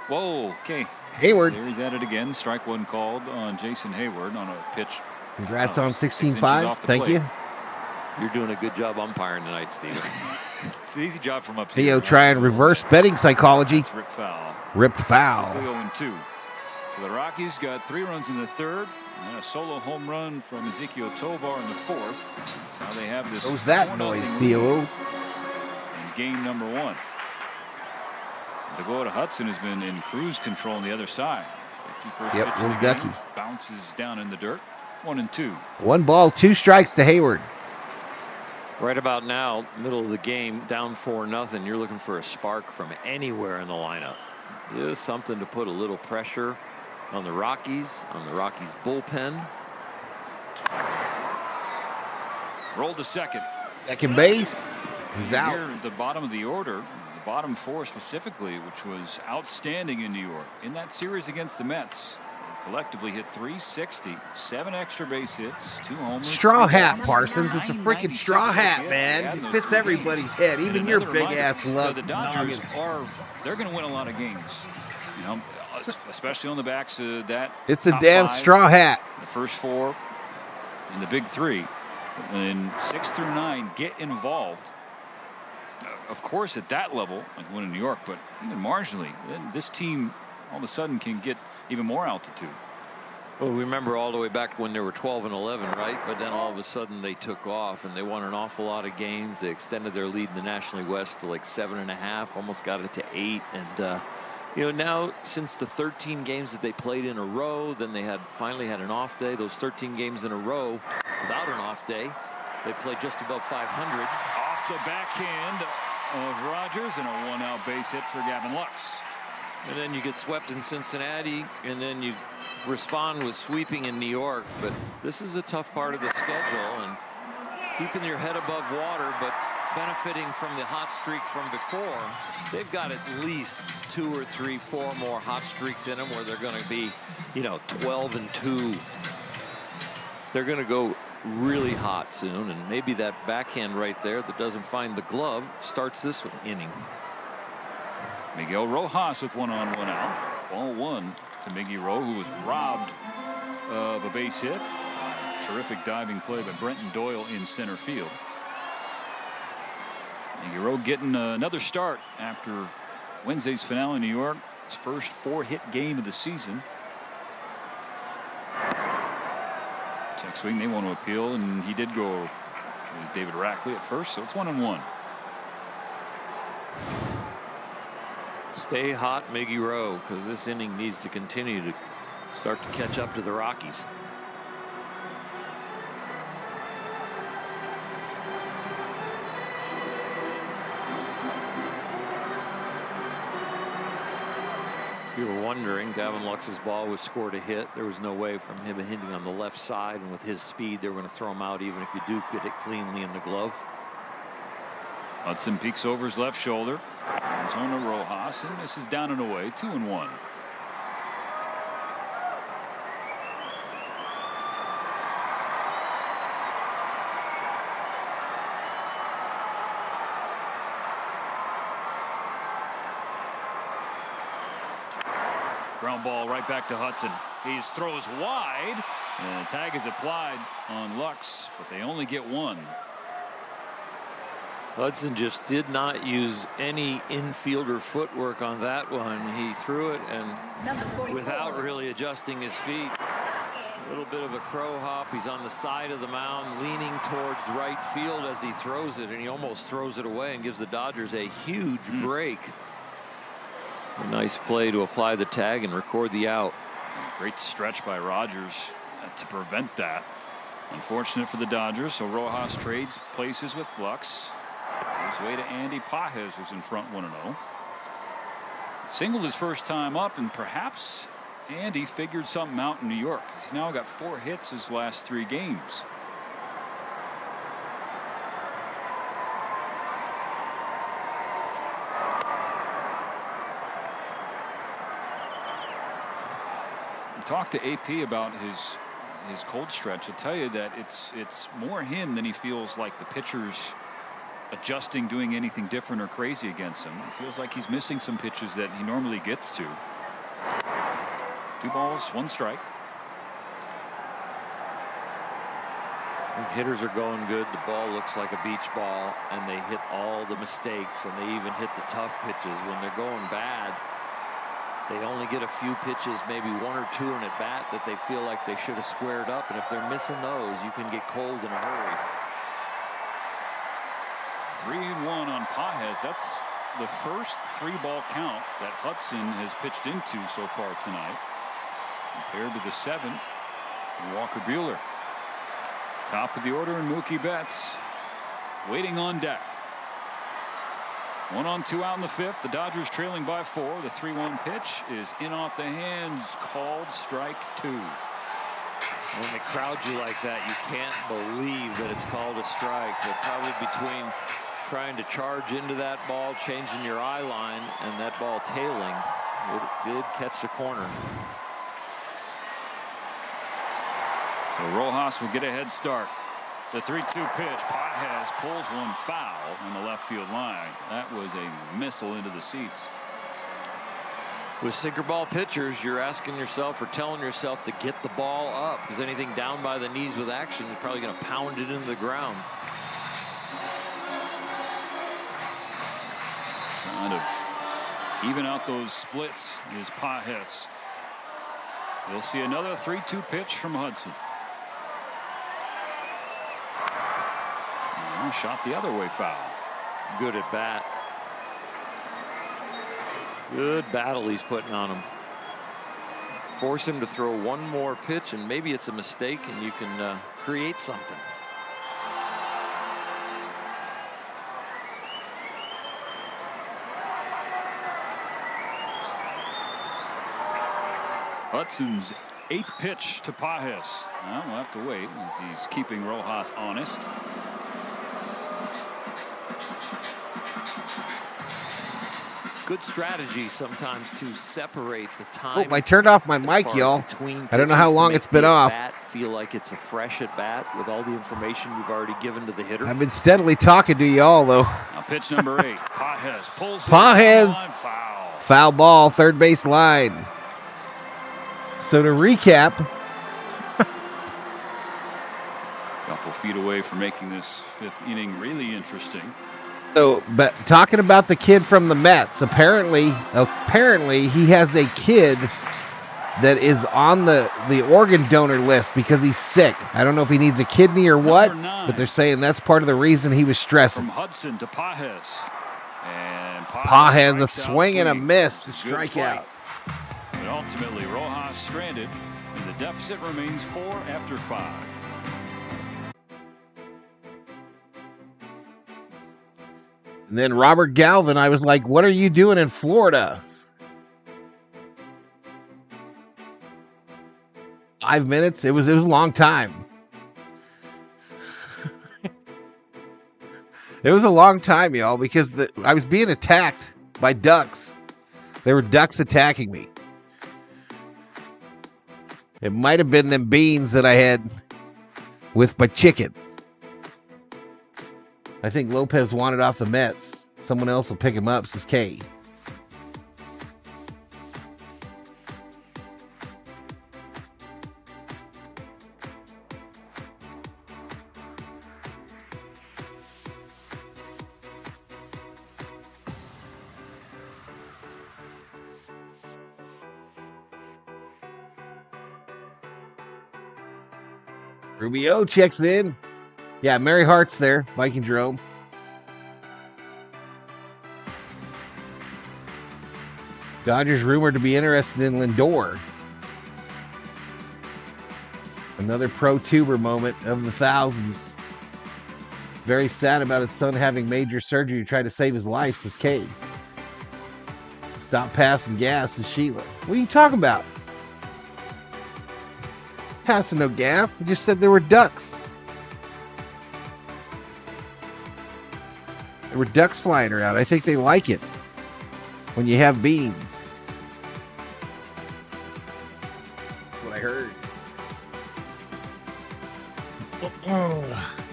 Speaker 16: Whoa, okay.
Speaker 2: Hayward.
Speaker 16: There he's at it again. Strike 1 called on Jason Hayward on a pitch.
Speaker 2: Congrats on 16-5. Thank you.
Speaker 15: You're doing a good job umpiring tonight, Steven.
Speaker 16: It's an easy job from up here.
Speaker 2: Theo trying reverse betting psychology.
Speaker 16: That's
Speaker 2: Ripped foul.
Speaker 16: 0-2. So the Rockies got 3 runs in the 3rd. And a solo home run from Ezekiel Tovar in the 4th. That's how they have this.
Speaker 2: What was that noise, COO?
Speaker 16: In game number 1. Dakota Hudson has been in cruise control on the other side. 51st pitch
Speaker 2: little
Speaker 16: of the
Speaker 2: ducky.
Speaker 16: game. Bounces down in the dirt. 1-2.
Speaker 2: 1 ball, 2 strikes to Hayward.
Speaker 15: Right about now, middle of the game, down 4-0. You're looking for a spark from anywhere in the lineup. Just something to put a little pressure on the Rockies bullpen.
Speaker 16: Rolled to second.
Speaker 2: Second base. He's out.
Speaker 16: Here at the bottom of the order, the bottom 4 specifically, which was outstanding in New York. In that series against the Mets, collectively hit .360, 7 extra base hits, 2 homers.
Speaker 2: Straw hat, Parsons. It's a freaking straw hat, man. It fits everybody's head, even your big ass love.
Speaker 16: The Dodgers they're going to win a lot of games. You know, especially on the backs of that.
Speaker 2: It's a damn straw hat.
Speaker 16: The first 4 and the big 3. But when 6 through 9 get involved, of course, at that level, like one in New York, but even marginally, then this team all of a sudden can get even more altitude.
Speaker 15: Well, we remember all the way back when they were 12 and 11, right? But then all of a sudden they took off and they won an awful lot of games. They extended their lead in the National League West to like 7.5, almost got it to 8. And you know, now since the 13 games that they played in a row, then they finally had an off day. Those 13 games in a row without an off day, they played just above 500.
Speaker 16: Off the backhand of Rogers and a 1-out base hit for Gavin Lux.
Speaker 15: And then you get swept in Cincinnati, and then you respond with sweeping in New York. But this is a tough part of the schedule, and keeping your head above water, but benefiting from the hot streak from before. They've got at least 2 or 3, 4 more hot streaks in them where they're going to be, you know, 12 and 2. They're going to go really hot soon, and maybe that backhand right there that doesn't find the glove starts this inning.
Speaker 16: Miguel Rojas with 1 on, 1 out. Ball 1 to Miggy Rowe, who was robbed of a base hit. Terrific diving play by Brenton Doyle in center field. Miggy Rowe getting another start after Wednesday's finale in New York. His first 4-hit game of the season. Check swing, they want to appeal, and he did go. It was David Rackley at first, so it's 1-1.
Speaker 15: Stay hot, Miggy Rowe, because this inning needs to continue to start to catch up to the Rockies. If you were wondering, Gavin Lux's ball was scored a hit. There was no way from him hitting on the left side, and with his speed, they were going to throw him out even if you do get it cleanly in the glove.
Speaker 16: Hudson peeks over his left shoulder. Comes home to Rojas, and this is down and away, 2-1. Ground ball right back to Hudson. He throws wide, and the tag is applied on Lux, but they only get 1.
Speaker 15: Hudson just did not use any infielder footwork on that one. He threw it and without really adjusting his feet. A little bit of a crow hop. He's on the side of the mound leaning towards right field as he throws it, and he almost throws it away and gives the Dodgers a huge break. A nice play to apply the tag and record the out.
Speaker 16: Great stretch by Rogers to prevent that. Unfortunate for the Dodgers, so Rojas trades places with Lux. His way to Andy Pages, who's in front 1-0. Singled his first time up, and perhaps Andy figured something out in New York. He's now got 4 hits his last 3 games. We talked to AP about his cold stretch. I'll tell you that it's more him than he feels like the pitchers adjusting, doing anything different or crazy against him. It feels like he's missing some pitches that he normally gets to. 2 balls, 1 strike.
Speaker 15: When hitters are going good, the ball looks like a beach ball, and they hit all the mistakes, and they even hit the tough pitches. When they're going bad, they only get a few pitches, maybe 1 or 2 in at bat that they feel like they should have squared up, and if they're missing those, you can get cold in a hurry.
Speaker 16: 3-1 on Pages. That's the first 3-ball count that Hudson has pitched into so far tonight, compared to the 7 Walker Buehler. Top of the order, and Mookie Betts waiting on deck. 1 on, 2 out in the 5th. The Dodgers trailing by 4. The 3-1 pitch is in off the hands, called strike 2.
Speaker 15: When they crowd you like that, you can't believe that it's called a strike. But probably between trying to charge into that ball, changing your eye line, and that ball tailing, it did catch the corner.
Speaker 16: So Rojas will get a head start. The 3-2 pitch. Pages pulls one foul on the left field line. That was a missile into the seats.
Speaker 15: With sinker ball pitchers, you're asking yourself or telling yourself to get the ball up, because anything down by the knees with action is probably going to pound it into the ground.
Speaker 16: Trying to even out those splits is Pajes. You'll see another 3-2 pitch from Hudson. Shot the other way, foul.
Speaker 15: Good at bat. Good battle he's putting on him. Force him to throw one more pitch, and maybe it's a mistake, and you can create something.
Speaker 16: Hudson's 8th pitch to Pajes. Well, we'll have to wait as he's keeping Rojas honest.
Speaker 15: Good strategy sometimes to separate the time.
Speaker 2: Oh, I turned off my mic, y'all. I don't know how long it's been off.
Speaker 15: Feel like it's a fresh at bat with all the information you've already given to the hitter.
Speaker 2: I've been steadily talking to y'all, though.
Speaker 16: Now pitch number 8. Pajes pulls
Speaker 2: Pajes.
Speaker 16: Foul.
Speaker 2: Foul ball, third base line. So to recap,
Speaker 16: Couple feet away from making this 5th inning really interesting.
Speaker 2: so but talking about the kid from the Mets, apparently he has a kid that is on the organ donor list because he's sick. I don't know if he needs a kidney or what, but they're saying that's part of the reason he was stressing.
Speaker 16: From Hudson to Pajes. And
Speaker 2: Pajes a swing and a miss, the strikeout.
Speaker 16: But ultimately, Rojas stranded, and the deficit remains 4 after 5.
Speaker 2: And then Robert Galvin, I was like, what are you doing in Florida? 5 minutes? It was a long time. It was a long time, y'all, because I was being attacked by ducks. There were ducks attacking me. It might have been them beans that I had with my chicken. I think Lopez wanted off the Mets. Someone else will pick him up, says K. Rubio checks in. Yeah, Mary Hart's there. Viking Jerome. Dodgers rumored to be interested in Lindor. Another pro tuber moment of the thousands. Very sad about his son having major surgery to try to save his life, says Kate. Stop passing gas, says Sheila. What are you talking about? Passing no gas. I just said there were ducks. There were ducks flying around. I think they like it when you have beans. That's what I heard.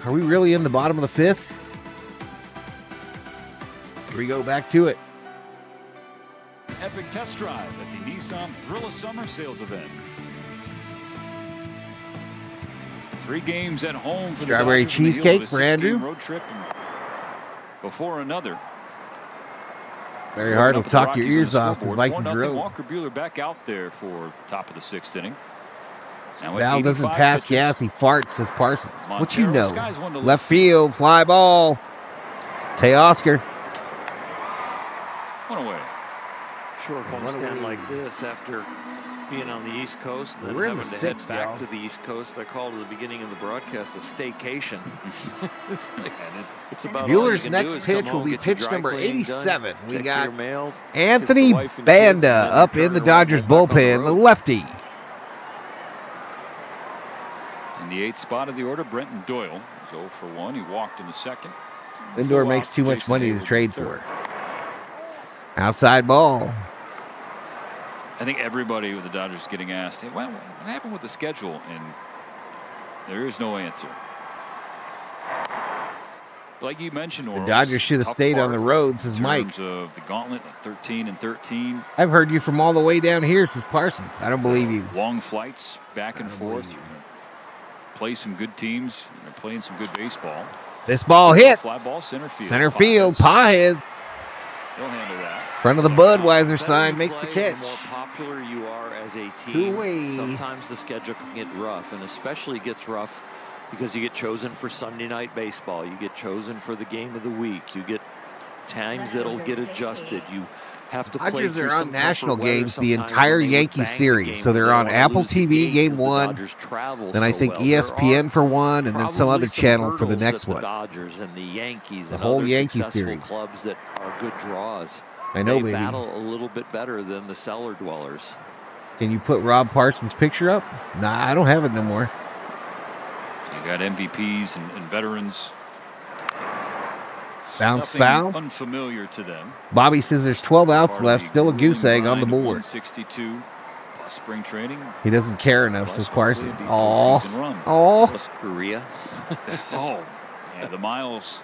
Speaker 2: Are we really in the bottom of the 5th? Here we go, back to it.
Speaker 16: Epic test drive at the Nissan Thrill of Summer sales event. 3 games at home for
Speaker 2: Strawberry
Speaker 16: the
Speaker 2: cheesecake for Andrew.
Speaker 16: Road trip before another.
Speaker 2: Very hard to talk your ears off, says Mike Drew.
Speaker 16: Walker Buehler back out there for top of the 6th inning.
Speaker 2: Val doesn't pass gas, he farts, says Parsons.
Speaker 16: Montero,
Speaker 2: what you know?
Speaker 16: one to
Speaker 2: Left field, fly ball. Teoscar.
Speaker 15: One away. Short homestand like this after being on the East Coast and then having to head back to the East Coast. I called at the beginning of the broadcast a staycation. It's about
Speaker 2: Bueller's next pitch will be pitch number 87. We got Anthony Banda up in the Dodgers bullpen, the lefty.
Speaker 16: In the 8th spot of the order, Brenton Doyle is 0 for 1. He walked in the 2nd.
Speaker 2: Lindor makes too much money to trade for. Outside ball.
Speaker 16: I think everybody with the Dodgers is getting asked, what happened with the schedule? And there is no answer. Like you mentioned,
Speaker 2: The Dodgers should have stayed on the road, says Mike.
Speaker 16: In terms of the gauntlet, 13 and 13.
Speaker 2: I've heard you from all the way down here, says Parsons. I don't believe you.
Speaker 16: Long flights back and forth. Play some good teams. They're playing some good baseball.
Speaker 2: This ball hit.
Speaker 16: Fly ball center field.
Speaker 2: Center field, Pajes.
Speaker 16: He'll handle that.
Speaker 2: Front of the Budweiser sign makes the catch.
Speaker 15: The more popular you are as a team,
Speaker 2: Two-way.
Speaker 15: sometimes the schedule can get rough, and especially gets rough because you get chosen for Sunday night baseball. You get chosen for the game of the week. You get times that'll get adjusted. You have to play
Speaker 2: Dodgers
Speaker 15: through
Speaker 2: are
Speaker 15: some
Speaker 2: on national
Speaker 15: tougher weather
Speaker 2: games the
Speaker 15: sometimes
Speaker 2: entire
Speaker 15: when they would
Speaker 2: Yankee
Speaker 15: bank the
Speaker 2: series.
Speaker 15: game
Speaker 2: So
Speaker 15: because
Speaker 2: they're
Speaker 15: they
Speaker 2: on
Speaker 15: don't wanna
Speaker 2: Apple
Speaker 15: lose the
Speaker 2: TV
Speaker 15: game
Speaker 2: game
Speaker 15: 'cause the
Speaker 2: 1,
Speaker 15: Dodgers travel
Speaker 2: then I
Speaker 15: so
Speaker 2: think
Speaker 15: well. There
Speaker 2: ESPN
Speaker 15: are
Speaker 2: for one, and then some
Speaker 15: probably
Speaker 2: other channel for the
Speaker 15: hurdles
Speaker 2: next
Speaker 15: that the
Speaker 2: one.
Speaker 15: Dodgers and the Yankees
Speaker 2: The
Speaker 15: and
Speaker 2: whole
Speaker 15: other
Speaker 2: Yankee
Speaker 15: successful
Speaker 2: series.
Speaker 15: clubs that are good draws.
Speaker 2: I know,
Speaker 15: they
Speaker 2: baby.
Speaker 15: battle a little bit better than the cellar dwellers.
Speaker 2: Can you put Rob Parsons' picture up? Nah, I don't have it no more.
Speaker 16: So you got MVPs and veterans.
Speaker 2: Bounce
Speaker 16: Nothing
Speaker 2: foul.
Speaker 16: unfamiliar to them.
Speaker 2: Bobby says there's 12 outs
Speaker 16: Part of
Speaker 2: left,
Speaker 16: the
Speaker 2: still a goose
Speaker 16: grueling
Speaker 2: egg on the
Speaker 16: grind of
Speaker 2: board.
Speaker 16: 162 plus spring training.
Speaker 2: He doesn't care enough,
Speaker 16: Plus
Speaker 2: says
Speaker 16: hopefully
Speaker 2: Parsons.
Speaker 16: a
Speaker 2: Aw.
Speaker 16: postseason run.
Speaker 2: Aw.
Speaker 15: Plus Korea.
Speaker 16: Oh, yeah, the miles.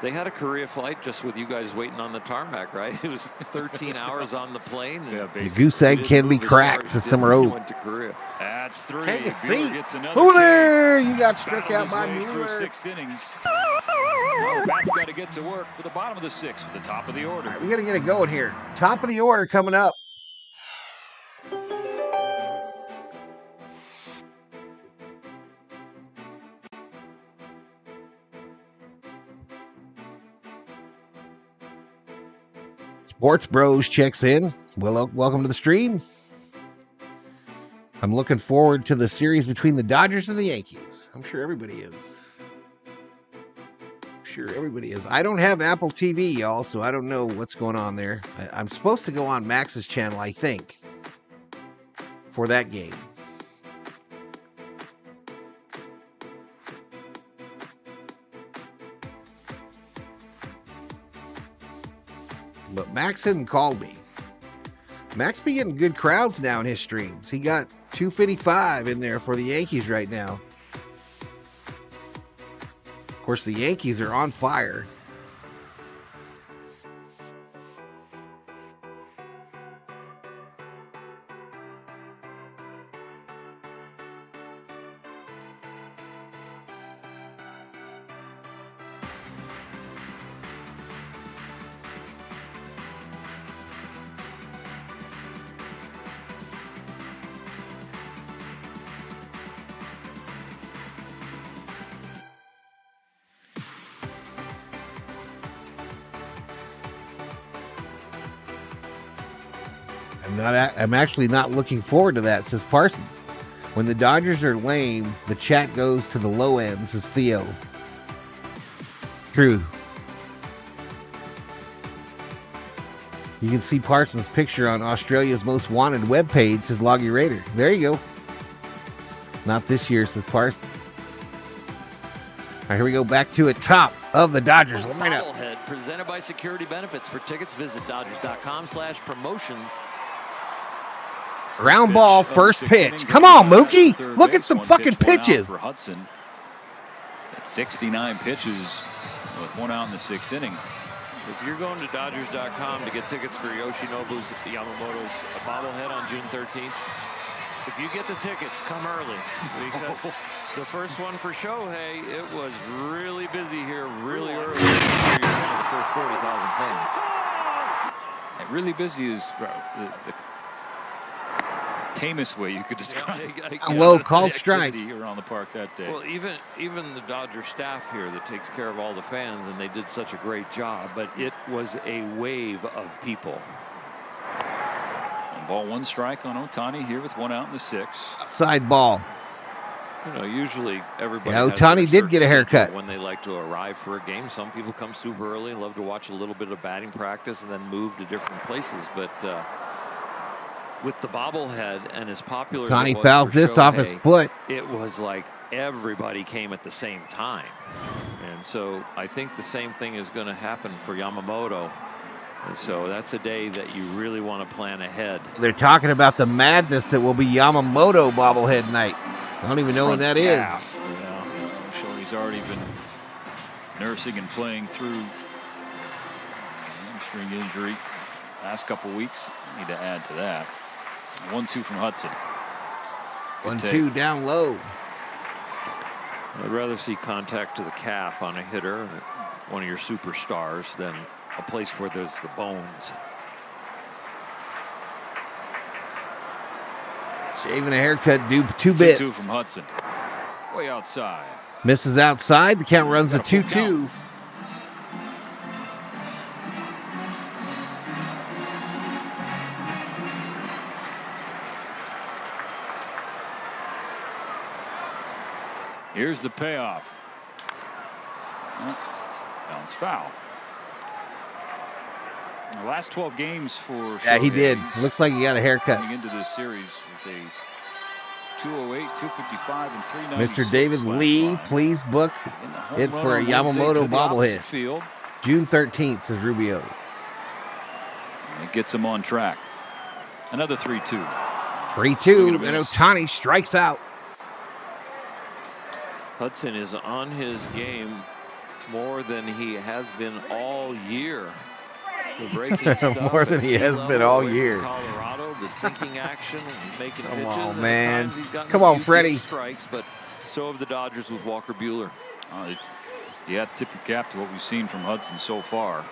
Speaker 15: They had a Korea flight just with you guys waiting on the tarmac, right? It was 13 hours on the plane. And
Speaker 2: The goose egg can be cracked, says Summer Oak.
Speaker 15: went to Korea.
Speaker 16: That's 3.
Speaker 2: Take a
Speaker 16: Buehler
Speaker 2: seat.
Speaker 16: gets another
Speaker 2: Who
Speaker 16: K.
Speaker 2: there? You got struck
Speaker 16: Battled
Speaker 2: out
Speaker 16: his
Speaker 2: by
Speaker 16: way through
Speaker 2: Mueller.
Speaker 16: 6 innings. Now the bat's got to get to work for the bottom of the 6th with the top of the order.
Speaker 2: We got to get it going here. Top of the order coming up. Sports Bros checks in. Well, welcome to the stream. I'm looking forward to the series between the Dodgers and the Yankees. I'm sure everybody is. I don't have Apple TV, y'all, so I don't know what's going on there. I'm supposed to go on Max's channel, I think, for that game. But Max hadn't called me. Max be getting good crowds now in his streams. He got 255 in there for the Yankees right now. Of course, the Yankees are on fire. I'm actually not looking forward to that, says Parsons. When the Dodgers are lame, the chat goes to the low end, says Theo. True. You can see Parsons' picture on Australia's most wanted webpage, says Loggy Raider. There you go. Not this year, says Parsons. All right, here we go. Back to it. Top of the Dodgers lineup.
Speaker 15: Bobblehead presented by Security Benefits. For tickets, visit Dodgers.com/promotions.
Speaker 2: Ground ball, first pitch. Come on, Mookie. Look at some fucking pitches.
Speaker 16: For Hudson. At 69 pitches with 1 out in the 6th inning.
Speaker 15: If you're going to Dodgers.com to get tickets for Yoshinobu's Yamamoto's bobblehead on June 13th, if you get the tickets, come early. Because the first one for Shohei, it was really busy here really early. You're one of the first 40,000 fans.
Speaker 16: And really busy is the tamest way you could describe
Speaker 2: A low called strike
Speaker 16: around the park that day.
Speaker 15: Well, even the Dodger staff here that takes care of all the fans, and they did such a great job, but it was a wave of people.
Speaker 16: 1 ball, 1 strike on Ohtani here with 1 out in the 6th.
Speaker 2: Outside ball.
Speaker 15: You know, usually everybody.
Speaker 2: Yeah,
Speaker 15: has
Speaker 2: Ohtani
Speaker 15: their
Speaker 2: did get a
Speaker 15: certain schedule
Speaker 2: haircut.
Speaker 15: when they like to arrive for a game. Some people come super early and love to watch a little bit of batting practice and then move to different places. But with the bobblehead and as popular as
Speaker 2: Ohtani
Speaker 15: it was
Speaker 2: fouls
Speaker 15: for
Speaker 2: this off his
Speaker 15: Shohei,
Speaker 2: foot.
Speaker 15: it was like everybody came at the same time. And so I think the same thing is going to happen for Yamamoto. And so that's a day that you really want to plan ahead.
Speaker 2: They're talking about the madness that will be Yamamoto bobblehead night. I don't even know what that is.
Speaker 16: Yeah, Shohei's already been nursing and playing through hamstring injury last couple weeks. Need to add to that. 1-2 from Hudson. Good
Speaker 2: 1-2 down low.
Speaker 15: I'd rather see contact to the calf on a hitter, one of your superstars, than a place where there's the bones.
Speaker 2: Shaving a haircut, do 2 bits.
Speaker 16: 2-2 from Hudson. Way outside.
Speaker 2: Misses outside. The count runs to 2-2.
Speaker 16: Here's the payoff. Oh, bounce foul. The last 12 games for Shohei.
Speaker 2: Yeah, he did. Looks like he got a haircut.
Speaker 16: Coming into this series with a 208, 255, and 396.
Speaker 2: Mr. David Lee, please book it for a Yamamoto bobblehead. June 13th, says Rubio.
Speaker 16: And it gets him on track. Another 3-2.
Speaker 2: 3-2, and Ohtani strikes out.
Speaker 15: Hudson is on his game more than he has been all year. The breaking stuff
Speaker 2: more than he has been all year.
Speaker 15: Colorado, the sinking action, making
Speaker 2: Come
Speaker 15: pitches.
Speaker 2: on, man.
Speaker 15: Come
Speaker 2: on, Freddy.
Speaker 15: Strikes, but so have the Dodgers with Walker Buehler.
Speaker 16: Yeah, tip your cap to what we've seen from Hudson so far.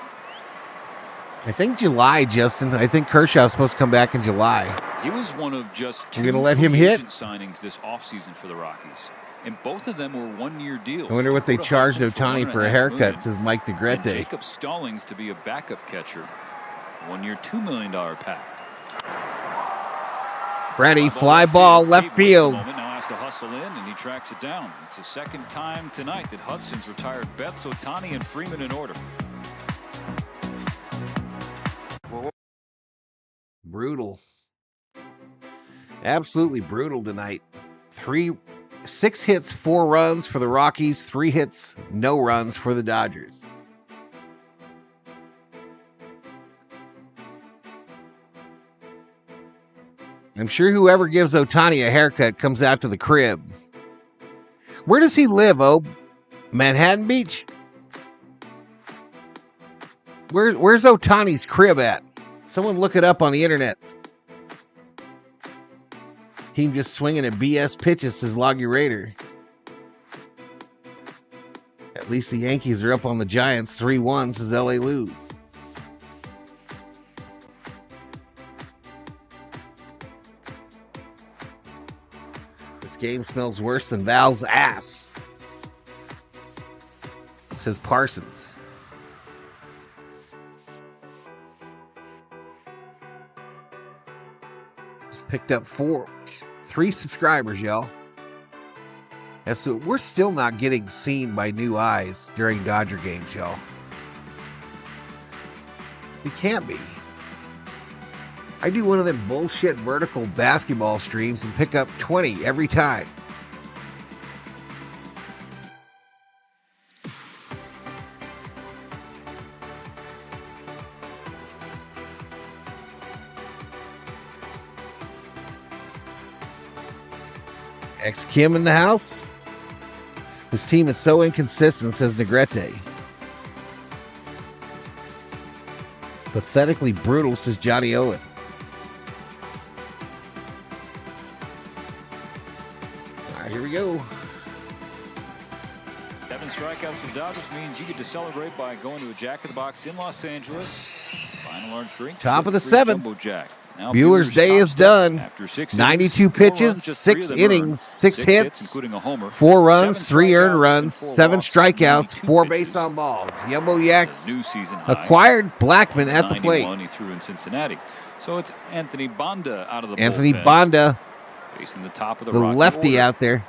Speaker 2: I think July, Justin. I think Kershaw's supposed to come back in July.
Speaker 16: He was one of just 2
Speaker 2: You're gonna let him hit
Speaker 16: signings this offseason for the Rockies. And both of them were 1-year deals.
Speaker 2: I wonder what they charged Ohtani for a haircut, says Mike DeGrette.
Speaker 16: Jacob Stallings to be a backup catcher. 1-year, $2 million pack.
Speaker 2: Freddy, fly ball, left field.
Speaker 16: Now has to hustle in, and he tracks it down. It's the second time tonight that Hudson's retired Betts, Ohtani, and Freeman in order.
Speaker 2: Brutal. Absolutely brutal tonight. 6 hits, 4 runs for the Rockies, 3 hits, no runs for the Dodgers. I'm sure whoever gives Ohtani a haircut comes out to the crib. Where does he live, Ob? Manhattan Beach? Where's Ohtani's crib at? Someone look it up on the internet. Team just swinging at BS pitches, says Loggy Raider. At least the Yankees are up on the Giants 3-1, says LA Lou. This game smells worse than Val's ass, says Parsons. Just picked up 3 subscribers, y'all. And so we're still not getting seen by new eyes during Dodger games, y'all. We can't be. I do one of them bullshit vertical basketball streams and pick up 20 every time. X-Kim in the house. This team is so inconsistent, says Negrete. Pathetically brutal, says Johnny Owen. All right, here we go.
Speaker 16: 7 strikeouts for the Dodgers means you get to celebrate by going to a Jack in the Box in Los Angeles. Find a large drink.
Speaker 2: Top of the 7th.
Speaker 16: Jumbo Jack.
Speaker 2: Bueller's day is done. 92 pitches, 6 innings, 6 hits, 4 runs, 3 earned runs, 7 strikeouts, 4 base on balls. Yumbo Yaks acquired Blackman at the plate.
Speaker 16: He threw in Cincinnati. So it's Anthony Banda out of the
Speaker 2: Anthony
Speaker 16: bullpen,
Speaker 2: Banda,
Speaker 16: facing the top of the
Speaker 2: lefty
Speaker 16: order.
Speaker 2: out there.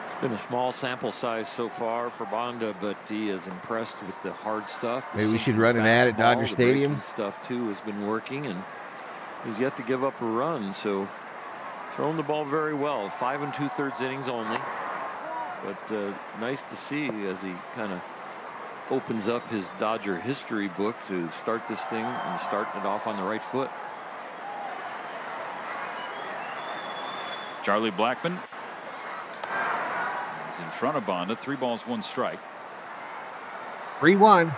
Speaker 15: It's been a small sample size so far for Banda, but he is impressed with the hard stuff.
Speaker 2: Maybe we should run an ad at Dodger Stadium.
Speaker 15: Stuff too has been working, and he's yet to give up a run. So throwing the ball very well. 5 2/3 innings only, but nice to see as he kind of opens up his Dodger history book to start this thing and start it off on the right foot.
Speaker 16: Charlie Blackmon is in front of Banda. 3 balls, 1 strike.
Speaker 2: 3-1.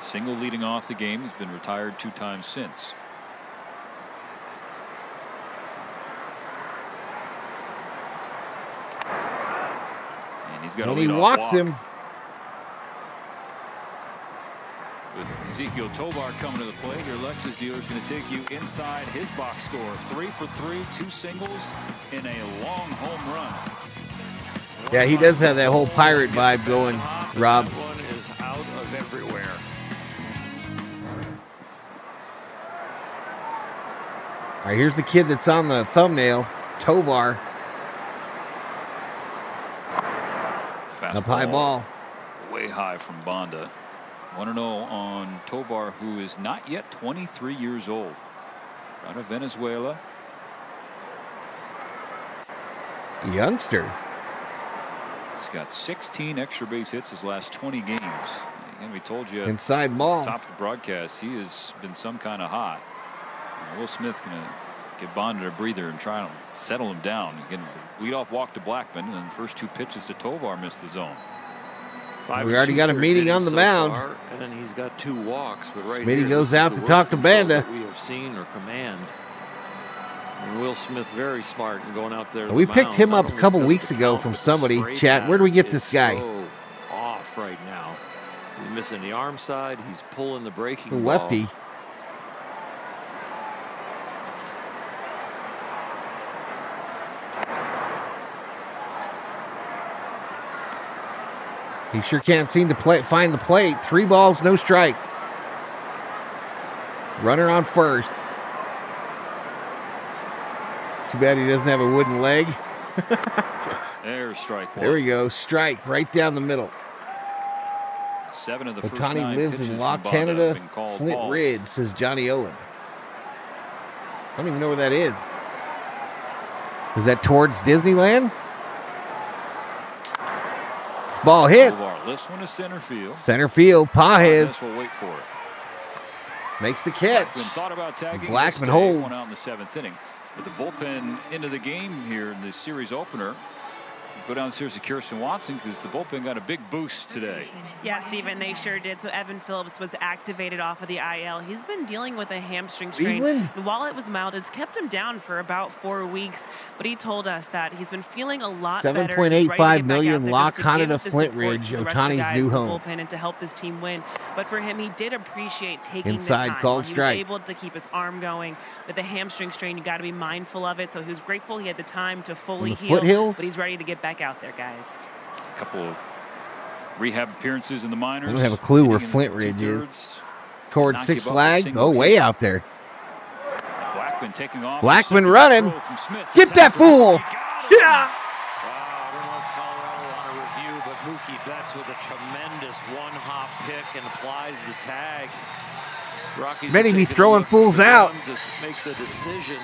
Speaker 16: Single leading off the game. He's been retired 2 times since. And he's got a leadoff
Speaker 2: walks
Speaker 16: walk.
Speaker 2: him.
Speaker 16: with Ezekiel Tovar coming to the plate. Your Lexus dealer is going to take you inside his box score. 3 for 3, 2 singles in a long home run.
Speaker 2: Yeah, he does have that whole pirate vibe going, Rob.
Speaker 15: That one is out of everywhere.
Speaker 2: All right, here's the kid that's on the thumbnail, Tovar.
Speaker 16: Fastball.
Speaker 2: Up high ball.
Speaker 16: Way high from Banda. 1-0 on Tovar, who is not yet 23 years old. Out of Venezuela.
Speaker 2: Youngster.
Speaker 16: He's got 16 extra base hits his last 20 games. Again, we told you
Speaker 2: inside ball.
Speaker 16: At the top of the broadcast, he has been some kind of hot. Will Smith going to give Banda a breather and try to settle him down. Again, the leadoff walk to Blackman, and then the first 2 pitches to Tovar missed the zone.
Speaker 2: We already got a meeting on the mound.
Speaker 15: Far, and he's got 2 walks, but right
Speaker 2: Smitty
Speaker 15: here,
Speaker 2: goes out to talk to Banda.
Speaker 15: we have seen or command. And Will Smith very smart in going out there.
Speaker 2: We picked him up a couple weeks ago from somebody. Chat, where do we get this guy?
Speaker 15: So off right now. He's missing the arm side. He's pulling the breaking
Speaker 2: The lefty.
Speaker 15: ball.
Speaker 2: He sure can't seem to find the plate. 3 balls, no strikes. Runner on first. Too bad he doesn't have a wooden leg.
Speaker 16: There's strike 1.
Speaker 2: There we go. Strike right down the middle.
Speaker 16: 7 of the first
Speaker 2: Ohtani
Speaker 16: 9
Speaker 2: lives
Speaker 16: pitches
Speaker 2: in
Speaker 16: from
Speaker 2: La
Speaker 16: Banda
Speaker 2: Canada,
Speaker 16: have been called
Speaker 2: Flint
Speaker 16: balls.
Speaker 2: Ridge, says Johnny Owen. I don't even know where that is. Is that towards Disneyland? This ball hit.
Speaker 16: Tovar lifts one to center field.
Speaker 2: Center field, Pajes
Speaker 16: Will wait for it.
Speaker 2: makes the catch.
Speaker 16: Blackman thought about tagging.
Speaker 2: Blackman
Speaker 16: He'll stay.
Speaker 2: holds.
Speaker 16: One out in the 7th inning. With the bullpen into the game here in the series opener. Go downstairs to Kirsten Watson because the bullpen got a big boost today.
Speaker 12: Yeah, Steven, they sure did. So Evan Phillips was activated off of the IL. He's been dealing with a hamstring strain.
Speaker 2: Cleveland?
Speaker 12: And while it was mild, it's kept him down for about 4 weeks. But he told us that he's been feeling a lot better. He's ready to get back
Speaker 2: $7.85
Speaker 12: out
Speaker 2: million,
Speaker 12: there
Speaker 2: La
Speaker 12: just to
Speaker 2: Canada,
Speaker 12: give the
Speaker 2: Flint
Speaker 12: support
Speaker 2: Ridge,
Speaker 12: to the rest of the
Speaker 2: Ohtani's
Speaker 12: guys
Speaker 2: new
Speaker 12: in the
Speaker 2: home.
Speaker 12: bullpen and to help this team win. But for him, he did appreciate taking
Speaker 2: Inside
Speaker 12: the time.
Speaker 2: called
Speaker 12: While he
Speaker 2: strike.
Speaker 12: was able to keep his arm going. With a hamstring strain, you got to be mindful of it. So he was grateful he had the time to fully
Speaker 2: On the
Speaker 12: heal.
Speaker 2: foothills?
Speaker 12: But he's ready to get back out there, guys.
Speaker 16: A couple of rehab appearances in the minors.
Speaker 2: I don't have a clue where
Speaker 16: Hitting in
Speaker 2: Flint
Speaker 16: the
Speaker 2: Ridge
Speaker 16: 2/3.
Speaker 2: is. Towards
Speaker 16: Knock
Speaker 2: Six
Speaker 16: you up with a
Speaker 2: Flags.
Speaker 16: single
Speaker 2: Oh, way
Speaker 16: hit.
Speaker 2: out there.
Speaker 16: Blackman taking off.
Speaker 2: Blackman running. Get that fool. Yeah.
Speaker 15: Colorado on a review, but Mookie Betts with a tremendous one-hop pick and applies the tag. Rockies
Speaker 2: Smitty
Speaker 15: are
Speaker 2: be
Speaker 15: taking a
Speaker 2: throwing
Speaker 15: look
Speaker 2: fools
Speaker 15: for
Speaker 2: out.
Speaker 15: them to make the decision.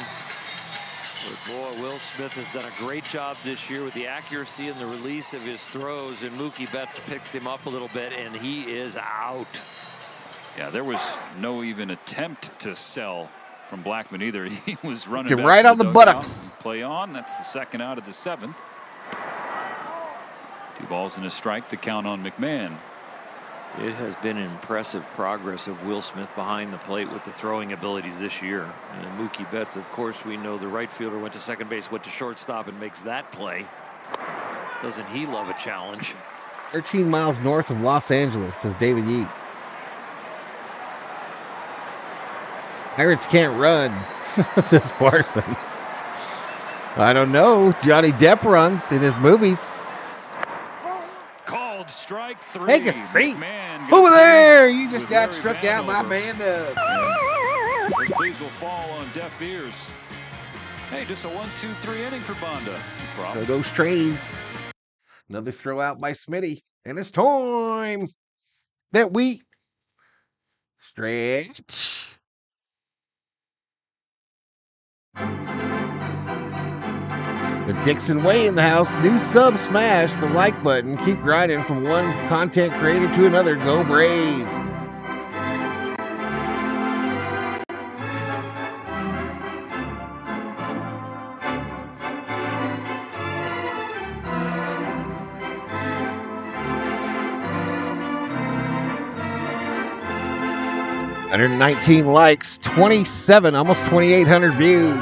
Speaker 15: But boy, Will Smith has done a great job this year with the accuracy and the release of his throws, and Mookie Betts picks him up a little bit, and he is out.
Speaker 16: Yeah, there was no even attempt to sell from Blackman either. He was running
Speaker 2: Get
Speaker 16: back
Speaker 2: right
Speaker 16: to
Speaker 2: on the
Speaker 16: dugout.
Speaker 2: buttocks.
Speaker 16: Play on. That's the 2nd out of the 7th. 2 balls and a strike to count on McMahon.
Speaker 15: It has been impressive progress of Will Smith behind the plate with the throwing abilities this year. And Mookie Betts, of course, we know the right fielder went to second base, went to shortstop, and makes that play. Doesn't he love a challenge?
Speaker 2: 13 miles north of Los Angeles, says David Yee. Pirates can't run, says Parsons. I don't know. Johnny Depp runs in his movies.
Speaker 16: Called strike 3.
Speaker 2: Take a seat.
Speaker 16: McMahon
Speaker 2: Over
Speaker 16: got
Speaker 2: there.
Speaker 16: through
Speaker 2: You just
Speaker 16: with
Speaker 2: got
Speaker 16: Larry
Speaker 2: struck out by
Speaker 16: Vanover.
Speaker 2: Banda.
Speaker 16: Those pleas will fall on deaf ears. Hey, just a 1-2-3 inning for Banda. No
Speaker 2: So
Speaker 16: problem.
Speaker 2: those trays. Another throw out by Smitty. And it's time that we stretch. The Dixon Way in the house. New sub, smash the like button. Keep grinding from one content creator to another. Go Braves. Under 19 likes, 27, almost 2,800 views.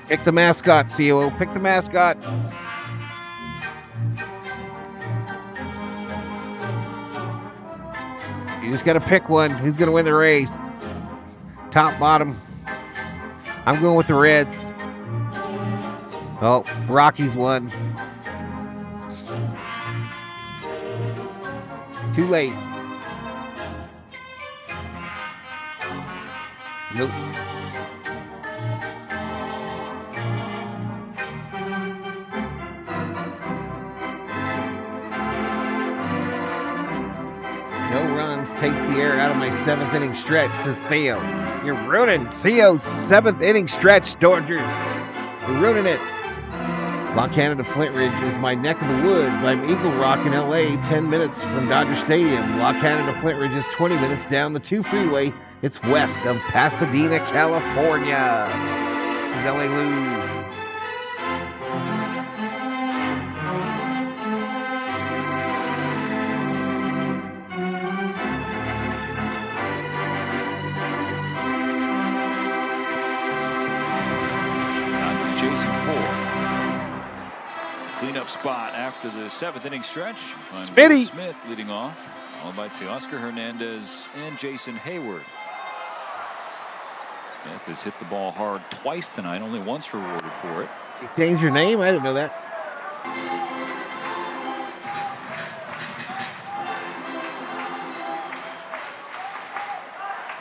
Speaker 2: Pick the mascot, COO. Pick the mascot. You just got to pick one. Who's going to win the race? Top, bottom. I'm going with the Reds. Oh, Rockies won. Too late. Nope. No runs takes the air out of my 7th inning stretch, says Theo. You're ruining Theo's 7th inning stretch, Dodgers. You're ruining it. La Canada Flint Ridge is my neck of the woods. I'm Eagle Rock in LA, 10 minutes from Dodger Stadium. La Canada Flint Ridge is 20 minutes down the 2 freeway. It's west of Pasadena, California. This is LA Lou.
Speaker 16: Dodgers chasing 4. Cleanup spot after the 7th inning stretch.
Speaker 2: Smitty
Speaker 16: Smith leading off, followed by Teoscar Hernandez and Jason Hayward. Smith has hit the ball hard twice tonight, only once rewarded for it.
Speaker 2: You changed your name? I didn't know that.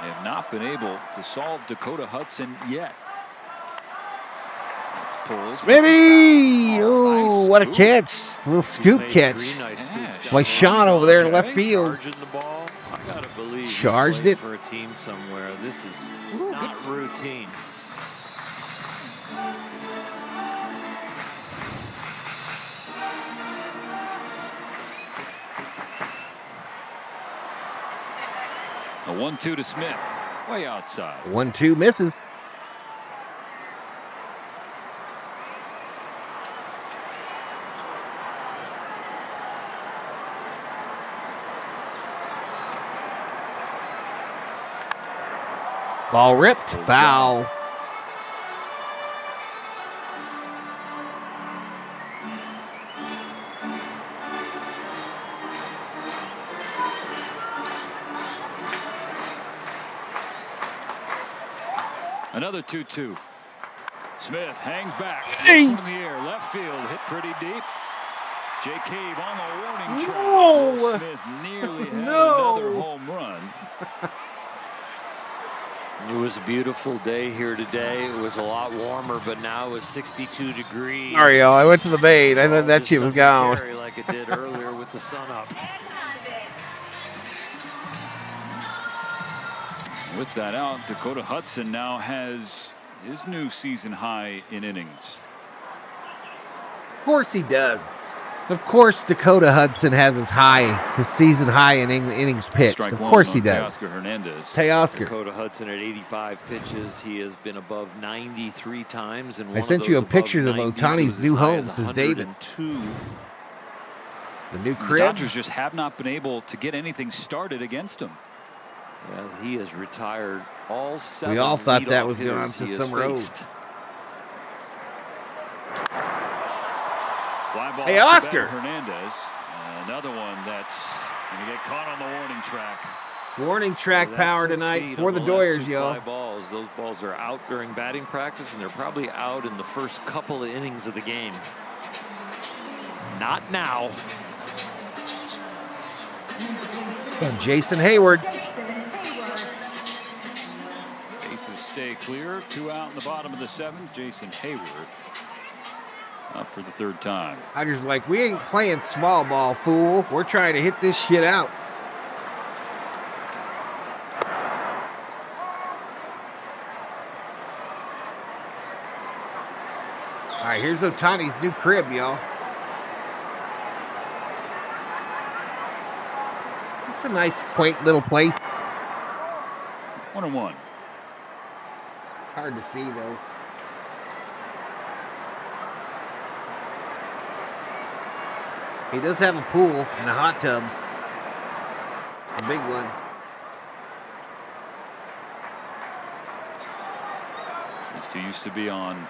Speaker 16: They have not been able to solve Dakota Hudson yet. That's pulled.
Speaker 2: Smitty! Oh, what a catch. A little scoop catch. Like Sean over there in left field.
Speaker 15: I gotta believe
Speaker 2: Charged it.
Speaker 15: For a team somewhere. This is not routine.
Speaker 16: A 1-2 to Smith, way outside.
Speaker 2: 1-2 misses. Ball ripped, foul.
Speaker 16: Another 2-2. Smith hangs back.
Speaker 2: Hey.
Speaker 16: This one in the air. Left field hit pretty deep. Jay Cave on the warning track.
Speaker 2: No.
Speaker 16: Will Smith nearly had
Speaker 2: No.
Speaker 16: another home run.
Speaker 15: It was a beautiful day here today. It was a lot warmer, but now it was 62 degrees.
Speaker 2: Sorry, y'all. I went to the main. I thought that shit was gone.
Speaker 15: Carry like it did earlier with the sun up.
Speaker 16: With that out, Dakota Hudson now has his new season high in innings.
Speaker 2: Of course he does. Of course Dakota Hudson has his season high in innings pitched.
Speaker 16: Strike
Speaker 2: Of
Speaker 16: one
Speaker 2: course he
Speaker 16: on
Speaker 2: does.
Speaker 16: Teoscar Hernandez.
Speaker 2: Teoscar.
Speaker 15: Dakota Hudson at 85 pitches. He has been above 93 times. And
Speaker 2: I sent you a picture of Ohtani's new home, says David. The new crib.
Speaker 16: The Dodgers just have not been able to get anything started against him.
Speaker 15: Well, he has retired all 7.
Speaker 2: We all thought that was
Speaker 15: hitters
Speaker 2: going to
Speaker 15: he has
Speaker 2: some road.
Speaker 15: faced.
Speaker 16: Fly ball
Speaker 2: Hey,
Speaker 16: off the
Speaker 2: Oscar.
Speaker 16: bat of Hernandez. Another one that's going to get caught on the warning track.
Speaker 2: Warning track
Speaker 15: That's
Speaker 2: power
Speaker 15: 6
Speaker 2: tonight
Speaker 15: feet
Speaker 2: for
Speaker 15: on
Speaker 2: the
Speaker 15: last
Speaker 2: Doyers,
Speaker 15: 2
Speaker 2: y'all.
Speaker 15: fly balls. Those balls are out during batting practice, and they're probably out in the first couple of innings of the game. Not now.
Speaker 2: And Jason Hayward.
Speaker 16: Bases stay clear. 2 out in the bottom of the 7th. Jason Hayward up for the 3rd time.
Speaker 2: Dodgers like, we ain't playing small ball, fool. We're trying to hit this shit out. All right, here's Ohtani's new crib, y'all. It's a nice, quaint little place.
Speaker 16: 1-1.
Speaker 2: Hard to see, though. He does have a pool and a hot tub. A big one.
Speaker 16: These two used to be on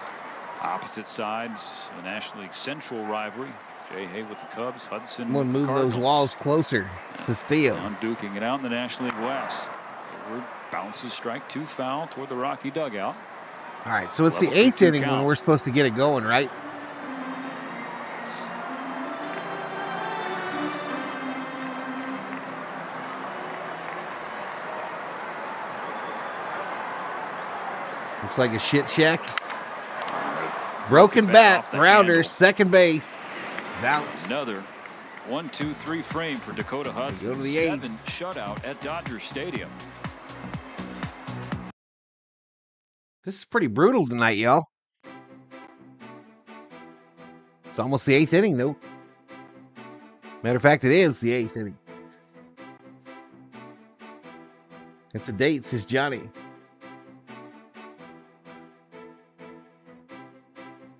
Speaker 16: opposite sides of the National League Central rivalry. Shohei with the Cubs. Hudson
Speaker 2: I'm going
Speaker 16: with
Speaker 2: to
Speaker 16: the
Speaker 2: move those
Speaker 16: Cardinals.
Speaker 2: walls closer, says Theo.
Speaker 16: On duking it out in the National League West. Edward bounces strike 2 foul toward the Rocky dugout.
Speaker 2: All right, so it's the
Speaker 16: Level
Speaker 2: 8th
Speaker 16: 2-2
Speaker 2: inning when
Speaker 16: count.
Speaker 2: we're supposed to get it going, right? Looks like a shit shack. Broken bat,
Speaker 16: off the
Speaker 2: Rounders,
Speaker 16: handle.
Speaker 2: second base. Is out.
Speaker 16: Another 1-2-3 frame for Dakota Hudson.
Speaker 2: Go to the 8th.
Speaker 16: 7 shutout at Dodger Stadium.
Speaker 2: This is pretty brutal tonight, y'all. It's almost the 8th inning, though. Matter of fact, it is the 8th inning. It's a date, says Johnny.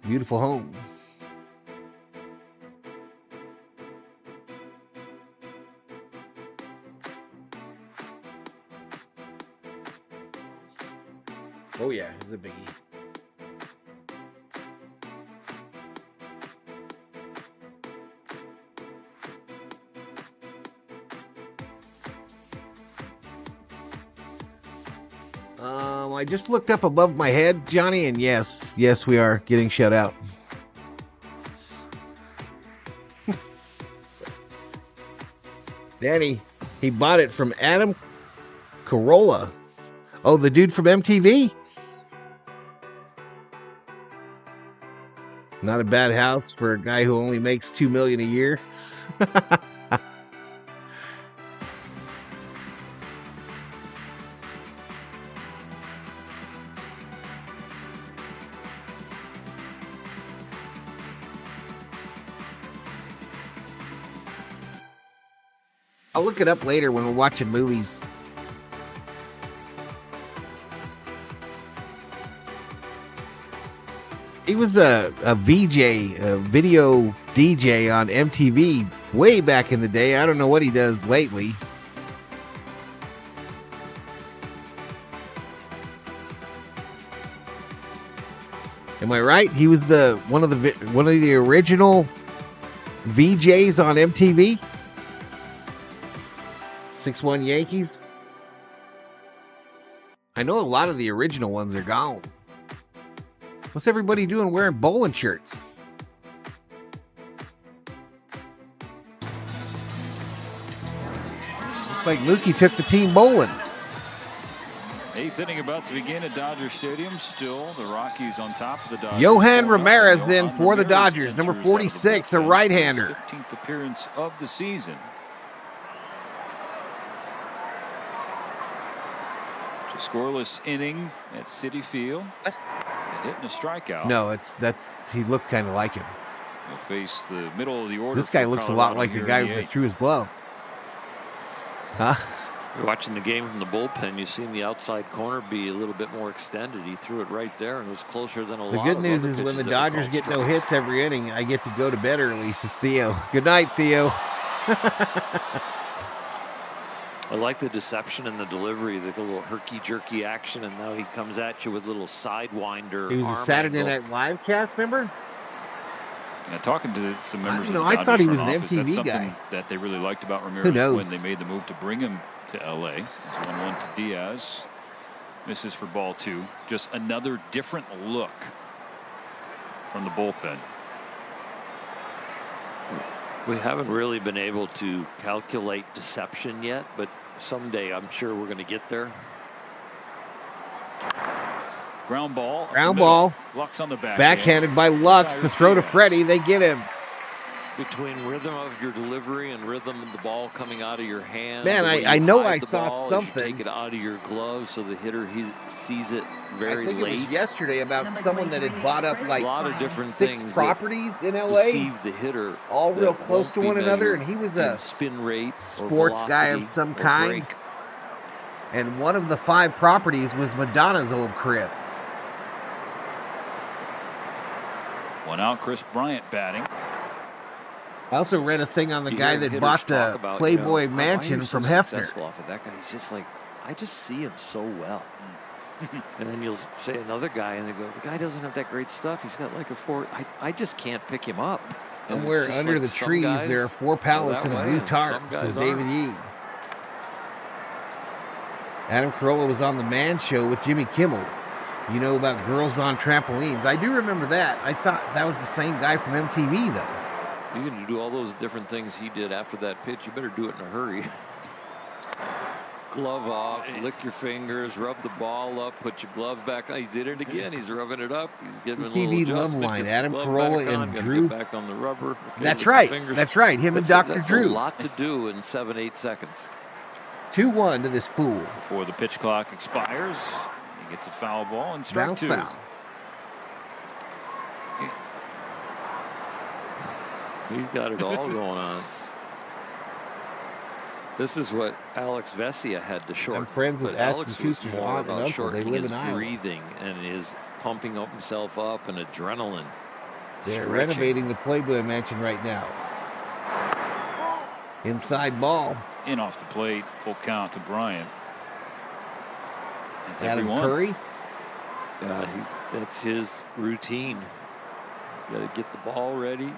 Speaker 2: Beautiful home. Oh yeah, it's a biggie. I just looked up above my head, Johnny, and yes, we are getting shut out. Danny, he bought it from Adam Carolla. Oh, the dude from MTV? Not a bad house for a guy who only makes $2 million a year. I'll look it up later when we're watching movies. He was a VJ, a video DJ on MTV way back in the day. I don't know what he does lately. Am I right? He was one of the original VJs on MTV. 6-1 Yankees. I know a lot of the original ones are gone. What's everybody doing wearing bowling shirts? Looks like Mookie took the team bowling.
Speaker 16: 8th inning about to begin at Dodger Stadium. Still the Rockies on top of the Dodgers.
Speaker 2: Johan Ramirez in
Speaker 16: Johan
Speaker 2: for the
Speaker 16: Ramirez
Speaker 2: Dodgers, number
Speaker 16: enters out of the
Speaker 2: 46, a
Speaker 16: bullpen.
Speaker 2: right-hander.
Speaker 16: His 15th appearance of the season. It's a scoreless inning at Citi Field. A hit and a strikeout.
Speaker 2: No, he looked kind of like him.
Speaker 16: He'll face the middle of the order.
Speaker 2: This guy
Speaker 16: for
Speaker 2: looks a lot
Speaker 16: Colorado
Speaker 2: like a
Speaker 16: here
Speaker 2: guy
Speaker 16: in the
Speaker 2: that
Speaker 16: 8th.
Speaker 2: threw his glove. Huh?
Speaker 15: You're watching the game from the bullpen. You've seen the outside corner be a little bit more extended. He threw it right there and it was closer than a
Speaker 2: The
Speaker 15: lot
Speaker 2: good
Speaker 15: of
Speaker 2: news
Speaker 15: other
Speaker 2: is when the
Speaker 15: pitches that are
Speaker 2: Dodgers
Speaker 15: called
Speaker 2: get no
Speaker 15: strikes.
Speaker 2: hits every inning, I get to go to bed early, says Theo. Good night, Theo.
Speaker 15: I like the deception and the delivery, the little herky-jerky action, and now he comes at you with a little sidewinder.
Speaker 2: He was a
Speaker 15: arm
Speaker 2: Saturday
Speaker 15: angle.
Speaker 2: Night Live cast member?
Speaker 16: Yeah, talking to some members of the
Speaker 2: I
Speaker 16: Dodgers
Speaker 2: thought he was
Speaker 16: front
Speaker 2: an
Speaker 16: office, that's
Speaker 2: MTV
Speaker 16: something
Speaker 2: guy.
Speaker 16: that they really liked about Ramirez
Speaker 2: knows?
Speaker 16: when they made the move to bring him to L.A. It's 1-1 to Diaz. Misses for ball 2. Just another different look from the bullpen.
Speaker 15: We haven't really been able to calculate deception yet, but someday I'm sure we're going to get there.
Speaker 16: Ground ball. up
Speaker 2: Ground
Speaker 16: the middle.
Speaker 2: ball.
Speaker 16: Lux on the backhand.
Speaker 2: Backhanded by Lux. The throw to Freddy. They get him.
Speaker 15: Between rhythm of your delivery and rhythm of the ball coming out of your hand.
Speaker 2: Man,
Speaker 15: the way
Speaker 2: I
Speaker 15: you
Speaker 2: know
Speaker 15: hide
Speaker 2: I
Speaker 15: the
Speaker 2: saw
Speaker 15: ball as
Speaker 2: something.
Speaker 15: You take it out of your glove so the hitter sees it very
Speaker 2: I think
Speaker 15: late.
Speaker 2: it was yesterday about someone that had bought up like
Speaker 15: a lot of different
Speaker 2: 6
Speaker 15: things
Speaker 2: properties in
Speaker 15: that
Speaker 2: LA,
Speaker 15: deceive the hitter,
Speaker 2: all real
Speaker 15: that
Speaker 2: close to
Speaker 15: won't be
Speaker 2: one another,
Speaker 15: measured
Speaker 2: and he was
Speaker 15: in
Speaker 2: a
Speaker 15: spin rate,
Speaker 2: sports
Speaker 15: or
Speaker 2: guy of
Speaker 15: velocity,
Speaker 2: some
Speaker 15: or
Speaker 2: kind.
Speaker 15: break.
Speaker 2: And one of the 5 properties was Madonna's old crib.
Speaker 16: One out. Chris Bryant batting.
Speaker 2: I also read a thing on the
Speaker 15: You
Speaker 2: guy
Speaker 15: hear
Speaker 2: that
Speaker 15: hitters
Speaker 2: bought
Speaker 15: talk
Speaker 2: the
Speaker 15: about,
Speaker 2: Playboy
Speaker 15: why are
Speaker 2: Mansion
Speaker 15: you so
Speaker 2: from Hefner.
Speaker 15: successful off of that guy? He's just like, I just see him so well. And then you'll say another guy, and they go, the guy doesn't have that great stuff. He's got like a 4. I just can't pick him up.
Speaker 2: Somewhere under the trees, there are 4 pallets and a blue tarp, says David Yee. Adam Carolla was on the Man Show with Jimmy Kimmel. You know about girls on trampolines. I do remember that. I thought that was the same guy from MTV, though.
Speaker 15: You're going to do all those different things he did after that pitch. You better do it in a hurry. Glove off, lick your fingers, rub the ball up, put your glove back on. He did it again. He's rubbing it up. He's giving a little
Speaker 2: TV
Speaker 15: adjustment.
Speaker 2: Love Line, Adam Carolla and Drew.
Speaker 15: Get back on the rubber. Okay,
Speaker 2: That's right. That's right. Him and Dr. Drew.
Speaker 15: That's a lot to do in 7-8 seconds.
Speaker 2: 2-1 to this fool.
Speaker 16: Before the pitch clock expires, he gets a foul ball and strike 2.
Speaker 2: Foul.
Speaker 15: He's got it all going on. This is what Alex Vesia had to short.
Speaker 2: I'm friends with
Speaker 15: but Alex
Speaker 2: Ashton
Speaker 15: was
Speaker 2: Kutcher's
Speaker 15: more
Speaker 2: aunt and
Speaker 15: about
Speaker 2: uncle.
Speaker 15: shortening
Speaker 2: They live
Speaker 15: his
Speaker 2: in Iowa.
Speaker 15: breathing and his pumping up himself up and adrenaline.
Speaker 2: They're
Speaker 15: stretching.
Speaker 2: renovating the Playboy Mansion right now. Inside ball.
Speaker 16: In off the plate, full count to Bryant. That's
Speaker 2: Adam
Speaker 16: everyone.
Speaker 2: Curry.
Speaker 15: That's his routine. Got to get the ball ready.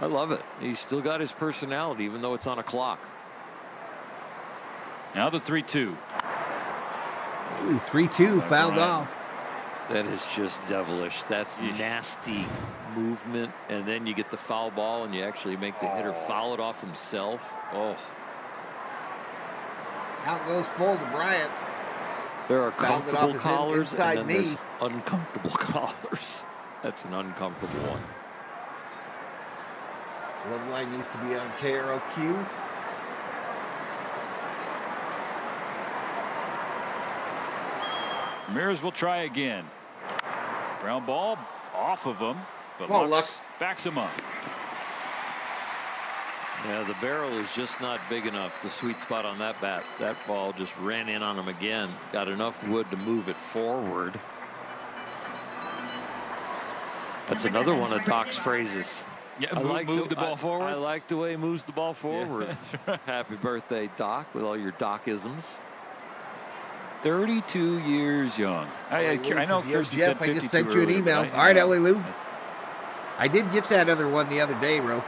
Speaker 15: I love it. He's still got his personality, even though it's on a clock.
Speaker 16: Now the 3-2.
Speaker 2: Ooh, 3-2 fouled
Speaker 16: Bryant.
Speaker 2: off.
Speaker 15: That is just devilish. That's nasty movement. And then you get the foul ball and you actually make the hitter foul it off himself. Oh.
Speaker 2: Out goes full to Bryant.
Speaker 15: There are
Speaker 2: Fouled it off
Speaker 15: comfortable
Speaker 2: his
Speaker 15: collars
Speaker 2: inside
Speaker 15: and then
Speaker 2: knee.
Speaker 15: there's uncomfortable collars. That's an uncomfortable one.
Speaker 2: Love Line needs to be on KROQ.
Speaker 16: Ramirez will try again. Ground ball off of him, but
Speaker 2: Come on,
Speaker 16: Lux backs him up.
Speaker 15: Yeah, the barrel is just not big enough. The sweet spot on that bat. That ball just ran in on him again. Got enough wood to move it forward. That's another one of Doc's phrases.
Speaker 16: Yeah,
Speaker 15: I
Speaker 16: move the ball forward.
Speaker 15: I like the way he moves the ball forward.
Speaker 16: Yeah, that's right.
Speaker 15: Happy birthday, Doc, with all your Doc-isms.
Speaker 16: 32 years young. I know
Speaker 2: Yo,
Speaker 16: Kirsten said
Speaker 2: Jeff,
Speaker 16: 52
Speaker 2: I just sent you an
Speaker 16: earlier,
Speaker 2: email.
Speaker 16: but
Speaker 2: All right, LA Lou. I did get that other one the other day, bro.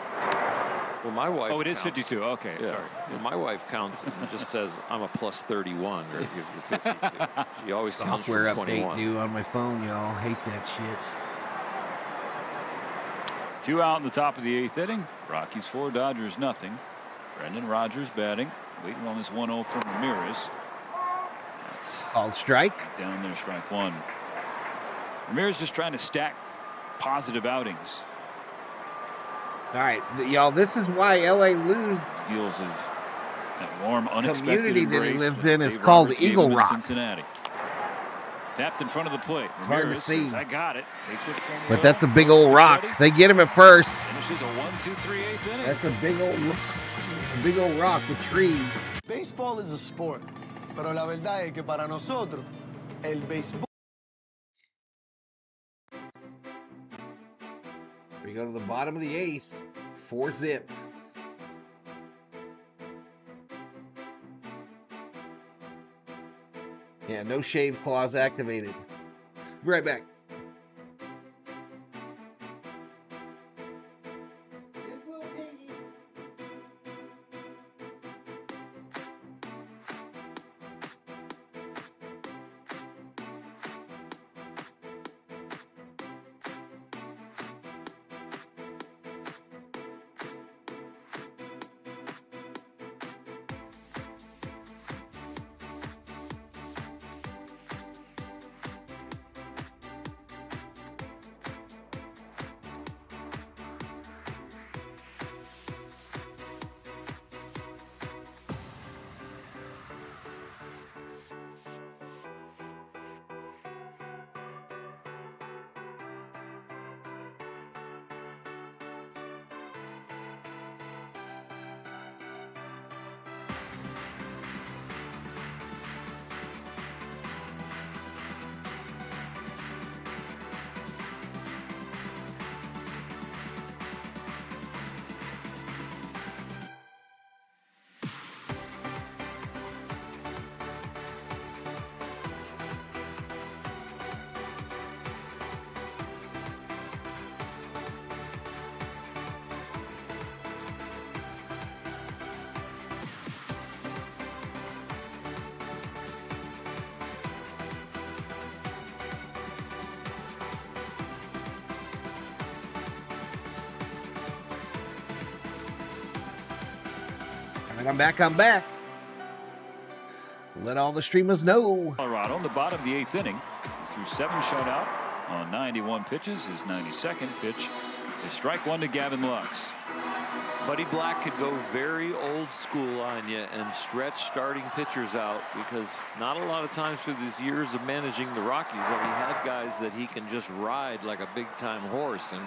Speaker 15: Well, my wife.
Speaker 16: Oh, it is
Speaker 15: counts.
Speaker 16: 52. Okay,
Speaker 15: Yeah.
Speaker 16: sorry.
Speaker 15: Well, my wife counts and just says I'm a plus 31 or 52. She always counts
Speaker 2: Software
Speaker 15: from
Speaker 2: update
Speaker 15: 21.
Speaker 2: new on my phone, y'all. Hate that shit.
Speaker 16: 2 out in the top of the 8th inning. Rockies 4, Dodgers nothing. Brendan Rodgers batting. Waiting on this 1-0 from Ramirez. That's
Speaker 2: called strike.
Speaker 16: Down there, strike 1. Ramirez just trying to stack positive outings.
Speaker 2: All right, y'all, this is why LA Lou's
Speaker 16: Heels of that warm, unexpected
Speaker 2: community that he
Speaker 16: embrace
Speaker 2: lives
Speaker 16: that
Speaker 2: in is
Speaker 16: Dave
Speaker 2: called
Speaker 16: Roberts gave
Speaker 2: Eagle
Speaker 16: him in
Speaker 2: Rock.
Speaker 16: Cincinnati. Tapped in front of the plate.
Speaker 2: It's hard to
Speaker 16: Ramirez
Speaker 2: see.
Speaker 16: says, I got it. Takes it from
Speaker 2: But that's a big old rock. They get him at first.
Speaker 16: Finishes a 1-2-3 8th inning.
Speaker 2: That's a big old rock with trees.
Speaker 18: Baseball is a sport, pero la verdad es que para nosotros el béisbol.
Speaker 2: We go to the bottom of the 8th. 4-zip. Yeah, no shave clause activated. Be right back. All right, I'm back. Let all the streamers know.
Speaker 16: Colorado in the bottom of the 8th inning. He threw 7 shutout on 91 pitches. His 92nd pitch is strike 1 to Gavin Lux.
Speaker 15: Buddy Black could go very old school on you and stretch starting pitchers out, because not a lot of times through these years of managing the Rockies have he had guys that he can just ride like a big time horse. And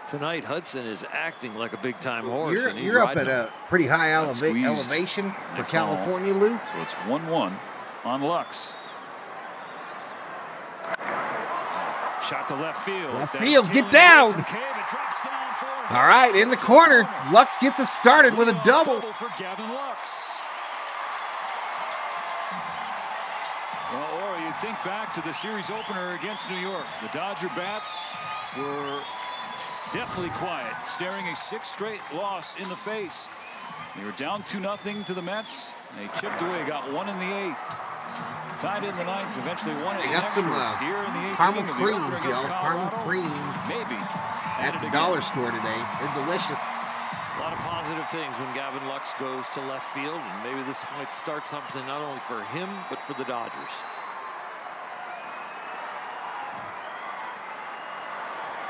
Speaker 15: tonight Hudson is acting like a big time horse.
Speaker 2: You're up at a pretty high elevation for California, Lou.
Speaker 16: So it's 1-1 on Lux. Shot to left field.
Speaker 2: Left field, get down. All right, in the corner. Lux gets us started with a double.
Speaker 16: For Gavin Lux. Well, or you think back to the series opener against New York. The Dodger bats were definitely quiet, staring a 6th straight loss in the face. They were down 2-0 to the Mets. They chipped away, got 1 in the 8th. Tied in the 9th, eventually won it.
Speaker 2: They got some
Speaker 16: here in the 8th
Speaker 2: caramel
Speaker 16: inning of the
Speaker 2: creams,
Speaker 16: opener against
Speaker 2: y'all.
Speaker 16: Colorado.
Speaker 2: Caramel creams.
Speaker 16: Maybe.
Speaker 2: At the dollar store today. They're delicious.
Speaker 15: A lot of positive things when Gavin Lux goes to left field, and maybe this might start something not only for him but for the Dodgers.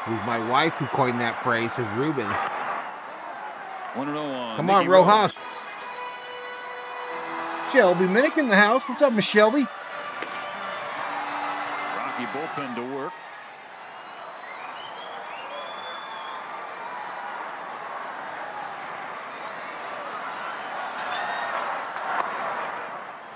Speaker 2: It was my wife who coined that phrase, says Ruben.
Speaker 16: 1-0 on.
Speaker 2: Come on, Rojas. Shelby Minnick in the house. What's up, Miss Shelby?
Speaker 16: Rocky bullpen to work.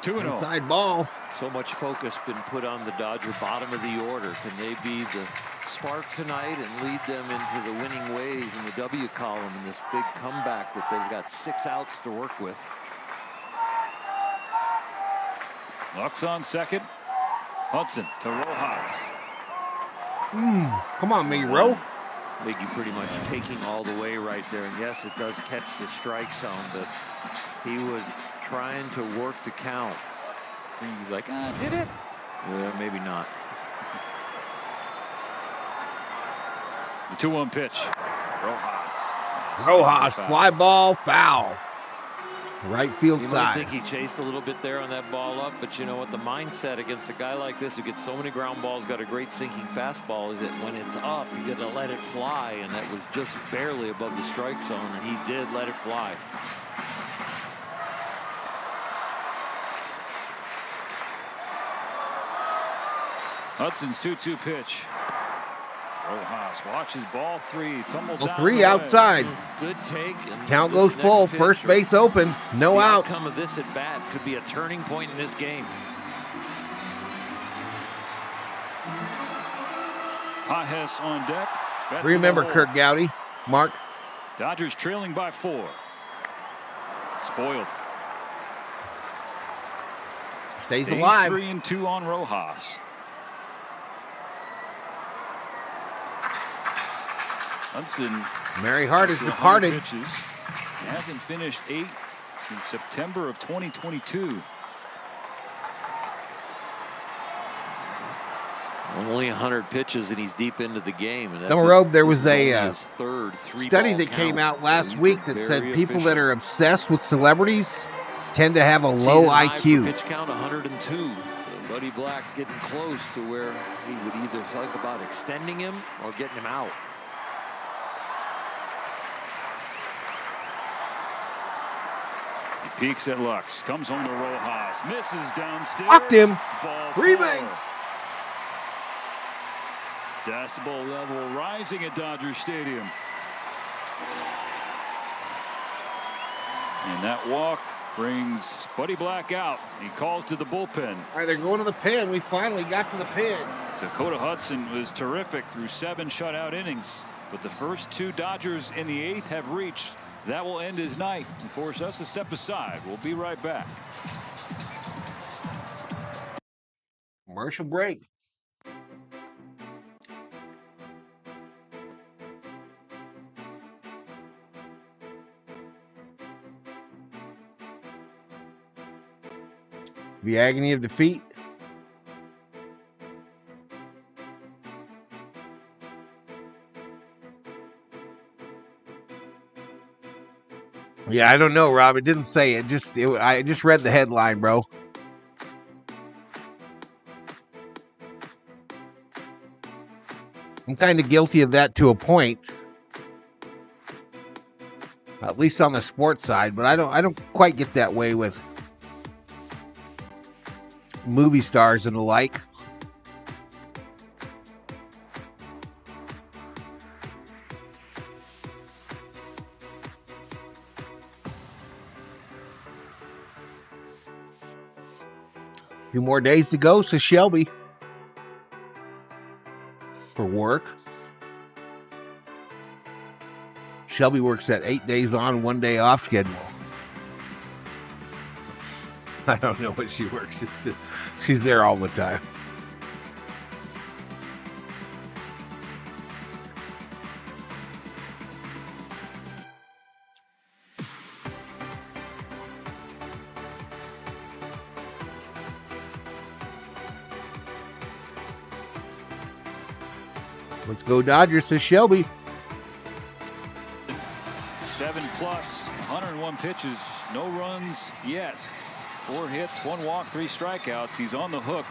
Speaker 2: Inside ball.
Speaker 15: So much focus been put on the Dodger bottom of the order. Can they be the spark tonight and lead them into the winning ways in the W column in this big comeback that they've got 6 outs to work with?
Speaker 16: Lux on second. Hudson to Rojas.
Speaker 2: Come on, Miggy Rowe.
Speaker 15: Miggy pretty much taking all the way right there. And yes, it does catch the strike zone, but he was trying to work the count.
Speaker 16: He's like, did it?
Speaker 15: Yeah, maybe not.
Speaker 16: The 2-1 pitch.
Speaker 2: Rojas, fly ball, foul. Right field
Speaker 15: You
Speaker 2: side.
Speaker 15: might think he chased a little bit there on that ball up, but you know what? The mindset against a guy like this who gets so many ground balls, got a great sinking fastball, is that when it's up, you got to let it fly, and that was just barely above the strike zone, and he did let it fly.
Speaker 16: Hudson's 2-2 pitch. Rojas watches ball 3, tumbled down.
Speaker 2: 3 outside.
Speaker 15: Good take.
Speaker 2: Count goes full. First base open. No out.
Speaker 15: The outcome of this at bat could be a turning point in this game.
Speaker 16: Pajes on deck.
Speaker 2: Remember Kirk Gowdy, Mark.
Speaker 16: Dodgers trailing by 4. Spoiled.
Speaker 2: Stays alive.
Speaker 16: 3-2 on Rojas. Hudson.
Speaker 2: Mary Hart is departed.
Speaker 16: Pitches. Hasn't finished 8 since September of 2022.
Speaker 15: Only 100 pitches, and he's deep into the game. And
Speaker 2: Summer Robe, there was a
Speaker 15: third
Speaker 2: study that came out last week that said people that are obsessed with celebrities tend to have a low IQ.
Speaker 15: Pitch count 102. So Buddy Black getting close to where he would either think about extending him or getting him out.
Speaker 16: He peeks at Lux, comes home to Rojas, misses downstairs.
Speaker 2: Fucked him.
Speaker 16: Rebase. Decibel level rising at Dodger Stadium. And that walk brings Buddy Black out. He calls to the bullpen.
Speaker 2: All right, they're going to the pen. We finally got to the pen.
Speaker 16: Dakota Hudson was terrific through 7 shutout innings. But the first 2 Dodgers in the 8th have reached. That will end his night and force us to step aside. We'll be right back.
Speaker 2: Commercial break. The agony of defeat. Yeah, I don't know, Rob. It didn't say it. I just read the headline, bro. I'm kind of guilty of that to a point, at least on the sports side. But I don't quite get that way with movie stars and the like. A few more days to go, says Shelby. For work. Shelby works at 8 days on, 1 day off schedule. I don't know what she works. She's there all the time. Let's go Dodgers, says Shelby.
Speaker 16: 7+, 101 pitches, no runs yet. 4 hits, 1 walk, 3 strikeouts. He's on the hook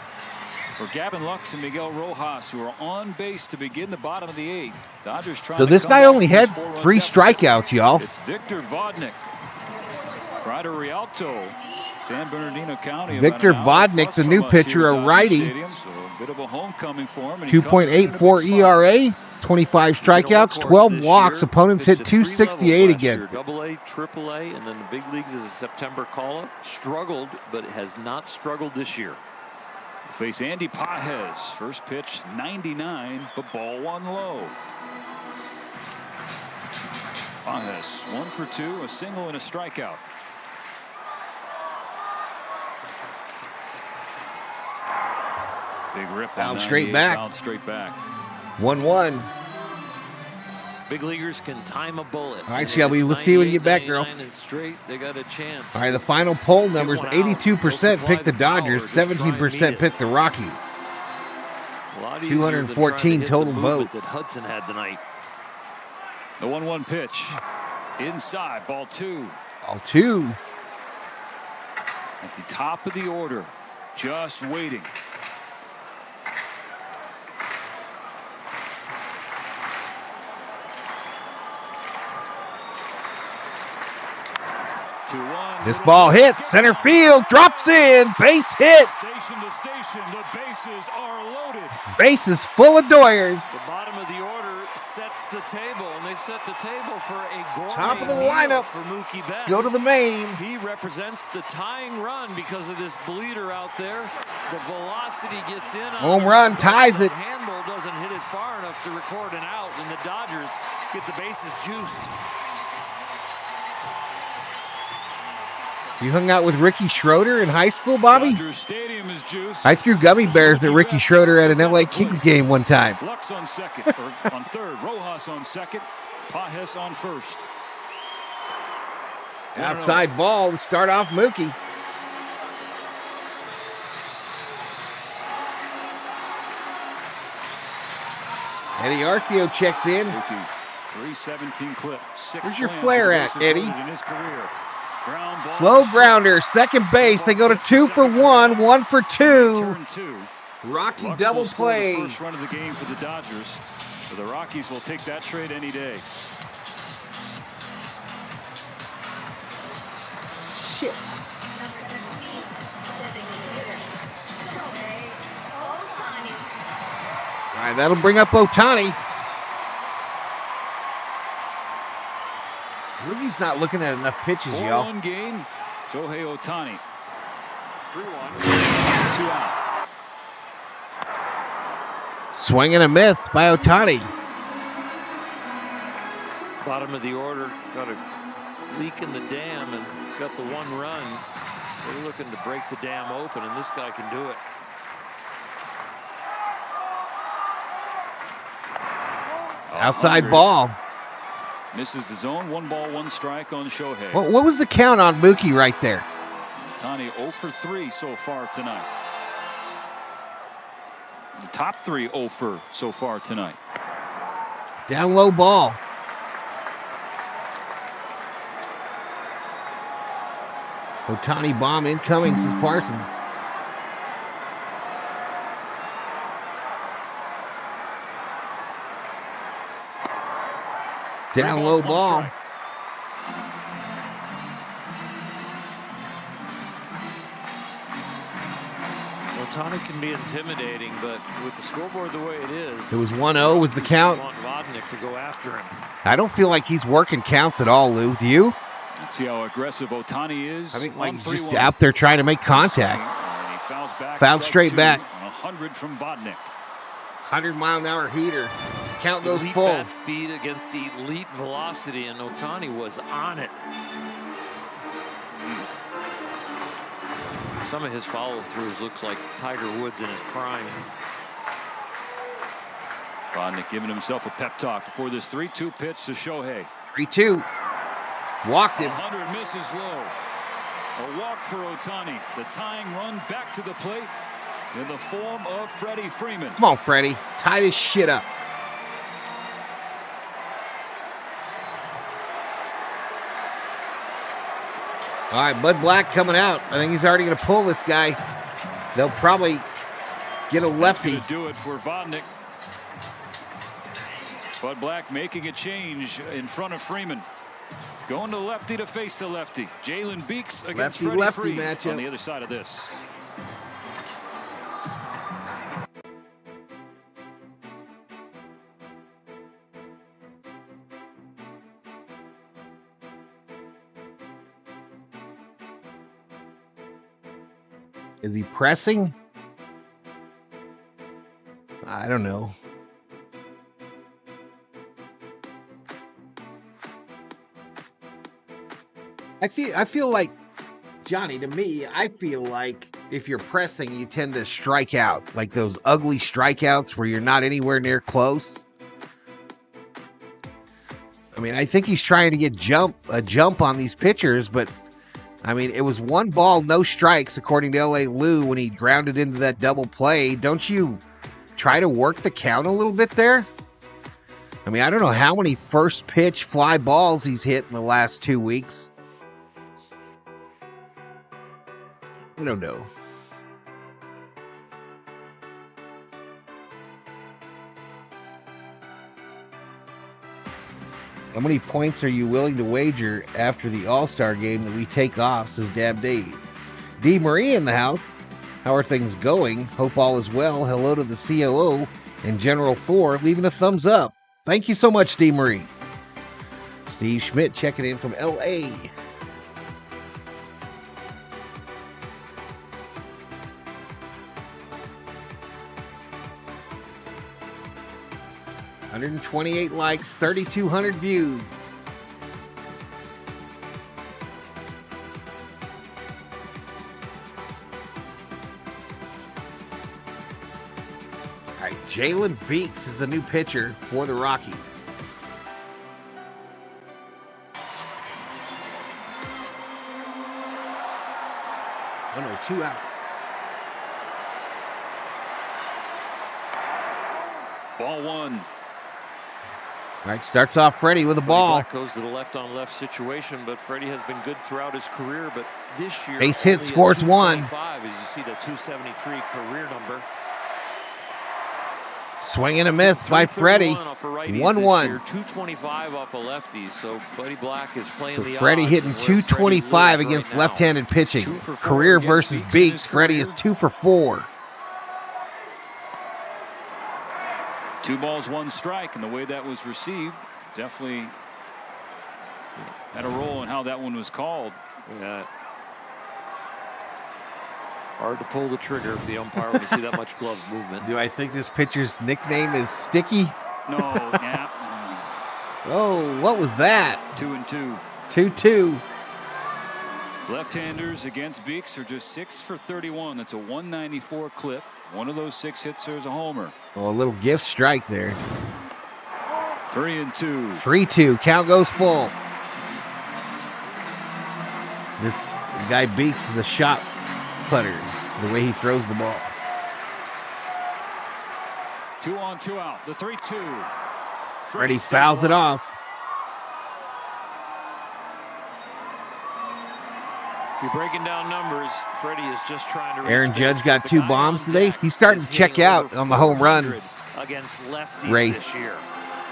Speaker 16: for Gavin Lux and Miguel Rojas, who are on base to begin the bottom of the 8th. Dodgers trying
Speaker 2: so this guy only had 3 strikeouts, y'all.
Speaker 16: It's Victor Vodnik. Ryder Rialto, San Bernardino County.
Speaker 2: Victor Vodnik's a new pitcher, a righty.
Speaker 16: Stadium, so a bit of a homecoming for him.
Speaker 2: 2.84 ERA, 25 strikeouts, 12 walks. Opponents hit 268 again.
Speaker 15: AA, AAA, and then the big leagues as a September call-up. Struggled, but has not struggled this year.
Speaker 16: We'll face Andy Pages. First pitch, 99, but ball 1 low. Pages, 1 for 2, a single and a strikeout. Big rip
Speaker 2: foul
Speaker 16: on
Speaker 2: straight back.
Speaker 16: Fouled straight back.
Speaker 2: 1-1.
Speaker 15: Big leaguers can time a bullet.
Speaker 2: All right, Shelby, we'll see you when you get back, girl.
Speaker 15: Straight, they got a chance.
Speaker 2: All right, the final poll numbers, 82% picked the Dodgers, 17% picked the Rockies. 214 total votes.
Speaker 15: That Hudson had tonight.
Speaker 16: The 1-1 pitch. Inside, ball 2.
Speaker 2: Ball 2.
Speaker 16: At the top of the order. Just waiting.
Speaker 2: This ball hits center field, drops in, base hit.
Speaker 16: Station to station, the bases are loaded.
Speaker 2: Bases full of Doyers.
Speaker 15: The bottom of the order sets the table, and they set the table for a gourmet
Speaker 2: top of the
Speaker 15: meal
Speaker 2: lineup
Speaker 15: for Mookie Betts.
Speaker 2: Let's go to the main.
Speaker 15: He represents the tying run because of this bleeder out there. The velocity gets in.
Speaker 2: Home run ties it.
Speaker 15: The handle doesn't hit it far enough to record an out, and the Dodgers get the bases juiced.
Speaker 2: You hung out with Ricky Schroeder in high school, Bobby?
Speaker 16: Dodger Stadium is juiced.
Speaker 2: I threw gummy bears at Ricky Schroeder at an LA Kings game one time.
Speaker 16: Lux on second, or on third. Rojas on second. Pages on first.
Speaker 2: Outside ball to start off Mookie. Eddie Arcio checks in.
Speaker 16: Mookie, 317 clip.
Speaker 2: Where's your flare at, Eddie?
Speaker 16: In his career.
Speaker 2: Slow grounder, second base. They go to 2 for 1, 1 for 2. Rocky
Speaker 16: Lux
Speaker 2: double
Speaker 16: will score
Speaker 2: play.
Speaker 16: The first run of the game for the Dodgers. So the Rockies will take that trade any day.
Speaker 2: Shit. All right, that'll bring up Ohtani. Rookie's not looking at enough pitches, y'all.
Speaker 16: 4-1 game. Shohei Ohtani. 3-1. 2 out.
Speaker 2: Swing and a miss by Ohtani.
Speaker 15: Bottom of the order, got a leak in the dam and got the 1 run. They're looking to break the dam open, and this guy can do it.
Speaker 2: Outside ball.
Speaker 16: Misses the zone. 1 ball, 1 strike on Shohei.
Speaker 2: What was the count on Mookie right there?
Speaker 16: Ohtani 0 for 3 so far tonight. The top 3 0 for so far tonight.
Speaker 2: Down low ball. Ohtani bomb incoming, says Parsons. Down low ball.
Speaker 15: Ohtani can be intimidating, but with the scoreboard the way it is,
Speaker 2: It was 1-0 was the count.
Speaker 15: you want Vodnik to go after him.
Speaker 2: I don't feel like he's working counts at all, Lou. Do you?
Speaker 16: Let's see how aggressive Ohtani is.
Speaker 2: I think like he's just out there trying to make contact.
Speaker 16: And he fouls back.
Speaker 2: Fouled straight back.
Speaker 16: 100 from Vodnik.
Speaker 2: 100-mile-an-hour heater. Count goes
Speaker 15: Elite
Speaker 2: full.
Speaker 15: bat speed against elite velocity, and Ohtani was on it. Some of his follow-throughs looks like Tiger Woods in his prime.
Speaker 16: Vodnik giving himself a pep talk before this 3-2 pitch to Shohei.
Speaker 2: 3-2. Walked him.
Speaker 16: 100 misses low. A walk for Ohtani. The tying run back to the plate in the form of Freddie Freeman.
Speaker 2: Come on, Freddie. Tie this shit up. All right, Bud Black coming out. I think he's already going to pull this guy. They'll probably get a lefty.
Speaker 16: That's gonna do it for Vodnik. Bud Black making a change in front of Freeman. Going to lefty to face the lefty. Jalen Beeks against Freddie
Speaker 2: Lefty-lefty
Speaker 16: Freeman
Speaker 2: matchup.
Speaker 16: on the other side of this.
Speaker 2: Is he pressing? I don't know. I feel like, Johnny, to me, I feel like if you're pressing, you tend to strike out. Like those ugly strikeouts where you're not anywhere near close. I mean, I think he's trying to get a jump on these pitchers, but I mean, it was 1 ball, no strikes, according to L.A. Lou, when he grounded into that double play. Don't you try to work the count a little bit there? I mean, I don't know how many first pitch fly balls he's hit in the last 2 weeks. I don't know. How many points are you willing to wager after the All-Star game that we take off, says Dab Dave. D. Marie in the house. How are things going? Hope all is well. Hello to the COO and General Thor leaving a thumbs up. Thank you so much, D. Marie. Steve Schmidt checking in from L.A. $128 likes, 3,200 views. All right, Jalen Beeks is the new pitcher for the Rockies. Oh no, 2 outs.
Speaker 16: Ball 1.
Speaker 2: All right, starts off Freddy with a ball.
Speaker 15: Black goes to the left-on-left situation, but Freddie has been good throughout his career. But this year,
Speaker 2: Base hit,
Speaker 15: only
Speaker 2: scores
Speaker 15: at
Speaker 2: 1.
Speaker 15: 225, as you see that 273 career number.
Speaker 2: Swing and a miss by Freddie. 1-1.
Speaker 15: 225 off of lefties. So Buddy Black is playing
Speaker 2: So
Speaker 15: the
Speaker 2: Freddie
Speaker 15: odds
Speaker 2: hitting
Speaker 15: and where
Speaker 2: 225
Speaker 15: Freddie
Speaker 2: against
Speaker 15: lives right
Speaker 2: left-handed pitching.
Speaker 15: 2 for 4
Speaker 2: Career
Speaker 15: against
Speaker 2: versus
Speaker 15: Beeks in his
Speaker 2: Beeks. Freddie
Speaker 15: career.
Speaker 2: is 2 for 4.
Speaker 16: 2 balls, 1 strike, and the way that was received definitely had a role in how that one was called.
Speaker 15: Yeah. Hard to pull the trigger if the umpire when you see that much glove movement.
Speaker 2: Do I think this pitcher's nickname is Sticky?
Speaker 16: No, yeah.
Speaker 2: Oh, what was that?
Speaker 16: 2-2.
Speaker 2: 2-2.
Speaker 16: Left-handers against Beeks are just 6 for 31. That's a 194 clip. One of those 6 hits is a homer.
Speaker 2: Oh, a little gift strike there.
Speaker 16: 3-2.
Speaker 2: 3-2. Count goes full. This guy Beeks is a shot putter, the way he throws the ball.
Speaker 16: 2 on, 2 out. The 3-2.
Speaker 2: Freddie fouls it off.
Speaker 15: If you're breaking down numbers, Freddie is just trying to reach
Speaker 2: Aaron
Speaker 15: base
Speaker 2: Judge got
Speaker 15: because
Speaker 2: 2
Speaker 15: the guy
Speaker 2: bombs
Speaker 15: on
Speaker 2: today.
Speaker 15: deck
Speaker 2: He's starting
Speaker 15: is
Speaker 2: to check
Speaker 15: hitting
Speaker 2: out
Speaker 15: over
Speaker 2: on the home run
Speaker 15: 400 against lefties
Speaker 2: race.
Speaker 15: this year.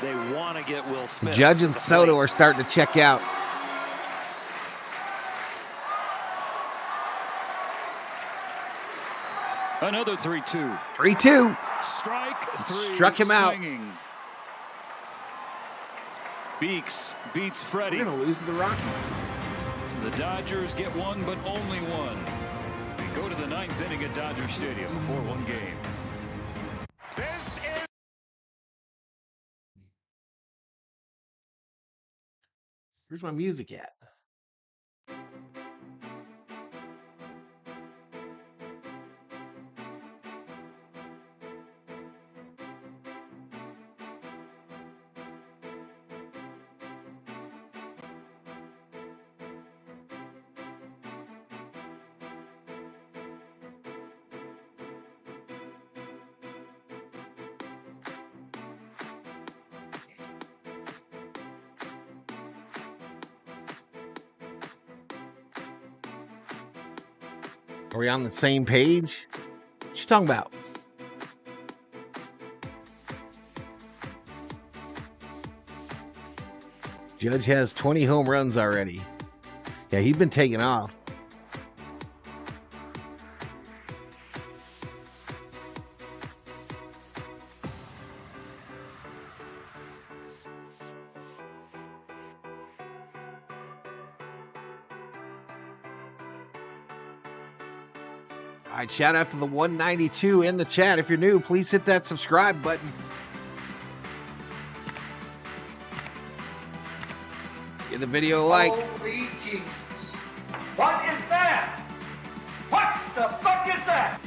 Speaker 15: They want to get Will Smith.
Speaker 2: Judge
Speaker 15: to
Speaker 2: and
Speaker 15: the
Speaker 2: Soto
Speaker 15: plate.
Speaker 2: are starting to check out.
Speaker 16: Another 3-2.
Speaker 2: 3-2.
Speaker 16: Strike 3.
Speaker 2: Struck him out.
Speaker 16: Swinging. Beeks beats Freddy.
Speaker 2: We're going to lose to the Rockies.
Speaker 16: So the Dodgers get one, but only one. They go to the 9th inning at Dodger Stadium, a 4-1 game.
Speaker 4: This is
Speaker 2: Where's my music at? Are we on the same page? What you talking about? Judge has 20 home runs already. Yeah, he's been taking off. All right, shout out to the 192 in the chat. If you're new, please hit that subscribe button. Give the video a like.
Speaker 3: Holy Jesus. What is that? What the fuck is that?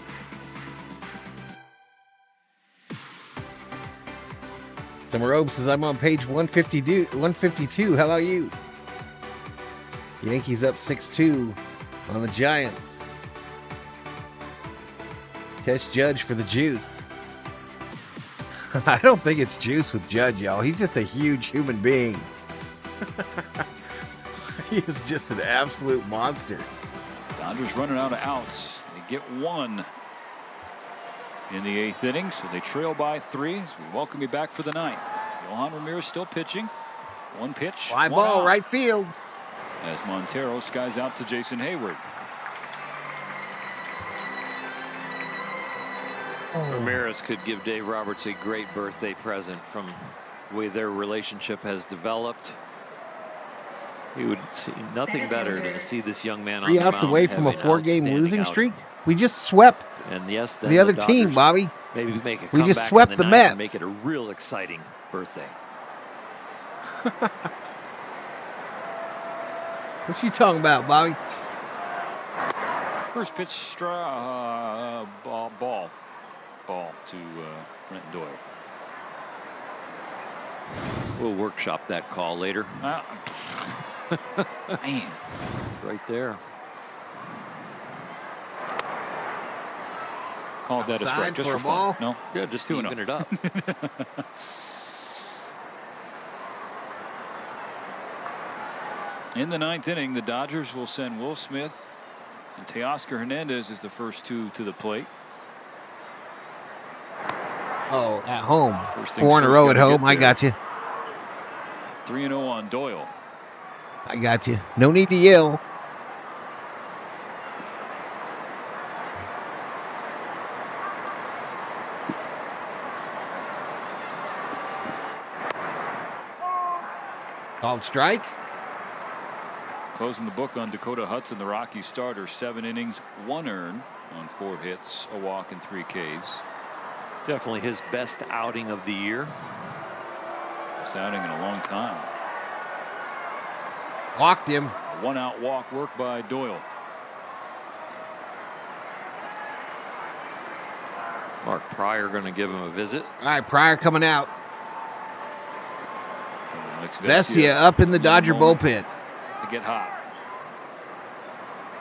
Speaker 2: Summer Obe says, I'm on page 152. How about you? Yankees up 6-2 on the Giants. Test Judge for the juice. I don't think it's juice with Judge, y'all. He's just a huge human being. He is just an absolute monster.
Speaker 16: Dodgers running out of outs. They get one in the 8th inning, so they trail by 3. So we welcome you back for the 9th. Johan Ramirez still pitching. One pitch.
Speaker 2: Fly
Speaker 16: one
Speaker 2: ball,
Speaker 16: out.
Speaker 2: right field.
Speaker 16: As Montero skies out to Jason Hayward.
Speaker 15: Ramirez could give Dave Roberts a great birthday present from the way their relationship has developed. He would see nothing better than to see this young man on
Speaker 2: 3
Speaker 15: the
Speaker 2: outs
Speaker 15: mound
Speaker 2: away from a
Speaker 15: have an
Speaker 2: 4-game
Speaker 15: outstanding
Speaker 2: losing
Speaker 15: outing.
Speaker 2: streak. We just swept
Speaker 15: And yes, then
Speaker 2: the other team,
Speaker 15: Dodgers
Speaker 2: Bobby.
Speaker 15: Maybe make a
Speaker 2: We just
Speaker 15: comeback
Speaker 2: swept
Speaker 15: in
Speaker 2: the
Speaker 15: 9th
Speaker 2: Mets.
Speaker 15: and make it a real exciting birthday.
Speaker 2: What you talking about, Bobby?
Speaker 16: First pitch, ball to Brent Doyle.
Speaker 15: We'll workshop that call later.
Speaker 16: Man,
Speaker 15: right there.
Speaker 16: Called that a strike
Speaker 2: Outside
Speaker 16: just
Speaker 2: for
Speaker 16: for
Speaker 2: a ball?
Speaker 16: fun. No,
Speaker 15: Yeah, just
Speaker 16: 2-0.
Speaker 15: even it up.
Speaker 16: In the 9th inning, the Dodgers will send Will Smith and Teoscar Hernandez as the first 2 to the plate.
Speaker 2: Oh, at home.
Speaker 16: First things
Speaker 2: 4 in a
Speaker 16: first,
Speaker 2: row at
Speaker 16: gotta
Speaker 2: home.
Speaker 16: get
Speaker 2: I
Speaker 16: there.
Speaker 2: got you.
Speaker 16: 3-0 on Doyle.
Speaker 2: I got you. No need to yell. Called strike.
Speaker 16: Closing the book on Dakota Hudson, the Rockies starter. 7 innings, 1 earned on 4 hits, a walk, and 3 Ks.
Speaker 15: Definitely his best outing of the year.
Speaker 16: Best outing in a long time.
Speaker 2: Walked him.
Speaker 16: A 1-out walk work by Doyle.
Speaker 15: Mark Pryor going to give him a visit.
Speaker 2: All right, Pryor coming out.
Speaker 16: Alex
Speaker 2: Vesia up in the Dodger bullpen.
Speaker 16: To get hot.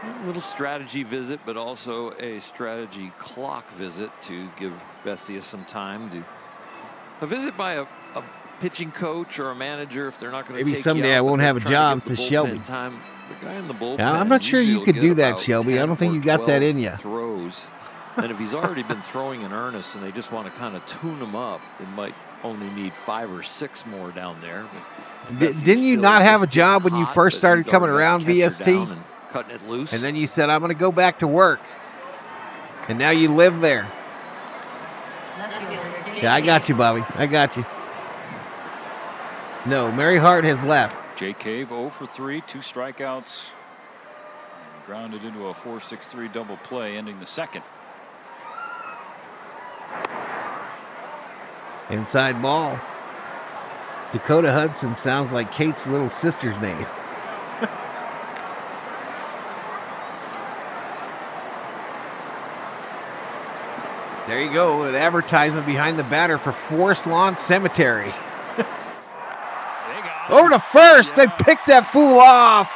Speaker 15: A little strategy visit, but also a strategy clock visit to give Vesia some time to a visit by a pitching coach or a manager if they're not going to
Speaker 2: Maybe
Speaker 15: take
Speaker 2: someday
Speaker 15: you out,
Speaker 2: I
Speaker 15: but
Speaker 2: won't
Speaker 15: they're
Speaker 2: have a
Speaker 15: trying to
Speaker 2: job,
Speaker 15: give the
Speaker 2: says
Speaker 15: bullpen
Speaker 2: Shelby.
Speaker 15: time The guy in the bullpen.
Speaker 2: Now, I'm not sure you could do that, Shelby. I don't think you got that in you.
Speaker 15: Throws. And if he's already been throwing in earnest and they just want to kind of tune him up, they might only need 5 or 6 more down there.
Speaker 2: Didn't you not have a job when you first started coming around VST?
Speaker 15: Cutting it loose.
Speaker 2: And then you said, I'm going to go back to work. And now you live there. Yeah, I got you, Bobby. I got you. No, Mary Hart has left.
Speaker 16: Jay Cave 0 for 3, 2 strikeouts. Grounded into a 4-6-3 double play, ending the second.
Speaker 2: Inside ball. Dakota Hudson sounds like Kate's little sister's name. There you go, an advertisement behind the batter for Forest Lawn Cemetery. Over to first, they picked that fool off.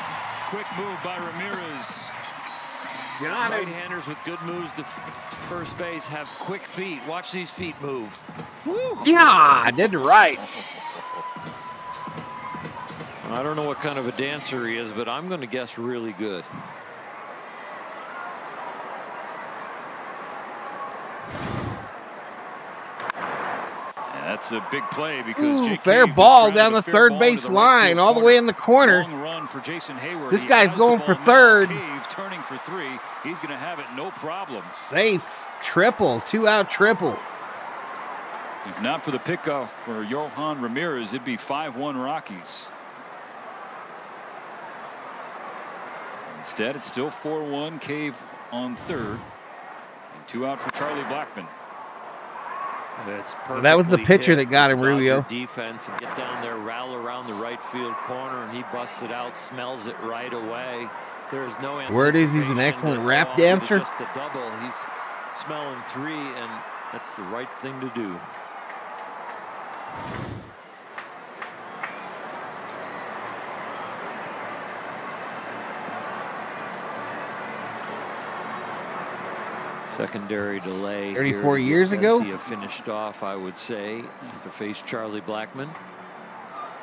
Speaker 11: Quick move by Ramirez.
Speaker 15: Right-handers with good moves to first base have quick feet. Watch these feet move. Woo.
Speaker 2: Yeah, did right.
Speaker 15: I don't know what kind of a dancer he is, but I'm going to guess really good.
Speaker 16: That's a big play because
Speaker 2: fair ball down the third base line, all the way in the corner.
Speaker 16: Run for Jason Hayward.
Speaker 2: This guy's going for third.
Speaker 16: Cave turning for 3. He's going to have it no problem.
Speaker 2: Safe. Triple. 2-out triple.
Speaker 16: If not for the pickoff for Yohan Ramirez, it'd be 5-1 Rockies. Instead, it's still 4-1. Cave on third. And 2 out for Charlie Blackmon.
Speaker 2: That was the pitcher that got him, Rubio.
Speaker 15: Defense and get down there, rattle around the right field corner, and he busts it out, smells it right away. There's no
Speaker 2: word is he's an excellent rap dancer.
Speaker 15: Just a double. He's smelling 3, and that's the right thing to do. Secondary delay.
Speaker 2: 34 years ago.
Speaker 15: Finished off, I would say, to face Charlie Blackmon.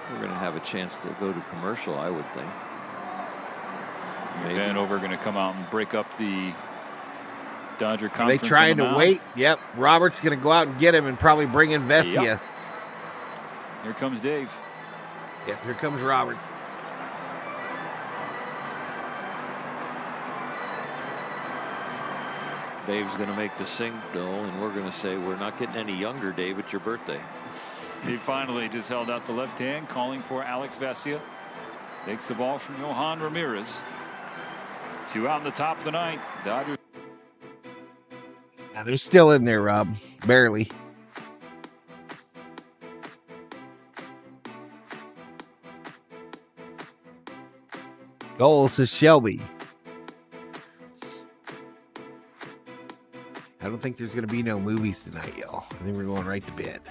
Speaker 15: We're going to have a chance to go to commercial, I would think.
Speaker 16: Maybe. Vanover going to come out and break up the Dodger conference.
Speaker 2: They trying to wait. Yep. Robert's going to go out and get him and probably bring in Vesia.
Speaker 16: Yep. Here comes Dave.
Speaker 2: Yep. Here comes Roberts.
Speaker 15: Dave's going to make the signal, and we're going to say we're not getting any younger, Dave. It's your birthday.
Speaker 16: He finally just held out the left hand, calling for Alex Vesia. Takes the ball from Yohan Ramirez. 2 out in the top of the 9th. Dodgers.
Speaker 2: They're still in there, Rob. Barely. Goal, says Shelby. I don't think there's going to be no movies tonight, y'all. I think we're going right to bed.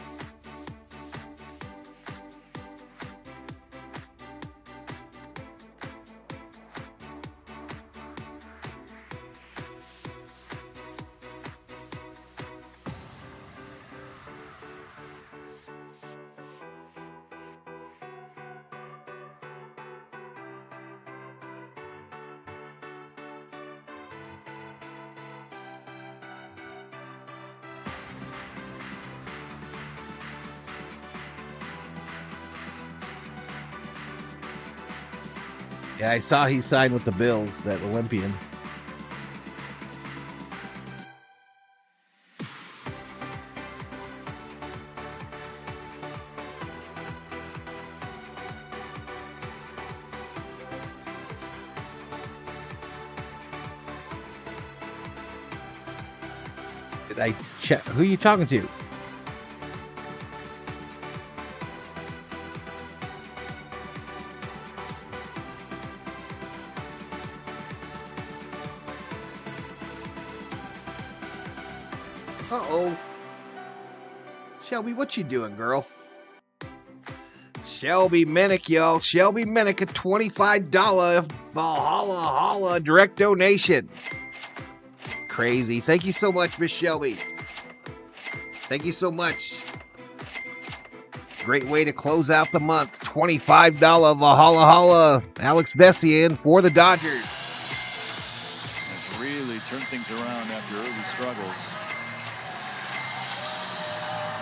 Speaker 2: Yeah, I saw he signed with the Bills, that Olympian. Did I check? Who are you talking to? Uh-oh. Shelby, what you doing, girl? Shelby Minnick, y'all. Shelby Minnick, a $25 Valhalla direct donation. Crazy. Thank you so much, Miss Shelby. Thank you so much. Great way to close out the month. $25 Valhalla. Alex Vessian for the Dodgers.
Speaker 16: Has really turned things around after early struggles.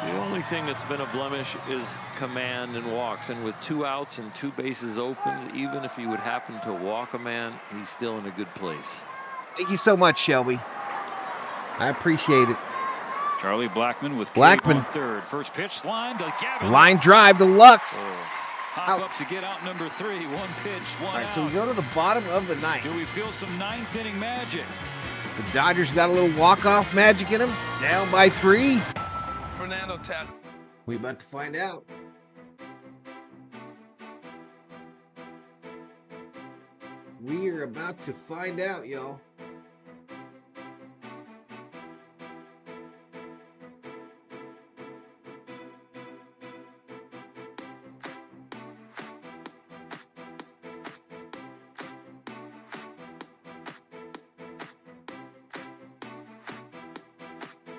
Speaker 15: The only thing that's been a blemish is command and walks. And with 2 outs and 2 bases open, even if he would happen to walk a man, he's still in a good place.
Speaker 2: Thank you so much, Shelby. I appreciate it.
Speaker 16: Charlie Blackmon with
Speaker 2: Blackmon.
Speaker 16: on third. First pitch line to Gavin.
Speaker 2: Line drive to Lux.
Speaker 16: Hop up to get out number 3. 1 pitch, 1
Speaker 2: All right,
Speaker 16: out.
Speaker 2: so we go to the bottom of the ninth.
Speaker 16: Do we feel some 9th inning magic?
Speaker 2: The Dodgers got a little walk-off magic in them. Down by 3.
Speaker 10: Fernando tap.
Speaker 2: We about to find out. We are about to find out, y'all.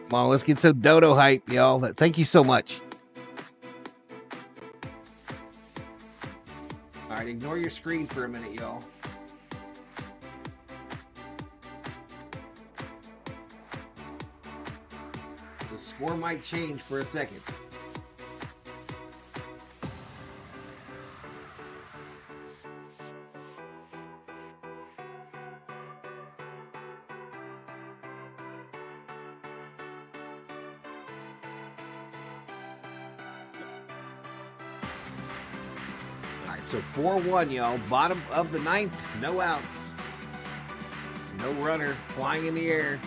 Speaker 2: Come on, let's get some dodo hype, y'all. Thank you so much. All right, ignore your screen for a minute, y'all. The score might change for a second. So 4-1, y'all. Bottom of the ninth. No outs. No runner. Flying in the air.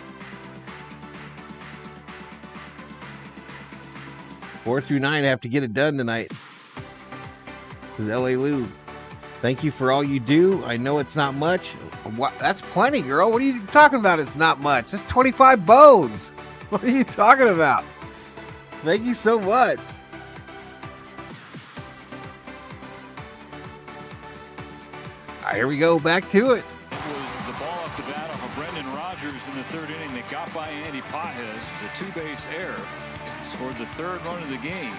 Speaker 2: 4 through 9 have to get it done tonight. This is LA Lou. Thank you for all you do. I know it's not much. That's plenty, girl. What are you talking about? It's not much. That's 25 bones. What are you talking about? Thank you so much. Here we go, back to it.
Speaker 16: It was the ball off the bat off of Brendan Rodgers in the 3rd inning that got by Andy Pajes. The 2-base error scored the 3rd run of the game.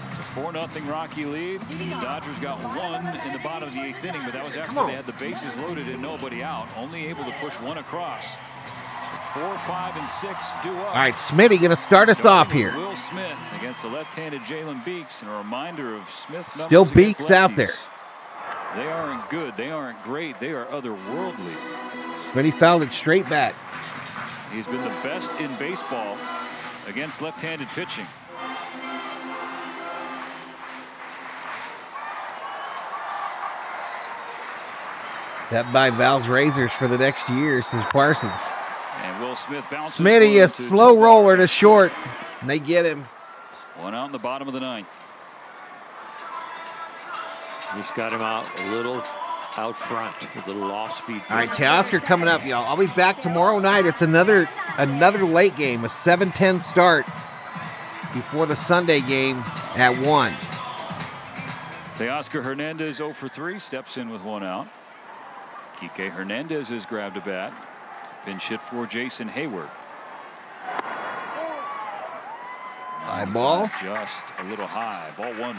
Speaker 16: It's a 4-0 Rocky lead. The Dodgers got 1 in the bottom of the 8th inning, but that was after they had the bases loaded and nobody out. Only able to push 1 across. So 4, 5, and 6 due up.
Speaker 2: All right, Smitty going to start us off here.
Speaker 16: Will Smith against the left-handed Jalen Beeks, and a reminder of Smith's numbers.
Speaker 2: Still Beeks out there.
Speaker 16: They aren't good. They aren't great. They are otherworldly.
Speaker 2: Smitty fouled it straight back.
Speaker 16: He's been the best in baseball against left-handed pitching.
Speaker 2: That by Val's razors for the next year, says Parsons.
Speaker 16: And Will Smith bounces.
Speaker 2: Smitty, a slow roller to short. And they get him.
Speaker 16: 1 out in the bottom of the 9th.
Speaker 15: Just got him out a little out front with a little off-speed.
Speaker 2: All right, Teoscar coming up, y'all. I'll be back tomorrow night. It's another late game, a 7:10 start before the Sunday game at 1.
Speaker 16: Teoscar Hernandez 0 for 3, steps in with 1 out. Kike Hernandez has grabbed a bat. Pinch hit for Jason Hayward.
Speaker 2: High ball.
Speaker 16: Just a little high. Ball 1.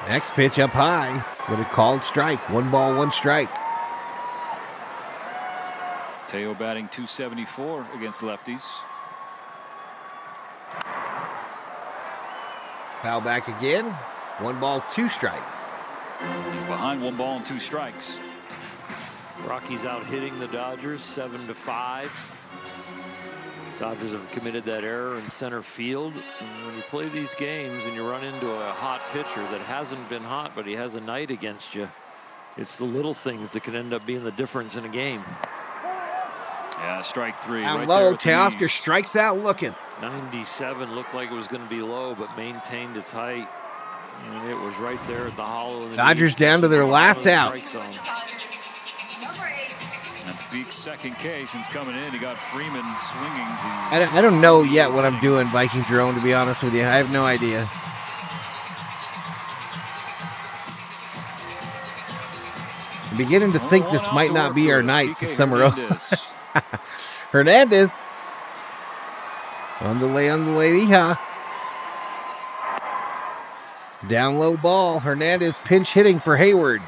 Speaker 2: Next pitch up high with a called strike. 1 ball, 1 strike.
Speaker 16: Teo batting .274 against lefties.
Speaker 2: Foul back again. 1 ball, 2 strikes.
Speaker 16: He's behind 1 ball and 2 strikes.
Speaker 15: Rockies out hitting the Dodgers 7-5. Dodgers have committed that error in center field. And when you play these games and you run into a hot pitcher that hasn't been hot, but he has a night against you, it's the little things that can end up being the difference in a game.
Speaker 16: Yeah, strike 3.
Speaker 2: Down
Speaker 16: right
Speaker 2: low,
Speaker 16: there
Speaker 2: Teoscar strikes out looking.
Speaker 15: 97 looked like it was going to be low, but maintained its height. And it was right there at the hollow. In the
Speaker 2: Dodgers down to their last out.
Speaker 16: That's Beek's 2nd K since coming in. He got Freeman swinging.
Speaker 2: I don't know yet what I'm doing, Viking Drone, to be honest with you. I have no idea. I'm beginning to think this might not be our night, says Summer. Hernandez. On the lady, huh? Down low ball. Hernandez pinch hitting for Hayward.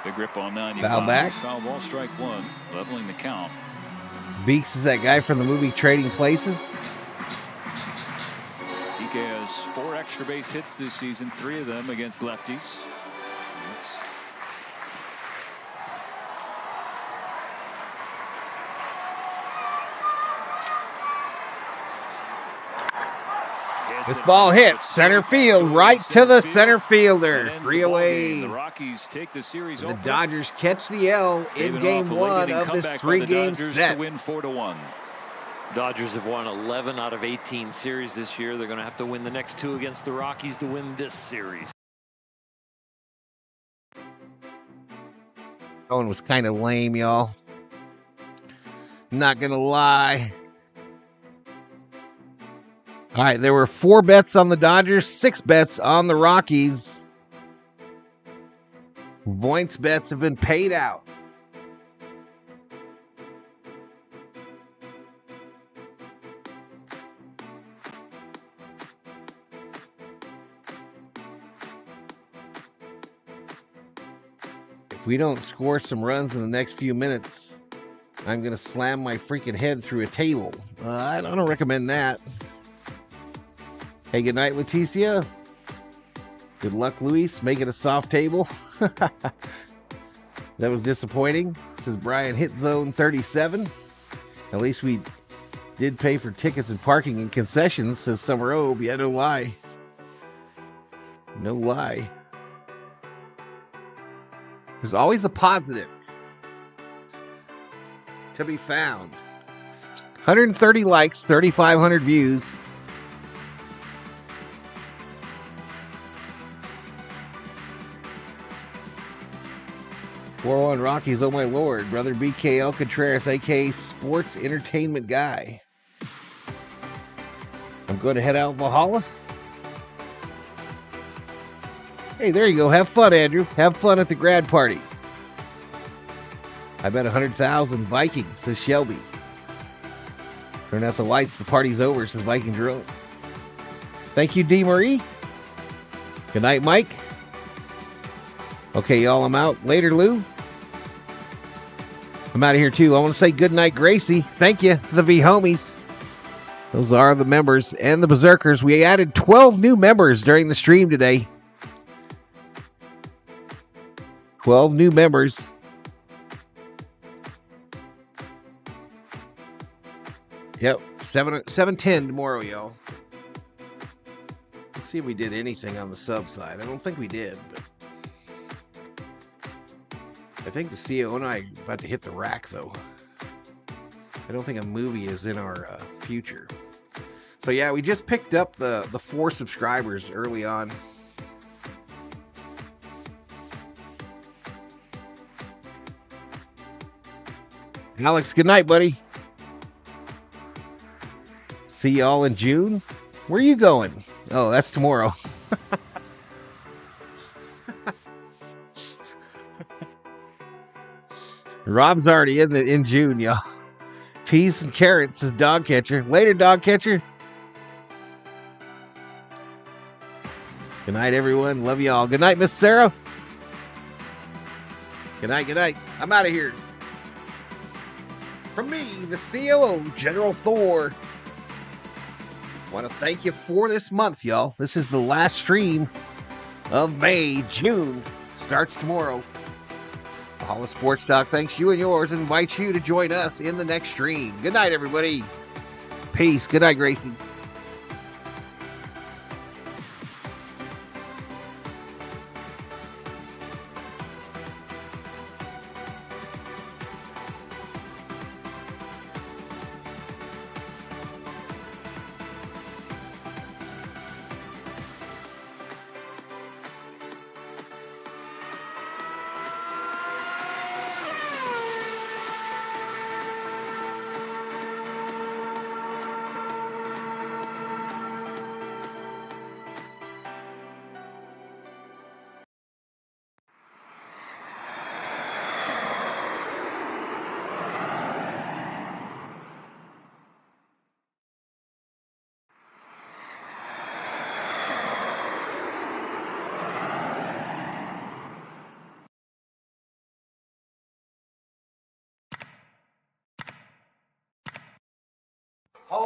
Speaker 16: Big rip on 95.
Speaker 2: Foul back.
Speaker 16: Foul ball, strike one, leveling the count.
Speaker 2: Beeks is that guy from the movie Trading Places.
Speaker 16: Kike has 4 extra base hits this season, 3 of them against lefties.
Speaker 2: This ball hits center field, right to the center fielder. 3 away.
Speaker 16: The Rockies take the series.
Speaker 2: The Dodgers catch the L in game 1 of this 3-game set.
Speaker 15: To win 4-1. Dodgers have won 11 out of 18 series this year. They're going to have to win the next 2 against the Rockies to win this series.
Speaker 2: That one was kind of lame, y'all. Not gonna lie. All right, there were 4 bets on the Dodgers, 6 bets on the Rockies. Voint's bets have been paid out. If we don't score some runs in the next few minutes, I'm going to slam my freaking head through a table. I don't recommend that. Hey, good night, Leticia. Good luck, Luis. Make it a soft table. That was disappointing. Says Brian Hit Zone 37. At least we did pay for tickets and parking and concessions, says Summer Obe. Yeah, no lie. No lie. There's always a positive to be found. 130 likes, 3,500 views. War 1 Rockies, oh my lord. Brother BKL Contreras, aka Sports Entertainment Guy. I'm going to head out Valhalla. Hey, there you go. Have fun, Andrew. Have fun at the grad party. I bet 100,000 Vikings, says Shelby. Turn out the lights. The party's over, says Viking Drone. Thank you, D. Marie. Good night, Mike. Okay, y'all, I'm out. Later, Lou. I'm out of here, too. I want to say good night, Gracie. Thank you to the V-Homies. Those are the members and the Berserkers. We added 12 new members during the stream today. 12 new members. Yep, 7:10 tomorrow, y'all. Let's see if we did anything on the sub side. I don't think we did, but I think the CEO and I are about to hit the rack, though. I don't think a movie is in our future. So yeah, we just picked up the 4 subscribers early on. Alex, good night, buddy. See y'all in June. Where are you going? Oh, that's tomorrow. Rob's already in June, y'all. Peas and carrots, says Dog Catcher. Later, Dog Catcher. Good night, everyone. Love y'all. Good night, Miss Sarah. Good night, good night. I'm out of here. From me, the COO, General Thor. Want to thank you for this month, y'all. This is the last stream of May. June starts tomorrow. Valhalla Sports Talk thanks you and yours and invites you to join us in the next stream. Good night, everybody. Peace. Good night, Gracie.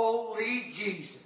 Speaker 3: Holy Jesus.